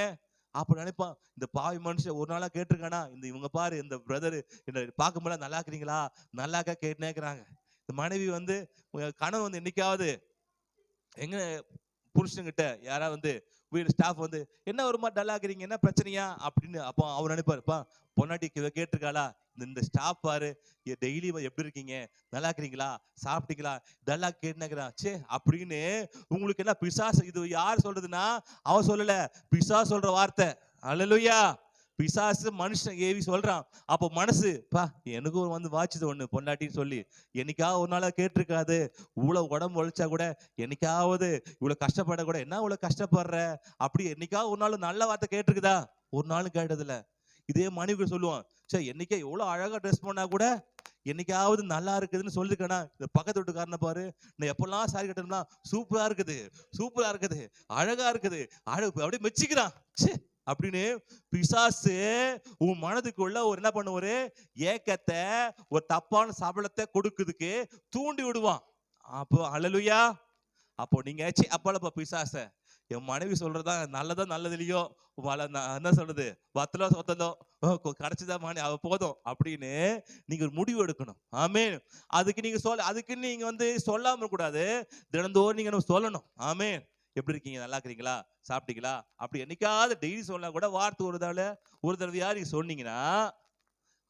அப்ப நினைப்பான், இந்த பாவி மனுஷன் ஒரு நாளா கேட்டிருக்கானா, இவங்க பாரு இந்த பிரதர் என்ன பார்க்கும்போது நல்லா இருக்கிறீங்களா, நல்லாக்கா கேட்டுனே இருக்கிறாங்க. இந்த மனைவி கணவன் என்னைக்காவது எங்க புருஷன்கிட்ட யாராவது வீடு ஸ்டாஃப் என்ன ஒரு மாதிரி டல்லா இருக்கிறீங்க, என்ன பிரச்சனையா அப்படின்னு, அப்போ அவர் நினைப்பாருப்பா பொன்னாட்டி கேட்டிருக்காளா, இந்த ஸ்டாஃப் பாரு டெய்லி எப்படி இருக்கீங்க, நல்லா இருக்கிறீங்களா, சாப்பிட்டீங்களா, டல்லா கேட்டுனேங்கிறான் சே அப்படின்னு. உங்களுக்கு என்ன பிசாசு, இது யார் சொல்றதுன்னா அவன் சொல்லல, பிசாசு சொல்ற வார்த்தை. அல்லேலூயா. பிசாசு மனுஷன் ஏவி சொல்றான். அப்போ மனசு பா எனக்கும் வாச்சுது ஒண்ணு பொண்டாட்டின்னு சொல்லி, என்னைக்காவது ஒரு நாளா கேட்டிருக்காது, இவ்வளவு உடம்பு உழைச்சா கூட என்னைக்காவது இவ்வளவு கஷ்டப்பட கூட, என்ன இவ்வளவு கஷ்டப்படுற அப்படி என்னைக்காவது ஒரு நாள் நல்ல வார்த்தை கேட்டிருக்குதா? ஒரு நாளும் கேட்டதில்ல. இதே மனைவி சொல்லுவான், சரி என்னைக்கே எவ்வளவு அழகா ட்ரெஸ் பண்ணா கூட என்னைக்காவது நல்லா இருக்குதுன்னு சொல்லிருக்கேனா, இந்த பக்கத்து வீட்டுக்காரனை பாரு, நான் எப்பெல்லாம் சாரி கட்டணும்னா சூப்பரா இருக்குது, சூப்பரா இருக்குது, அழகா இருக்குது, அப்படியே மெச்சிக்கிறான் அப்படின்னு. பிசாசு உன் மனதுக்குள்ள ஒரு என்ன பண்ணுவாரு, ஏக்கத்தை, ஒரு தப்பான சபலத்தை கொடுக்குதுக்கு தூண்டி விடுவான். அப்போ அல்லேலூயா. அப்போ நீங்க அப்பளப்பா பிசாச, என் மனைவி சொல்றதா நல்லதோ நல்லது இல்லையோ, என்ன சொல்றது, வத்தலோ சொத்தலோ கிடைச்சுதான் அவ போதும் அப்படின்னு நீங்க ஒரு முடிவு எடுக்கணும். ஆமேன். அதுக்கு நீங்க அதுக்கு நீங்க சொல்லாம கூடாது, தினந்தோறும் நீங்க சொல்லணும். ஆமேன். எப்படி இருக்கீங்க, நல்லா இருக்கிறீங்களா, சாப்பிட்டீங்களா, அப்படி என்னைக்காவது டெய்லி சொன்னா கூட வார்த்தை ஒரு தடவையா நீங்க சொன்னீங்கன்னா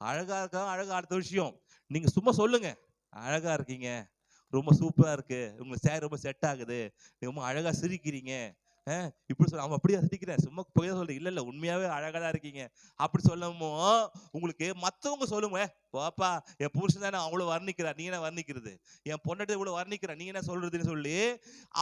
அழகா இருக்கா, அழகா. அடுத்த விஷயம் நீங்க சும்மா சொல்லுங்க, அழகா இருக்கீங்க, ரொம்ப சூப்பரா இருக்கு, உங்களுக்கு சேர் ரொம்ப செட் ஆகுது, நீங்க ரொம்ப அழகா சிரிக்கிறீங்க, இப்படி சொல்ல. அவன் அப்படியே சிரிக்கிறேன், சும்மா போய் சொல்றேன், இல்ல உண்மையாவே அழகா தான் இருக்கீங்க அப்படி சொல்லமோ உங்களுக்கு மத்தவங்க சொல்லுங்க, பாப்பா என் புருஷன் தானே அவ்வளவு வர்ணிக்கிறார், நீ என்ன வர்ணிக்கிறது, என் பொண்ணு இவ்வளவு வர்ணிக்கிற, நீ என்ன சொல்றதுன்னு சொல்லி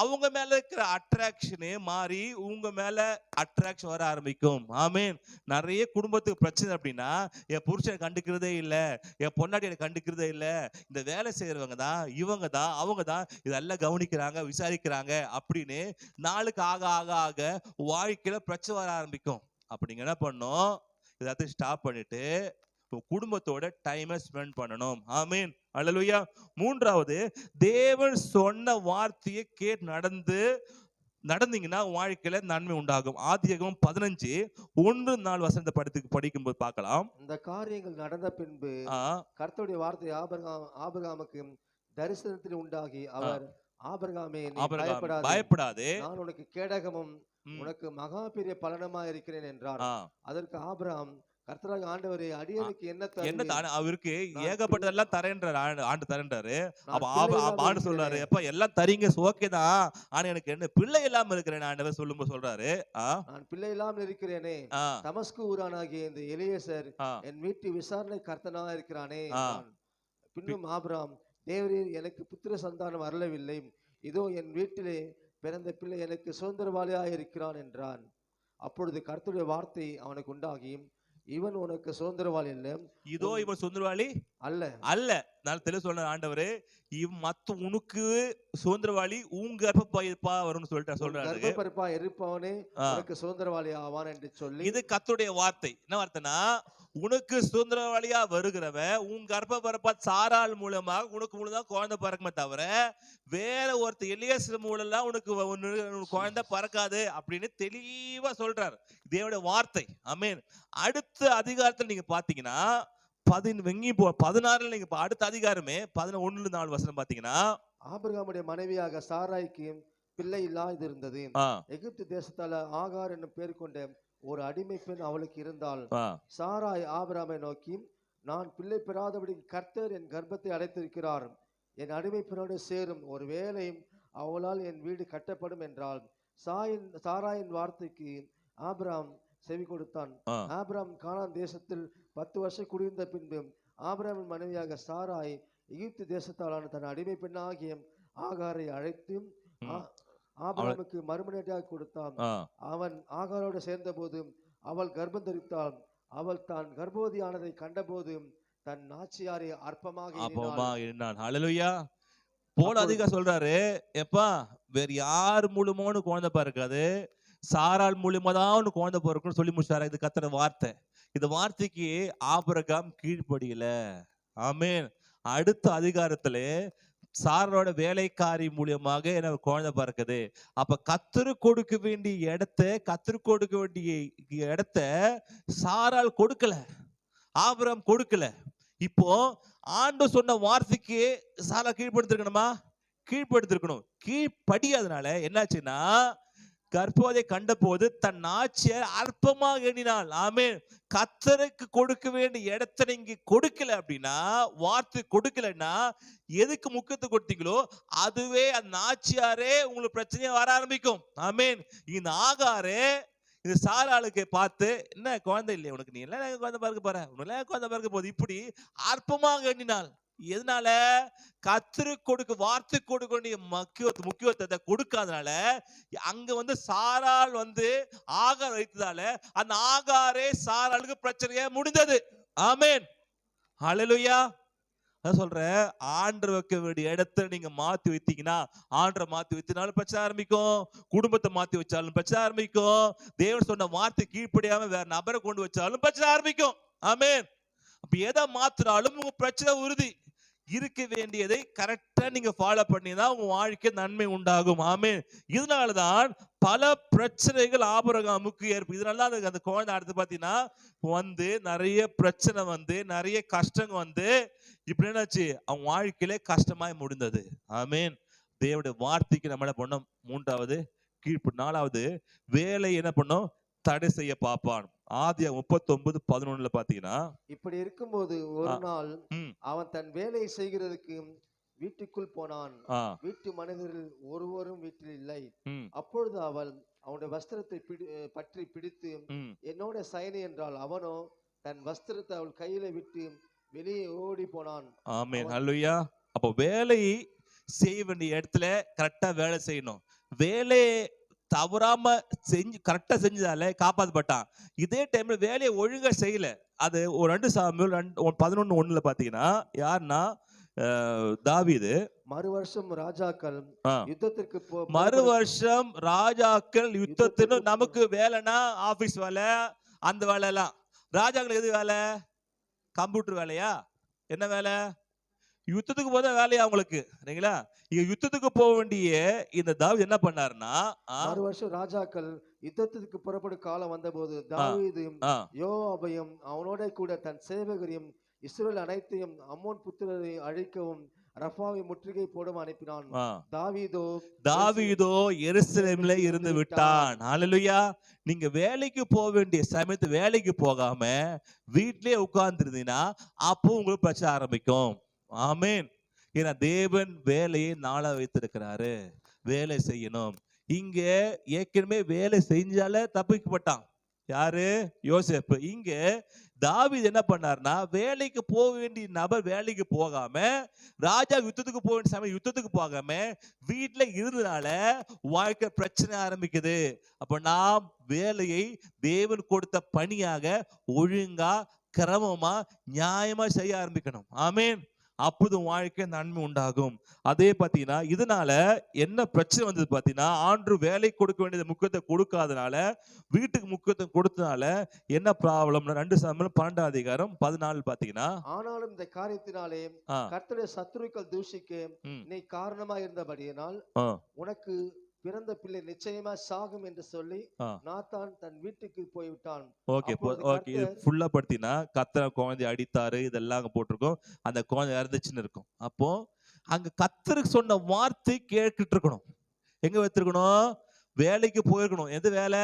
அவங்க மேல இருக்கிற அட்ராக்ஷனே மாறி உங்க மேல அட்ராக்ஷன் வர ஆரம்பிக்கும். ஆமீன். நிறைய குடும்பத்துக்கு பிரச்சனை அப்படின்னா, என் புருஷனை கண்டுக்கிறதே இல்லை, என் பொண்டாட்டியை கண்டுக்கிறதே இல்லை, இந்த வேலை செய்யறவங்க தான், இவங்க தான், அவங்க தான் இதெல்லாம் கவனிக்கிறாங்க, விசாரிக்கிறாங்க அப்படின்னு நாளுக்கு ஆக ஆக ஆக வாழ்க்கையில பிரச்சனை வர ஆரம்பிக்கும். அப்ப நீங்க என்ன பண்ணணும், எல்லாத்தையும் ஸ்டாப் பண்ணிட்டு குடும்பத்தோட டைமை ஸ்பெண்ட் பண்ணணும். ஆமீன். அல்லேலூயா. மூன்றாவது, தேவன் சொன்ன வார்த்தையை கேட்டு நடந்தீங்கன்னா வாழ்க்கையில நன்மை உண்டாகும். ஆதியாகமம் 15:1-4 படிக்கும்போது பார்க்கலாம். இந்த காரியங்கள் நடந்த பின்பு கர்த்தருடைய வார்த்தை ஆபிரகாமுக்கு தரிசனத்தில் உண்டாகி அவர், ஆபிரகாமே நீ பயப்படாதே, நான் உனக்கு கேடகமும் உனக்கு மகா பெரிய பலனமா இருக்கிறேன் என்றார். அதற்கு ஆபிரகாம், கர்த்தராகிய ஆண்டவரே அடியேனுக்கு என்ன அவருக்கு ஏகப்பட்டதெல்லாம் தரேன்றாரு, ஆண்டு தரேன்றாரு. அப்ப ஆண்டு சொல்றாரு, எப்ப எல்லாம் தரீங்க ஓகே தான், ஆனா எனக்கு என்ன பிள்ளை இல்லாம இருக்கிறேன் ஆண்டவர் சொல்லும்போது சொல்றாரு, நான் பிள்ளை இல்லாமல் இருக்கிறேனே, தமஸ்கு ஊரானாகிய இந்த எலியேசர் என் வீட்டு விசாரணை கர்த்தனா இருக்கிறானே. பின்னும் ஆபிரகாம், தேவரீர் எனக்கு புத்திர சந்தானம் அருளவில்லை, இதோ என் வீட்டிலே பிறந்த பிள்ளை எனக்கு சுதந்திரவாளியாக இருக்கிறான் என்றான். அப்பொழுது கர்த்தருடைய வார்த்தை அவனுக்கு உண்டாகி, இவன் உனக்கு சுதந்திரவாளி அல்ல, இதோ இவன் சுதந்திரவாளி அல்ல அல்ல. நான் தெளிவு சொல்ற ஆண்டவரே, மத்த உனக்கு சுதந்திரவாளி உங்க கர்ப்பப்பா வரும்னு சொல்றாரு. கர்ப்பப்பா இருப்பவனே உனக்கு சுதந்திரவாளி ஆவான் என்று சொல்லி, இது கர்த்தருடைய வார்த்தை. என்ன வார்த்தைனா, உனக்கு சுதந்திரவாளியா வருகிறவன் உன் கர்ப்பப்பா சாராள் மூலமாக உனக்கு மூலதான் குழந்தை பறக்குமே தவிர வேற ஒருத்தர் எலியேசர் மூலம் உனக்கு குழந்தை பறக்காது அப்படின்னு தெளிவா சொல்றாரு தேவனுடைய வார்த்தை. ஆமென். அடுத்த அதிகாரத்தில் நீங்க பாத்தீங்கன்னா 16 நீங்க அடுத்த அதிகாரமே 11-4 பாத்தீங்கன்னா, ஆபிரகாமுடைய மனைவியாக சாராய்க்கு பிள்ளை இல்லாது இருந்தது. எகிப்து தேசத்தால ஆகார் என்னும் பேர் கொண்ட ஒரு அடிமை பெண் அவளுக்கு இருந்தால், சாராய் ஆபிரகாமை நோக்கி, நான் பிள்ளை பெறாதபடி கர்த்தர் என் கர்ப்பத்தை அடைத்திருக்கிறார், என் அடிமை பெண்ணோடு சேரும், ஒரு வேளையும் அவளால் என் வீடு கட்டப்படும் என்றால், சாராயின் வார்த்தைக்கு ஆபிரகாம் செவி கொடுத்தான். ஆ. ஆபிரகாம் கானான் தேசத்தில் 10 வருஷம் குடியிருந்த பின்பு ஆபிரகாமின் மனைவியாக சாராய் எகிப்து தேசத்தாலான தன் அடிமை பெண்ணாகிய ஆகாரை அழைத்து ஆ- ஆபிரகாமுக்கு மறுமனையாக கொடுத்தான். ஆ. அவன் ஆகாரோடு சேர்ந்தபோது அவள் கர்ப்பம் தரித்தாள். அவள் தான் கர்ப்பவதியானதை கண்டபோது தன் நாச்சியாரை அற்பமாக அப்பமா எண்ணினாள். என்னான் ஹalleluya. போல அப்பொழுது- அதிகா சொல்றாரு, எப்பா வேற யார் மூலமோன்னு குழந்தை பிறக்காது, சாராள் மூலியமா தான் உனக்கு குழந்தை பிறக்கும்னு சொல்லி முடிச்சாரு. இது கர்த்தர் வார்த்தை. இந்த வார்த்தைக்கு ஆபிரகாம் கீழ்ப்படியல. ஆமென். அடுத்த அதிகாரத்துல சாரோட வேலைக்காரி மூலியமாக எனக்கு குழந்தை பிறக்குது. அப்ப கர்த்தர் கொடுக்க வேண்டிய இடத்த சாராள் கொடுக்கல, ஆபிரகாம் கொடுக்கல. இப்போ ஆண்டவர் சொன்ன வார்த்தைக்கு சாரா கீழ்ப்படுத்திருக்கணுமா? கீழ்ப்படுத்திருக்கணும். கீழ்ப்படியாதனால என்னாச்சுன்னா கர்ப்பவதியை கண்ட போது தன் நாச்சியை அற்பமாக எண்ணினாள். ஆமென். கர்த்தருக்கு கொடுக்க வேண்டிய இடத்தை நீங்க கொடுக்கல அப்படின்னா, வார்த்தை கொடுக்கலன்னா, எதுக்கு முக்கியத்துவம் கொடுத்தீங்களோ அதுவே அந்த நாச்சியாரே உங்களுக்கு பிரச்சனையா வர ஆரம்பிக்கும். ஆமென். இந்த ஆகாரே இது சாராளுக்கு பார்த்து, என்ன குழந்தை இல்லையா உனக்கு, நீ எல்லாம் குழந்தை பிறக்க போற, உனக்கு குழந்தை பிறக்க போகுது, இப்படி அற்பமாக எண்ணினாள். எதனால? கர்த்தருக்கு கொடுக்க வார்த்தை கொடுக்க வேண்டிய முக்கியத்துவத்தை கொடுக்காதனால அங்க சாராள் ஆகார் வைத்ததால அந்த ஆகாரே சாராளுக்கு பிரச்சனையா முடிந்தது. ஆமென். ஹalleluya. அதான் சொல்றேன், ஆண்டர் வைக்க வேண்டிய இடத்த நீங்க மாத்தி வைத்தீங்கன்னா, ஆண்டரை மாத்தி வைத்தினாலும் பிரச்சனை ஆரம்பிக்கும், குடும்பத்தை மாத்தி வச்சாலும் பிரச்சனை ஆரம்பிக்கும், தேவன் சொன்ன வார்த்தை கீழ்ப்படியாம வேற நபரை கொண்டு வச்சாலும் பிரச்சனை ஆரம்பிக்கும். ஆமென். அப்ப எதை மாத்தினாலும் உங்க பிரச்சனை உறுதி. இருக்க வேண்டியதை கரெக்டா நீங்க ஃபாலோ பண்ணிதான் உங்க வாழ்க்கை நன்மை உண்டாகும். ஆமென். இதனாலதான் பல பிரச்சனைகள் ஆபிரகாமுக்கு ஏற்படும். இதனாலதான் அந்த குழந்தை அடுத்து பாத்தீங்கன்னா நிறைய பிரச்சனை நிறைய கஷ்டம் இப்படி என்னாச்சு, அவங்க வாழ்க்கையிலே கஷ்டமாய் முடிந்தது. ஆமென். தேவனுடைய வார்த்தைக்கு நம்ம என்ன பண்ணோம்? மூன்றாவது கீழ்ப்பு. நாலாவது வேலை என்ன பண்ணோம்? தடை செய்ய பார்ப்பான். ஆதியாகமம் 39:11 பாத்தீங்கன்னா, இப்படி இருக்கும்போது ஒரு நாள் அவன் தன் வேலையை செய்கிறதுக்கு வீட்டுக்குள் போனான். வீட்டு மனிதரில் ஒருவரும் வீட்டில் இல்லை. அப்பொழுது அவள் அவனுடைய வஸ்திரத்தை பற்றி பிடித்து என்னோட சயனி என்றால், அவனோ தன் வஸ்திரத்தை அவள் கையில விட்டு வெளியே ஓடி போனான். ஆமென். ஹல்லேலூயா. அப்போ வேலை செய்ய வேண்டிய இடத்துல கரெக்டா வேலை செய்யணும். வேலை தவறாம கரெக்டா செஞ்சதால காப்பாற்றப்பட்டான். இதே டைம்ல வேலையை ஒழுங்கா செய்யல. அது ஒரு 2 சாமுவேல் 11:1 பாத்தீங்கன்னா, யாருன்னா தாவீது மறுவருஷம் ராஜாக்கள் யுத்தத்துக்கு நமக்கு வேலைனா ஆபீஸ் வேலை, அந்த வேலை எல்லாம். ராஜாக்கள் எது வேலை? கம்ப்யூட்டர் வேலையா? என்ன வேலை? யுத்தத்துக்கு போத வேலையா அவங்களுக்கு, சரிங்களா? இங்க யுத்தத்துக்கு போக வேண்டிய இந்த தாவீது என்ன பண்ணாருன்னா, ஆறு வருஷம் ராஜாக்கள் யுத்தத்துக்கு புறப்படும் காலம் வந்தபோது தாவீது யோவாபையும் அவனோட கூட தன் சேவகரையும் இஸ்ரவேல் அனைத்தையும் அம்மோன் புத்திரரை அழிக்கவும் ரஃபாவை முற்றுகை போடவும் அனுப்பினான். தாவீதோ எருசலேமிலே இருந்து விட்டான். ஹல்லேலூயா. நீங்க வேலைக்கு போக வேண்டிய சமயத்து வேலைக்கு போகாம வீட்டிலே உட்கார்ந்து இருந்தீங்கன்னா அப்போ உங்களுக்கு பிரச்சனை ஆரம்பிக்கும். ஆமென். ஏன்னா தேவன் வேலையை நாளா வைத்திருக்கிறாரு, வேலை செய்யணும். இங்க ஏற்கனவே வேலை செஞ்சாலே தப்பிக்கப்பட்டான். யாரு? யோசேப்பு. இங்க தாவீது என்ன பண்ணார்னா, வேலைக்கு போக வேண்டிய நபர் வேலைக்கு போகாம, ராஜா யுத்தத்துக்கு போக வேண்டிய சமயம் யுத்தத்துக்கு போகாம வீட்டுல இருந்தனால வாழ்க்கை பிரச்சனை ஆரம்பிக்குது. அப்ப நாம் வேலையை தேவன் கொடுத்த பணியாக ஒழுங்கா கிரமமா நியாயமா செய்ய ஆரம்பிக்கணும். ஆமென். அப்போது வாழ்க்கை நன்மை உண்டாகும். அதே பாத்தீங்கன்னா இதனால என்ன பிரச்சனை வந்தது பாத்தீங்கன்னா, ஆண்டு வேலை கொடுக்க வேண்டியது முக்கியத்துவம் கொடுக்காதனால, வீட்டுக்கு முக்கியத்துவம் கொடுத்தனால என்ன ப்ராப்ளம்? 2 சாமுவேல் 12:14 பாத்தீங்கன்னா, ஆனாலும் இந்த காரியத்தினாலே கர்த்தருடைய சத்துருக்கள் தூஷிக்க நீ காரணமா இருந்தபடியினால் உனக்கு பிறந்த பிள்ளை நிச்சயமா சாகும் என்று சொல்லி நாத்தான் தன் வீட்டுக்கு போய்விட்டான். Okay okay. இது ஃபுல்லா படுத்தினா கர்த்தர் குழந்தை அடித்தாரு, இதெல்லாம் அங்க போட்டிருக்கோம். அந்த குழந்தை இறந்துச்சுன்னு இருக்கும். அப்போ அங்க கர்த்தருக்கு சொன்ன வார்த்தை கேட்டுட்டு இருக்கணும். எங்க வைத்திருக்கணும்? வேலைக்கு போயிருக்கணும். எது வேலை?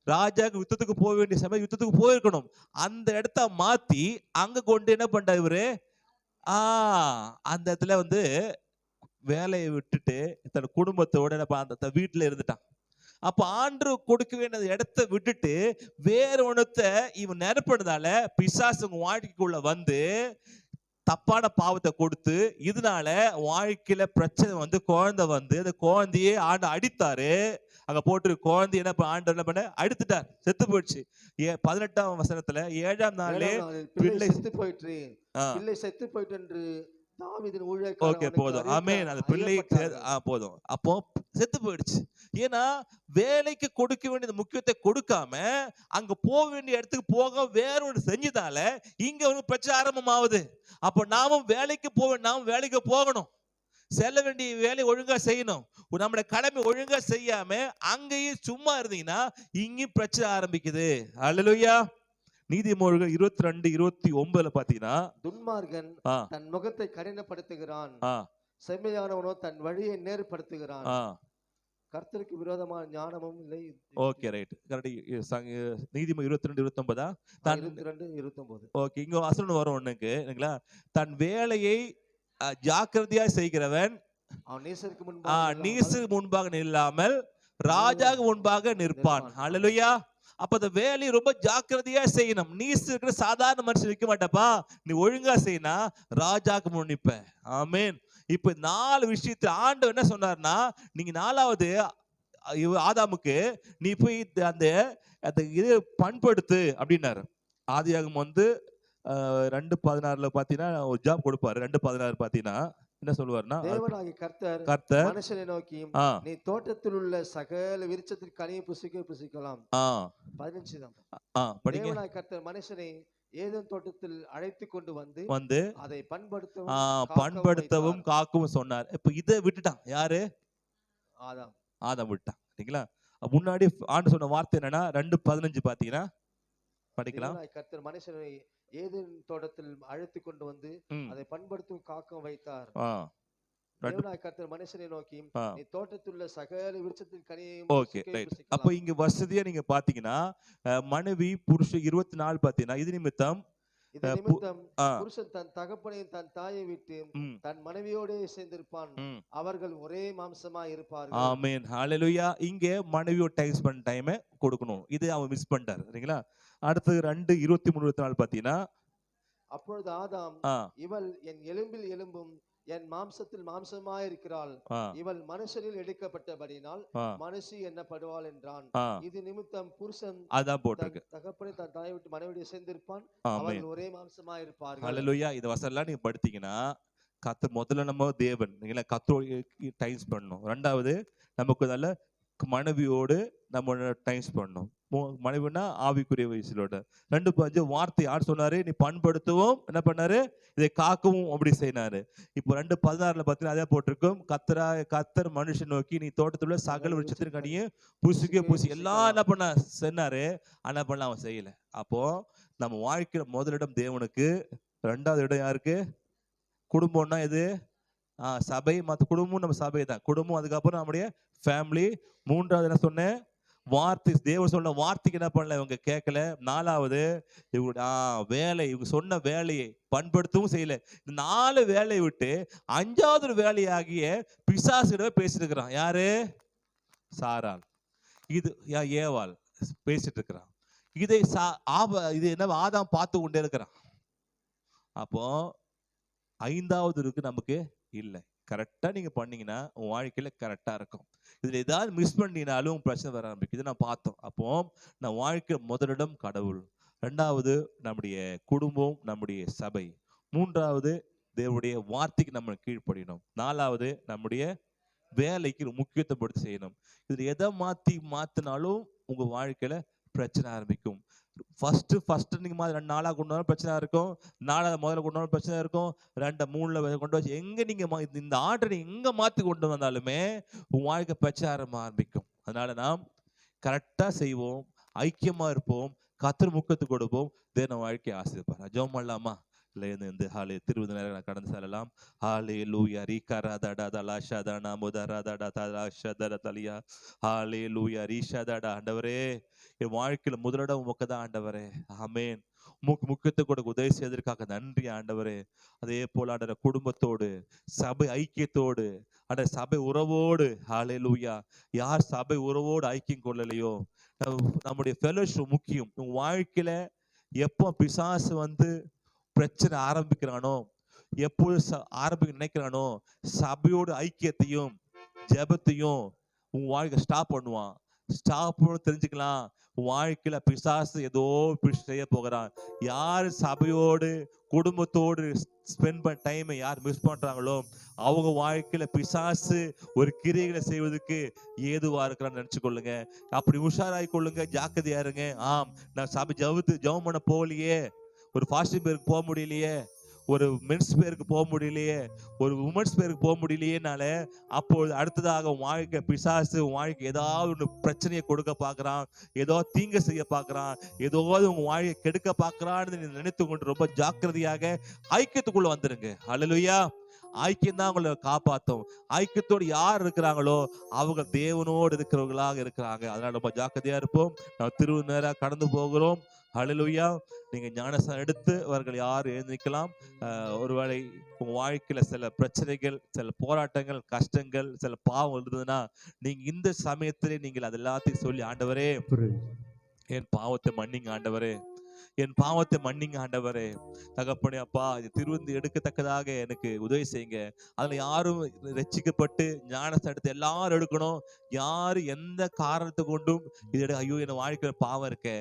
ராஜாக்கு யுத்தத்துக்கு போக வேண்டிய சமயம் யுத்தத்துக்கு போயிருக்கணும். அந்த இடத்த மாத்தி அங்க கொண்டு என்ன பண்ண இவரு, அந்த இடத்துல வேலையை விட்டுட்டு தன் குடும்பத்தோட அந்த வீட்டுல இருந்துட்டான். அப்ப ஆண்டு கொடுக்க வேண்டிய இடத்த விட்டுட்டு வேற ஒன்றத்த இவன் நிரப்பினதால பிசாசு உங்க வாழ்க்கைக்குள்ள வந்து தப்பான பாவத்தை கொடுத்து, இதனால வாழ்க்கையில பிரச்சனை வந்து குழந்தை வந்து அந்த குழந்தையே ஆண்டு அடித்தாரு. அங்க போட்டு குழந்தை ஆண்டவர் என்ன பண்ண அடித்துட்டார், செத்து போயிடுச்சு. 18ஆம் வசனத்துல 7ஆம் நாளே பிள்ளை செத்து போயிற்று, ஆ, பிள்ளை செத்து போயிட்டு என்று தாவீதின் ஓகே ஊழியக்காரன் போதும், ஆமென். அந்த பிள்ளை போதும். அப்போ செத்து போயிடுச்சு. ஏன்னா வேலைக்கு கொடுக்க வேண்டியது முக்கியத்தை கொடுக்காம அங்க போக வேண்டிய இடத்துக்கு போக வேற ஒன்று செஞ்சதால இங்க ஒரு பிரச்சனை ஆரம்பமாகுது. அப்போ நாமும் வேலைக்கு போகணும், செல்ல வேண்டிய வேலையை ஒழுங்கா செய்யணும். நம்முடைய கடமை ஒழுங்கா செய்யாம அங்கேயும் சும்மா இருந்தீங்கன்னா இங்கேயும் பிரச்சனை ஆரம்பிக்குது. அல்லேலூயா. நீதிமொழிகள் 22:29 பாத்தீங்கன்னா, துன்மார்கன் தன் முகத்தை கடினப்படுத்துகிறான், செம்மையானவனோ தன் வழியை நேர்படுத்துகிறான். கர்த்தருக்கு விரோதமான ஞானமும் இல்லை. Okay right, correct. நீதிமொழி 22:29 22:29. ஓகே, இங்க வசனம் வரும் ஒண்ணுக்கு இல்லைங்களா? தன் வேலையை ஜாக்கிரதையா செய்கிறவன் அவன் நீசருக்கு முன்பாக நில்லாமல் ராஜாவுக்கு முன்பாக நிற்பான். அல்லேலூயா. அப்ப அந்த வேலையை ரொம்ப ஜாக்கிரதையா செய்யணும். நீசு இருக்கிற சாதாரண மனுஷன் நிற்க மாட்டப்பா, நீ ஒழுங்கா செய்யினா ராஜாக்கு முன் நிற்ப. ஆமென். இப்ப 4 விஷயத்தை ஆண்டவர் என்ன சொன்னார்னா, நீங்க 4வது ஆதாமுக்கு நீ போய் அந்த இது பண்படுத்து அப்படின்னாரு. ஆதியாகமம் வந்து 2:16 பாத்தீங்கன்னா ஒரு ஜாப் கொடுப்பாரு. 2:16 பாத்தீங்கன்னா என்ன சொல்லுவாருன்னா, தேவனாகிய கர்த்தர் மனுஷனை நோக்கி, நீ தோட்டத்தில் உள்ள சகல விருட்சத்தின் கனியை புசிக்கலாம். 15 தான். தேவனாகிய கர்த்தர் மனுஷனை ஏதேன் தோட்டத்தில் அழைத்து கொண்டு வந்து அதை பண்படுத்தவும் காக்கவும் சொன்னார். இப்ப இதை விட்டுட்டான் யாரு? ஆதாம் விட்டான். சரிங்களா? முன்னாடி ஆண்டு சொன்ன வார்த்தை என்னன்னா 2:15 பாத்தீங்கன்னா படிக்கலாம். கர்த்தர் மனுஷனை ஏதேன் தோட்டத்தில் அழைத்து கொண்டு வந்து அதை பண்படுத்தும் காக்கவும் வைத்தார். கர்த்தர் மனுஷனை நோக்கி, நீ தோட்டத்தில் உள்ள சகல விருட்சத்தின் கனியையும் புசிக்கலாம். அப்ப இங்க வசதியா நீங்க பாத்தீங்கன்னா மனைவி புருஷன் 24 பாத்தீங்கன்னா இது நிமித்தம் புருஷன் தன் தகப்பனையும் தன் தாயை விட்டு தன் மனைவியோட சேர்ந்திருப்பான், அவர்கள் ஒரே மாம்சமா இருப்பார்கள். ஆமென். ஹல்லேலூயா. இங்க மனைவியோட டைம் ஸ்பெண்ட் டைம் கொடுக்கணும். இது அவன் மிஸ் பண்ணிட்டார். சரிங்களா? அடுத்து 2:23-24 பாத்தீங்கன்னா, அப்பொழுது ஆதாம், இவள் என் எலும்பில் எலும்பும் என் மாம்சத்தில் மாம்சமா இருக்கிறாள், இவள் மனுஷரில் எடுக்கப்பட்டபடினால் மனுஷி என்னப்படுவாள் என்றான். இது நிமித்தம் புருஷன் அதான் போட்டிருக்கு, தகப்பனை தன் தாயை விட்டு மனைவியோடு சேர்ந்திருப்பான், அவர்கள் ஒரே மாம்சமா இருப்பார்கள். ஹல்லேலூயா. இந்த வசனம்லாம் நீங்க படித்தீங்கன்னா கர்த்தர் முதல்ல நம்ம தேவன் கர்த்தரோட டைம் ஸ்பெண்ட் பண்ணணும். 2வது நமக்கு நல்ல மனைவியோடு நம்ம டைம் ஸ்பெண்ட் பண்ணணும். மனைவினா ஆவிக்குரிய வயசுலோட. 2:5 வார்த்தை யார் சொன்னாரு? நீ பண்படுத்தவும் என்ன பண்ணாரு? இதை காக்கவும் அப்படி செய்யினாரு. இப்போ 2:16 பாத்தீங்கன்னா அதே போட்டிருக்கும், கர்த்தர் மனுஷன் நோக்கி, நீ தோட்டத்துல சகல விருட்சத்தின் கனியை புசி எல்லாம் என்ன பண்ண சொன்னாரு, என்ன பண்ண அவன் செய்யல. அப்போ நம்ம வாழ்க்கையில முதலிடம் தேவனுக்கு, 2வது இடம் யாருக்கு? குடும்பம்னா எது? சபை. மற்ற குடும்பம் நம்ம சபை தான் குடும்பம். அதுக்கப்புறம் நம்முடைய ஃபேமிலி. 3வது என்ன சொன்னேன்? வார்த்தை. தேவன் சொன்ன வார்த்தைக்கு என்ன பண்ணல, இவங்க கேட்கல. 4வது இவங்க வேலை, இவங்க சொன்ன வேலையை பண்படுத்தவும் செய்யல. 4 வேலையை விட்டு 5வது வேலையாகிய பிசாசுகிட்ட பேசிட்டு இருக்கிறான். யாரு? சாராள். இது ஏவாள் பேசிட்டு இருக்கிறான். இதை இது என்ன ஆதாம் பார்த்து கொண்டே இருக்கிறான். அப்போ 5வது இருக்கு நமக்கு இல்லை. கரெக்டா நீங்க பண்ணீங்கன்னா உன் வாழ்க்கையில கரெக்டா இருக்கும். இதுல ஏதாவது மிஸ் பண்ணினாலும் பிரச்சனை வர ஆரம்பிக்கும். இதை நான் பார்த்தோம். அப்போ நான் வாழ்க்கை முதலிடம் கடவுள், 2வது நம்முடைய குடும்பம், நம்முடைய சபை, 3வது தேவனுடைய வார்த்தைக்கு நம்ம கீழ்ப்படியணும், 4வது நம்முடைய வேலைக்கு முக்கியத்துவப்படுத்தி செய்யணும். இதுல எதை மாத்தினாலும் உங்க வாழ்க்கையில பிரச்சனை ஆரம்பிக்கும். ஃபர்ஸ்ட் நீங்க 4 கொண்டு வந்தாலும் பிரச்சனை இருக்கும், 4வது முதல்ல கொண்டு வந்தாலும் பிரச்சனை இருக்கும், 2 3 கொண்டு வச்சு எங்க நீங்க இந்த ஆர்டரை எங்க மாத்தி கொண்டு வந்தாலுமே உன் வாழ்க்கை பிரச்சனை ஆரம்பிக்கும். அதனால நாம் கரெக்டா செய்வோம், ஐக்கியமா இருப்போம், கர்த்தர் முக்கியத்துவம் கொடுப்போம். தேவன் வாழ்க்கையை ஆசீர்வதிப்பார். ஜெபம் பண்ணலாமா? இந்த ஹாலே திருவித நேரம் கடந்து செல்லலாம். ஹாலே லூயா ரீகரதடா ஷதனா முதரதடா தலா தலியா. ஹாலே லூயா ரீஷதடா. ஆண்டவரே, என் வாழ்க்கையில முதலிடம் உமக்கு தான் ஆண்டவரே. ஆமென். முக்கியத்துவம் கொடுக்க உதவி செய்வதற்காக நன்றி ஆண்டவரே. அதே போல ஆண்டவரே குடும்பத்தோடு, சபை ஐக்கியத்தோடு, ஆண்டவரே சபை உறவோடு, ஹல்லேலூயா, யார் சபை உறவோடு ஐக்கியம் கொள்ளலையோ, நம்முடைய ஃபெலோஷிப் முக்கியம். உங்க வாழ்க்கையில எப்போ பிசாசு வந்து பிரச்சனை ஆரம்பிக்கிறானோ, எப்போது ஆரம்பிக்க நினைக்கிறானோ, சபையோட ஐக்கியத்தையும் ஜெபத்தையும் உன் வாழ்க்கை ஸ்டாப் பண்ணுவான். ஸ்டாப் தெரிஞ்சுக்கலாம், உன் வாழ்க்கையில பிசாசு ஏதோ செய்ய போகிறான். யார் சபையோடு குடும்பத்தோடு ஸ்பெண்ட் பண்ண டைமை யார் மிஸ் பண்றாங்களோ, அவங்க வாழ்க்கையில பிசாசு ஒரு கிரியைகளை செய்வதற்கு ஏதுவா இருக்கிறான்னு நினைச்சு கொள்ளுங்க. அப்படி உஷாராய் கொள்ளுங்க, ஜாக்கிரதையா இருங்க. நான் சபை ஜெபம் பண்ண போகலையே, ஒரு ஃபாஸ்டிங் பேருக்கு போக முடியலையே, ஒரு மென்ஸ் பேருக்கு போக முடியலையே, ஒரு உமன்ஸ் பேருக்கு போக முடியலையேனால அப்போது அடுத்ததாக வாழ்க்கை பிசாசு வாழ்க்கை ஏதாவது ஒன்று பிரச்சனையை கொடுக்க பார்க்குறான், ஏதோ தீங்க செய்ய பார்க்குறான், ஏதோது உங்க வாழ்க்கையை கெடுக்க பார்க்குறான்னு நீங்க நினைத்து கொண்டு ரொம்ப ஜாக்கிரதையாக ஐக்கியத்துக்குள்ள வந்துருங்க. ஹல்லேலூயா. ஐக்கியம் தான் உங்களை காப்பாற்றும். ஐக்கியத்தோடு யார் இருக்கிறாங்களோ அவங்க தேவனோடு இருக்கிறவர்களாக இருக்கிறாங்க. அதனால ரொம்ப ஜாக்கிரதையா இருப்போம். நான் நேராக கடந்து போகிறோம். ஹல்லேலூயா. நீங்க ஞானஸ்நானம் எடுத்து அவர்கள் யார் எழுந்திருக்கலாம். ஒருவேளை உங்க வாழ்க்கையில சில பிரச்சனைகள், சில போராட்டங்கள், கஷ்டங்கள், சில பாவம் இருந்ததுன்னா நீங்க இந்த சமயத்திலே நீங்கள் அது எல்லாத்தையும் சொல்லி, ஆண்டவரே என் பாவத்தை மன்னிங்க ஆண்டவரே, என் பாவத்தை மன்னிங்க ஆண்டவரே, தகப்பனே அப்பா இது திருவிந்து எடுக்கத்தக்கதாக எனக்கு உதவி செய்யுங்க. அதுல யாரும் ரட்சிக்கப்பட்டு ஞானஸ்நானம் எடுத்து எல்லாரும் எடுக்கணும். யாரு எந்த காரணத்தை கொண்டும் இது ஐயோ என் வாழ்க்கையில பாவம் இருக்க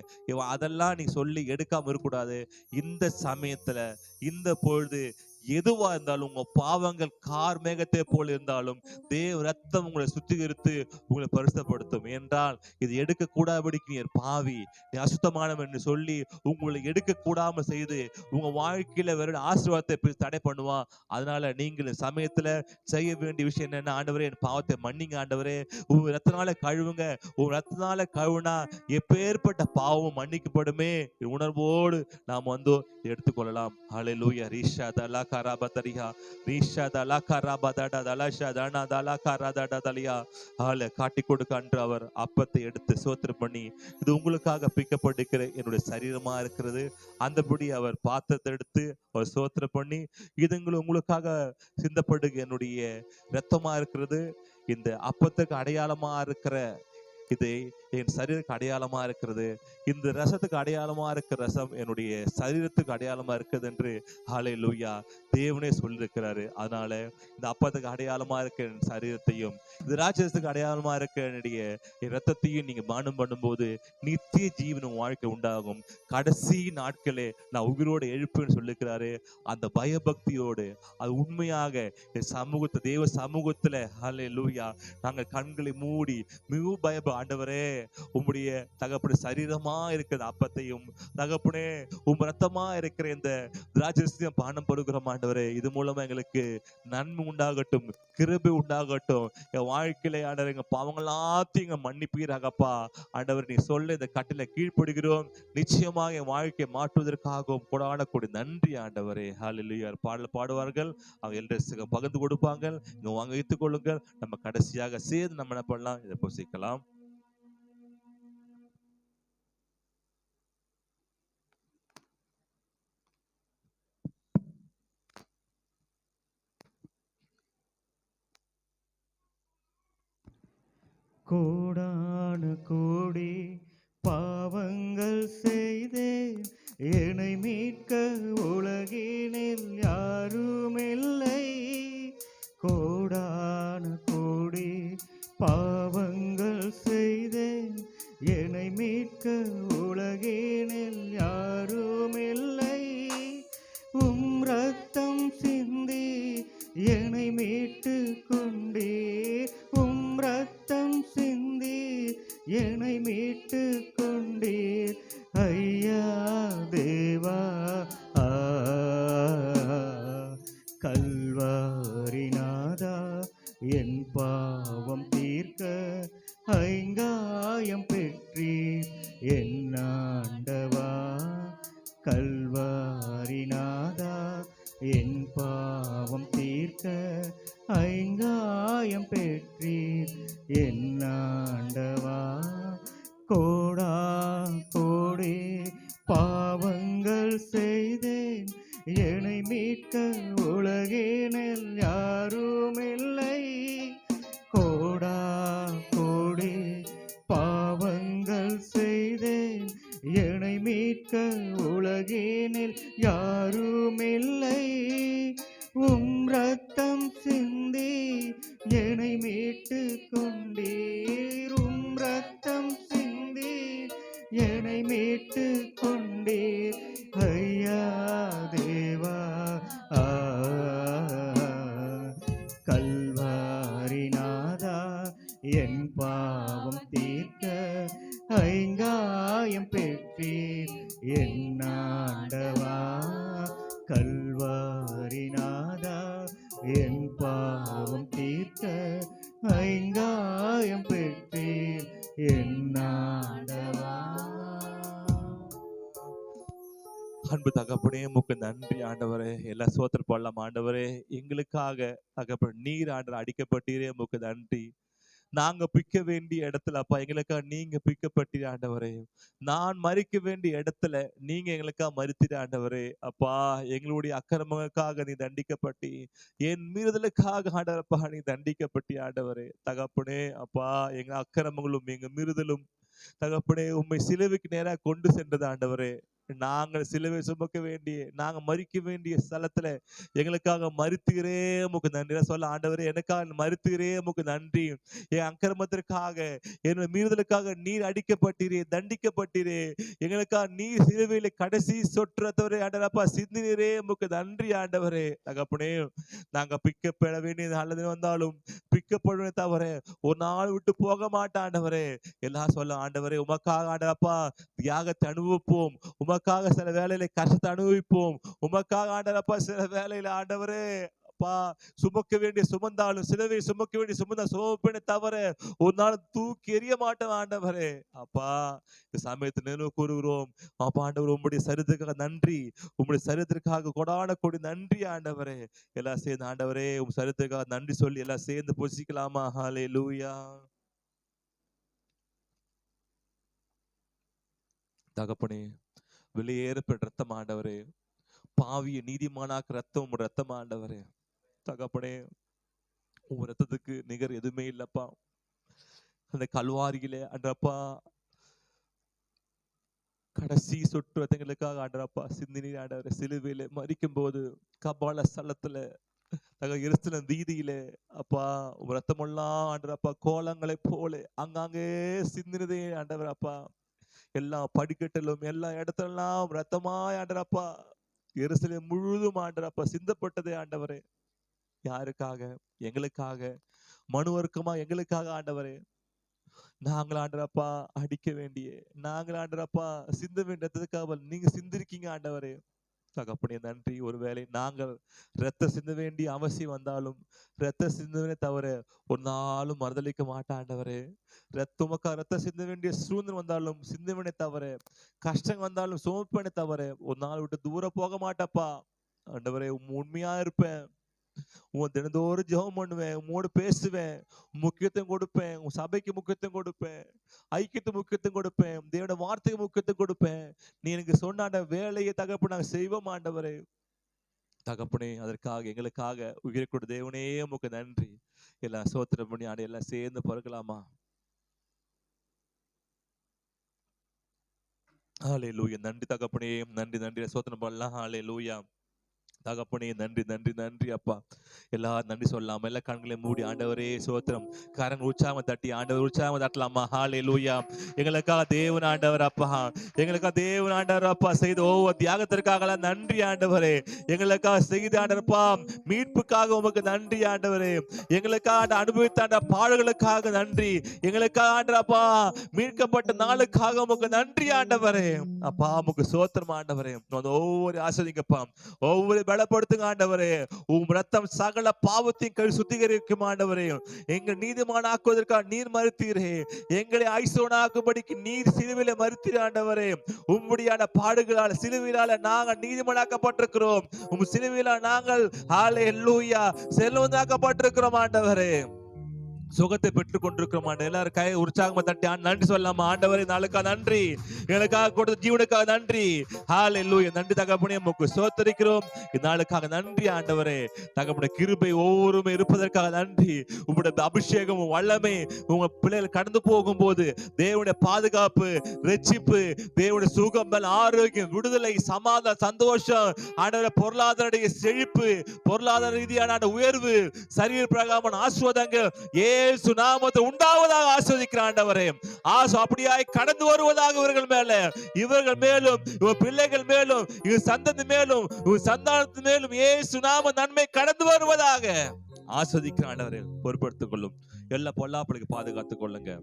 அதெல்லாம் நீ சொல்லி எடுக்காம இருக்கக்கூடாது. இந்த சமயத்துல இந்த பொழுது எதுவா இருந்தாலும் உங்க பாவங்கள் கார் மேகத்தை போல இருந்தாலும் தேவ ரத்தம் உங்களை சுத்திகரித்து உங்களை பரிசுத்தப்படுத்தும். என்றால் இது எடுக்க கூடாதபடிக்கு நீ பாவி, நீ அசுத்தமானவன் என்று சொல்லி உங்களை எடுக்க கூடாம செய்து உங்க வாழ்க்கையில வேற ஆசீர்வாதத்தை தடை பண்ணுவான். அதனால நீங்கள் சமயத்துல செய்ய வேண்டிய விஷயம் என்னன்னா, ஆண்டவரே என் பாவத்தை மன்னிங்க ஆண்டவரே, உங்க ரத்தனால கழுவுங்க. உங்க ரத்தனால கழுவுனா எப்பேற்பட்ட பாவம் மன்னிக்கப்படுமே உணர்வோடு நாம் வந்து எடுத்துக்கொள்ளலாம். ஹல்லேலூயா. ரீஷா தலா கராபதரியா ரீஷா தலா கராபதடா தலஷா தனா தலா கராதடா தலியா ஹல்லே காட்டி கொடுக்க அன்று அவர் அப்பத்தை எடுத்து சோத்திரம் பண்ணி, இது உங்களுக்காக பிக்கப்பட்டிருக்கிற என்னுடைய சரீரமா இருக்கிறது. அந்தபடி அவர் பாத்திரத்தை எடுத்து அவர் சோத்திரம் பண்ணி, இது உங்களுக்காக சிந்தப்படுக என்னுடைய இரத்தமா இருக்கிறது. இந்த அப்பத்துக்கு அடையாளமா இருக்கிற இது என் சரீரத்துக்கு அடையாளமா இருக்கிறது. இந்த ரசத்துக்கு அடையாளமா இருக்கிற ரசம் என்னுடைய சரீரத்துக்கு அடையாளமா இருக்குது என்று ஹல்லேலூயா தேவனே சொல்லியிருக்கிறாரு. அதனால இந்த அப்பத்துக்கு அடையாளமா இருக்க என் சரீரத்தையும் இந்த ராட்சசத்துக்கு அடையாளமா இருக்க என்னுடைய ரத்தத்தையும் நீங்க பானம் பண்ணும்போது நித்திய ஜீவனும் வாழ்க்கை உண்டாகும். கடைசி நாட்களே நான் உயிரோடு எழுப்புன்னு சொல்லிருக்கிறாரு. அந்த பயபக்தியோடு அது உண்மையாக சமூகத்தை தேவ சமூகத்துல ஹல்லேலூயா நாங்க கண்களை மூடி மிகவும் பயப ஆண்டவரே உம்முடைய தகப்பன சரீரமா இருக்கிற அப்பத்தையும் தகப்பனே ரத்தமா இருக்கிற இந்த திராட்சையும் பானம் படுகிறோம் ஆண்டவரே. இது மூலமா எங்களுக்கு நன்மை உண்டாகட்டும், கிருபை உண்டாகட்டும். என் வாழ்க்கையில ஆண்டவர் எங்க பாவங்களாத்தையும் எங்க மன்னிப்பீராகப்பா. ஆண்டவர் நீ சொல்ல இந்த கட்டில கீழ்ப்படுகிறோம். நிச்சயமாக என் வாழ்க்கையை மாற்றுவதற்காகவும் கொடான கொடி நன்றி ஆண்டவரே. ஹல்லேலூயா. பாடல் பாடுவார்கள், அவங்க எல்டர்ஸுக்கு பகிர்ந்து கொடுப்பாங்க. இங்க வாங்க வைத்துக் கொள்ளுங்கள். நம்ம கடைசியாக சேர்ந்து நம்ம என்ன பண்ணலாம், இதை பொசிக்கலாம். கோடான கோடி பாவங்கள் செய்தேன், என்னை மீட்க உலகினில் யாருமில்லை. கோடான கோடி பாவங்கள் செய்தேன், என்னை மீட்க உலகினில் யாருமில்லை. ரத்தம் சிந்தி என்னை மீட்டு கொண்டீர், ரத்தம் சிந்தி என்னை மீட்டு கொண்டீர். ஐயா தேவா கல்வாரிநாதா என் பாவம் தீர்க்க ஐங்காயம் பெற்றீர் என் ஆண்டவா. கல்வாரிநாதா என் பாவம் தீர்க்க ஐங்காயம் பெற்றீர் என் ஆண்டவா. கோடா கோடி பாவங்கள் உலகினில் யாருமில்லை. கோடா கோடி பாவங்கள் செய்தேன், என்னை மீட்க உலகினில் யாருமில்லை. உம் ரத்தம் சிந்தி என்னை மீட்டு கொண்டீர், உம் ரத்தம் சிந்தி என்னை மீட்டு கொண்டீர். ஐயா தேவா, கல்வாரிநாதா, என் பாவம் தீர்க்க ஐங்காயம் பெற்றீர் என் ஆண்டவா. கல்வாரிநாதா, என் பாவம் தீர்க்க ஐங்காயம் பெற்றீர் என் ஆண்டவா. அன்பு தகப்பனே, உமக்கு நன்றி ஆண்டவரே. எல்லா சோத்திரம் போடலாம் ஆண்டவரே. எங்களுக்காக தகப்பன் நீர் ஆண்டவர் அடிக்கப்பட்டீரே, உமக்கு நன்றி. நாங்க பிக்க வேண்டிய இடத்துல அப்பா எங்களுக்காக நீங்க பிக்கப்பட்டீர் ஆண்டவரே. நான் மறிக்க வேண்டிய இடத்துல நீங்க எங்களுக்காக மறித்தீர் ஆண்டவரே. அப்பா, எங்களுடைய அக்கிரமங்களுக்காக நீ தண்டிக்கப்பட்டி, என் மீறுதலுக்காக ஆண்டவரப்பா நீ தண்டிக்கப்பட்டி ஆண்டவரே. தகப்பனே அப்பா, எங்க அக்கிரமங்களும் எங்க மீறுதலும் தகப்பனே உம்மை சிலுவைக்கு நேராக கொண்டு சென்றது ஆண்டவரே. நாங்கள் சிலுவை சுமக்க வேண்டிய, நாங்க மறிக்க வேண்டிய ஸ்தலத்துல எங்களுக்காக மறித்தீரே, உமக்கு நன்றி சொல்ல ஆண்டவரே. எனக்காக மறித்தீரே, உமக்கு நன்றி. என் அக்கிரமத்திற்காக என்னோட மீறுதலுக்காக நீர் அடிக்கப்பட்டீரே, தண்டிக்கப்பட்டீரே. எங்களுக்காக நீர் சிலுவையில கடைசி சொற்றத்தவரே ஆண்டவரப்பா சிந்தினீரே, உமக்கு நன்றி ஆண்டவரே. தகப்பனே, நாங்க பிக்கப்பட வேண்டிய நல்லது வந்தாலும் பிக்கப்படுவே தவிர ஒரு நாள் விட்டு போக மாட்டேன் ஆண்டவரே. எல்லாம் சொல்ல ஆண்டவரே, உமக்காக ஆண்டவரப்பா தியாகத்தை அனுபவிப்போம், உமக்காக சில வேலையில கஷ்டத்தை அனுபவிப்போம், உமக்காக ஆண்டவரப்பா சில வேலையில ஆண்டவரே அப்பா சுமக்க வேண்டிய சுமந்தாலும் சிலுவை சுமக்க வேண்டிய சுமந்தா சுமப்பேனே தவிர ஒரு நாள் தூக்கி எறிய மாட்டேன் ஆண்டவரே. அப்பா, இந்த சமயத்தை நினைவு கூறுகிறோம் அப்பா ஆண்டவர். உம்முடைய சரித்திற்காக நன்றி, உம்முடைய சரித்திற்காக கொடான கொடி நன்றி ஆண்டவரே. எல்லாம் சேர்ந்து ஆண்டவரே உம் சரித்திற்காக நன்றி சொல்லி எல்லாம் சேர்ந்து பொசிக்கலாமா? ஹல்லேலூயா. தகப்பனே, வெளியேறப்பட்ட ரத்தம் ஆண்டவரே, பாவிய நீதிமானாக்கு ரத்தம் ரத்தம் ஆண்டவரே. தகப்பனே, உங்க ரத்தத்துக்கு நிகர் எதுவுமே இல்லப்பா. அந்த கல்வாரியிலே ஆண்டப்பா கடைசி சொட்டு ரத்தங்களுக்காக ஆண்டப்பா சிந்தினீர் ஆண்டவரே. சிலுவையில மரிக்கும் போது கபால ஸ்தலத்துல எருசலேம் வீதியிலே அப்பா உங்க ரத்தமெல்லாம் ஆண்டப்பா கோலங்களை போல அங்காங்கே சிந்தினதே ஆண்டவர். அப்பா, எல்லா படிக்கட்டிலும் எல்லா இடத்துலாம் ரத்தமாய் ஆண்டரப்பா எருசலேம் முழுதும் ஆண்டரப்பா சிந்தப்பட்டதே ஆண்டவரே. யாருக்காக? எங்களுக்காக, மனுவர்க்கமா எங்களுக்காக ஆண்டவரே. நாங்கள் ஆண்டரப்பா அடிக்க வேண்டிய, நாங்கள் ஆண்டரப்பா சிந்த வேண்டியதுக்காக நீங்க சிந்திருக்கீங்க ஆண்டவரே. தகப்பனே நன்றி. ஒருவேளை நாங்கள் ரத்த சிந்த வேண்டிய அவசியம் வந்தாலும் ரத்த சிந்தவனே தவிர ஒரு நாளும் மறுதளிக்க மாட்டேன் ஆண்டவரே. உமக்கா ரத்த சிந்த வேண்டிய சூழ்நிலை வந்தாலும் சிந்தவனே தவிர, கஷ்டம் வந்தாலும் சுமப்பனே தவிர ஒரு நாள் விட்டு தூரம் போக மாட்டப்பா ஆண்டவரே. உண்மையா இருப்பேன், உன் தினந்தோறும் ஜெபம் பண்ணுவேன், உம்மோடு பேசுவேன், முக்கியத்துவம் கொடுப்பேன், உன் சபைக்கு முக்கியத்துவம் கொடுப்பேன், ஐக்கியத்துக்கு முக்கியத்துவம் கொடுப்பேன், தேவனோட வார்த்தைக்கு முக்கியத்துவம் கொடுப்பேன். நீ எனக்கு சொன்ன வேலையை தகப்பு நாங்கள் செய்வோம் ஆண்டவரே. தகப்பனே, அதற்காக எங்களுக்காக உயிரை கொடு தேவனே, உமக்கு நன்றி. எல்லாம் சோத்திரம் பண்ணி ஆண்டு எல்லாம் சேர்ந்து பறக்கலாமா? ஹல்லேலூயா. நன்றி தகப்பனே, நன்றி நன்றி. சோத்திரம் பண்ணலாம். ஹல்லேலூயா. தகப்பனே நன்றி நன்றி நன்றி அப்பா. எல்லாரும் நன்றி சொல்லலாமா? எல்லா கண்களையும் மூடி ஆண்டவரே சோத்திரம் கரங்கள் உற்சாகம் தட்டி ஆண்டவர் உற்சாகம் தட்டலாமா? ஹல்லேலூயா. எங்களுக்காக தேவன் ஆண்டவர் அப்பா, எங்களுக்காக தேவன் ஆண்டவர் அப்பா செய்த ஒவ்வொரு தியாகத்திற்காக நன்றி ஆண்டவரே. எங்களுக்காக செய்த ஆண்டவரப்பா மீட்புக்காக உமக்கு நன்றி ஆண்டவரே. எங்களுக்காக அனுபவித்த பாடுகளுக்காக நன்றி. எங்களுக்காக ஆண்டவரப்பா மீட்கப்பட்ட நாளுக்காக உமக்கு நன்றி ஆண்டவரே. அப்பா உமக்கு சோத்திரம் ஆண்டவரே. ஒவ்வொரு ஆசிரியப்பா, ஒவ்வொரு பலப்படுத்துங்க ஆண்டவரே. உம் ரத்தம் சகல பாவத்தையும் சுத்திகரிக்கும் ஆண்டவரே. எங்கள் நீதிமானாக்குவதற்காக நீர் மறுத்தீரே, எங்களை ஐசோனாக்கும்படிக்கு நீர் சிலுவையில மறுத்தீர் ஆண்டவரே. உம்முடைய பாடுகளால் சிலுவையிலால நாங்கள் நீதிமானாக்கப்பட்டிருக்கிறோம். உம் சிலுவையில நாங்கள் ஹல்லேலூயா செல்வந்தாக்கப்பட்டிருக்கிறோம் ஆண்டவரே. சுகத்தை பெற்றுக் கொண்டிருக்கிறோம். எல்லாரும் கை உற்சாகமா தட்டி நன்றி சொல்லலாமா? ஆண்டவரே நாளுக்காக நன்றி, எனக்காக கொடுத்த ஜீவனுக்காக நன்றி. ஹalleluya. நன்றி தகப்பனே, உமக்கு ஸ்தோத்திரிக்கிறோம். இந்த நாளுக்காக நன்றி ஆண்டவரே. தகப்பனே கிருபை ஒவ்வொருமே இருப்பதற்காக நன்றி. உம்முடைய அபிஷேகம் வல்லமை உங்க பிள்ளைகள் கடந்து போகும்போது தேவனுடைய பாதுகாப்பு, ரட்சிப்பு, தேவனுடைய சுகம், ஆரோக்கியம், விடுதலை, சமாதானம், சந்தோஷம், ஆண்டவரே பொருளாதார செழிப்பு, பொருளாதார ரீதியான உயர்வு, சரீர பிரகாரமான ஆசீர்வாதங்கள் இயேசு நாமத்தில் உண்டாவதாக ஆசீர்வதிக்கிற ஆண்டவரே. அப்படியாய் கடந்து வருவதாக இவர்கள் மேலும் இவர் பிள்ளைகள் மேலும் இவர் சந்ததி மேலும் இவர் சந்தானத்து மேலும் இயேசு நாம நன்மை கடந்து வருவதாக ஆஸ்வதிக்கிற ஆண்டவரே. பொறுப்படுத்திக் கொள்ளும். எல்லா பொல்லாப்பலுக்கு பாதுகாத்துக் கொள்ளுங்க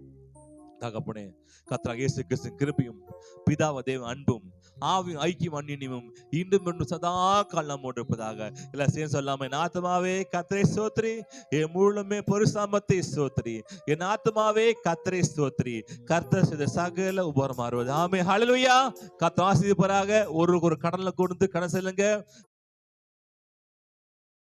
தகப்பனே. கர்த்தராகிய இயேசு கிறிஸ்துவின் கிருபையும் பிதாவ தேவ அன்பும் ஆவியும் ஐக்கியம் அந்நியமும் இன்றும் இன்னும் சதா காலம் நம்மோடு இருப்பதாக. எல்லாம் சேர்ந்து சொல்லாம, என் ஆத்துமாவே கர்த்தரை ஸ்தோத்திரி, என் முழுமே பரிசுத்தத்தை ஸ்தோத்திரி, என் ஆத்துமாவே கர்த்தரை ஸ்தோத்திரி, கர்த்தர் செய்த சகல உபகாரம் மாறுவது. ஆமென். ஹல்லேலூயா. கர்த்தர் ஆசீர்வதிப்பாராக. ஒரு கடன்ல கொண்டு கடன் செல்லுங்க.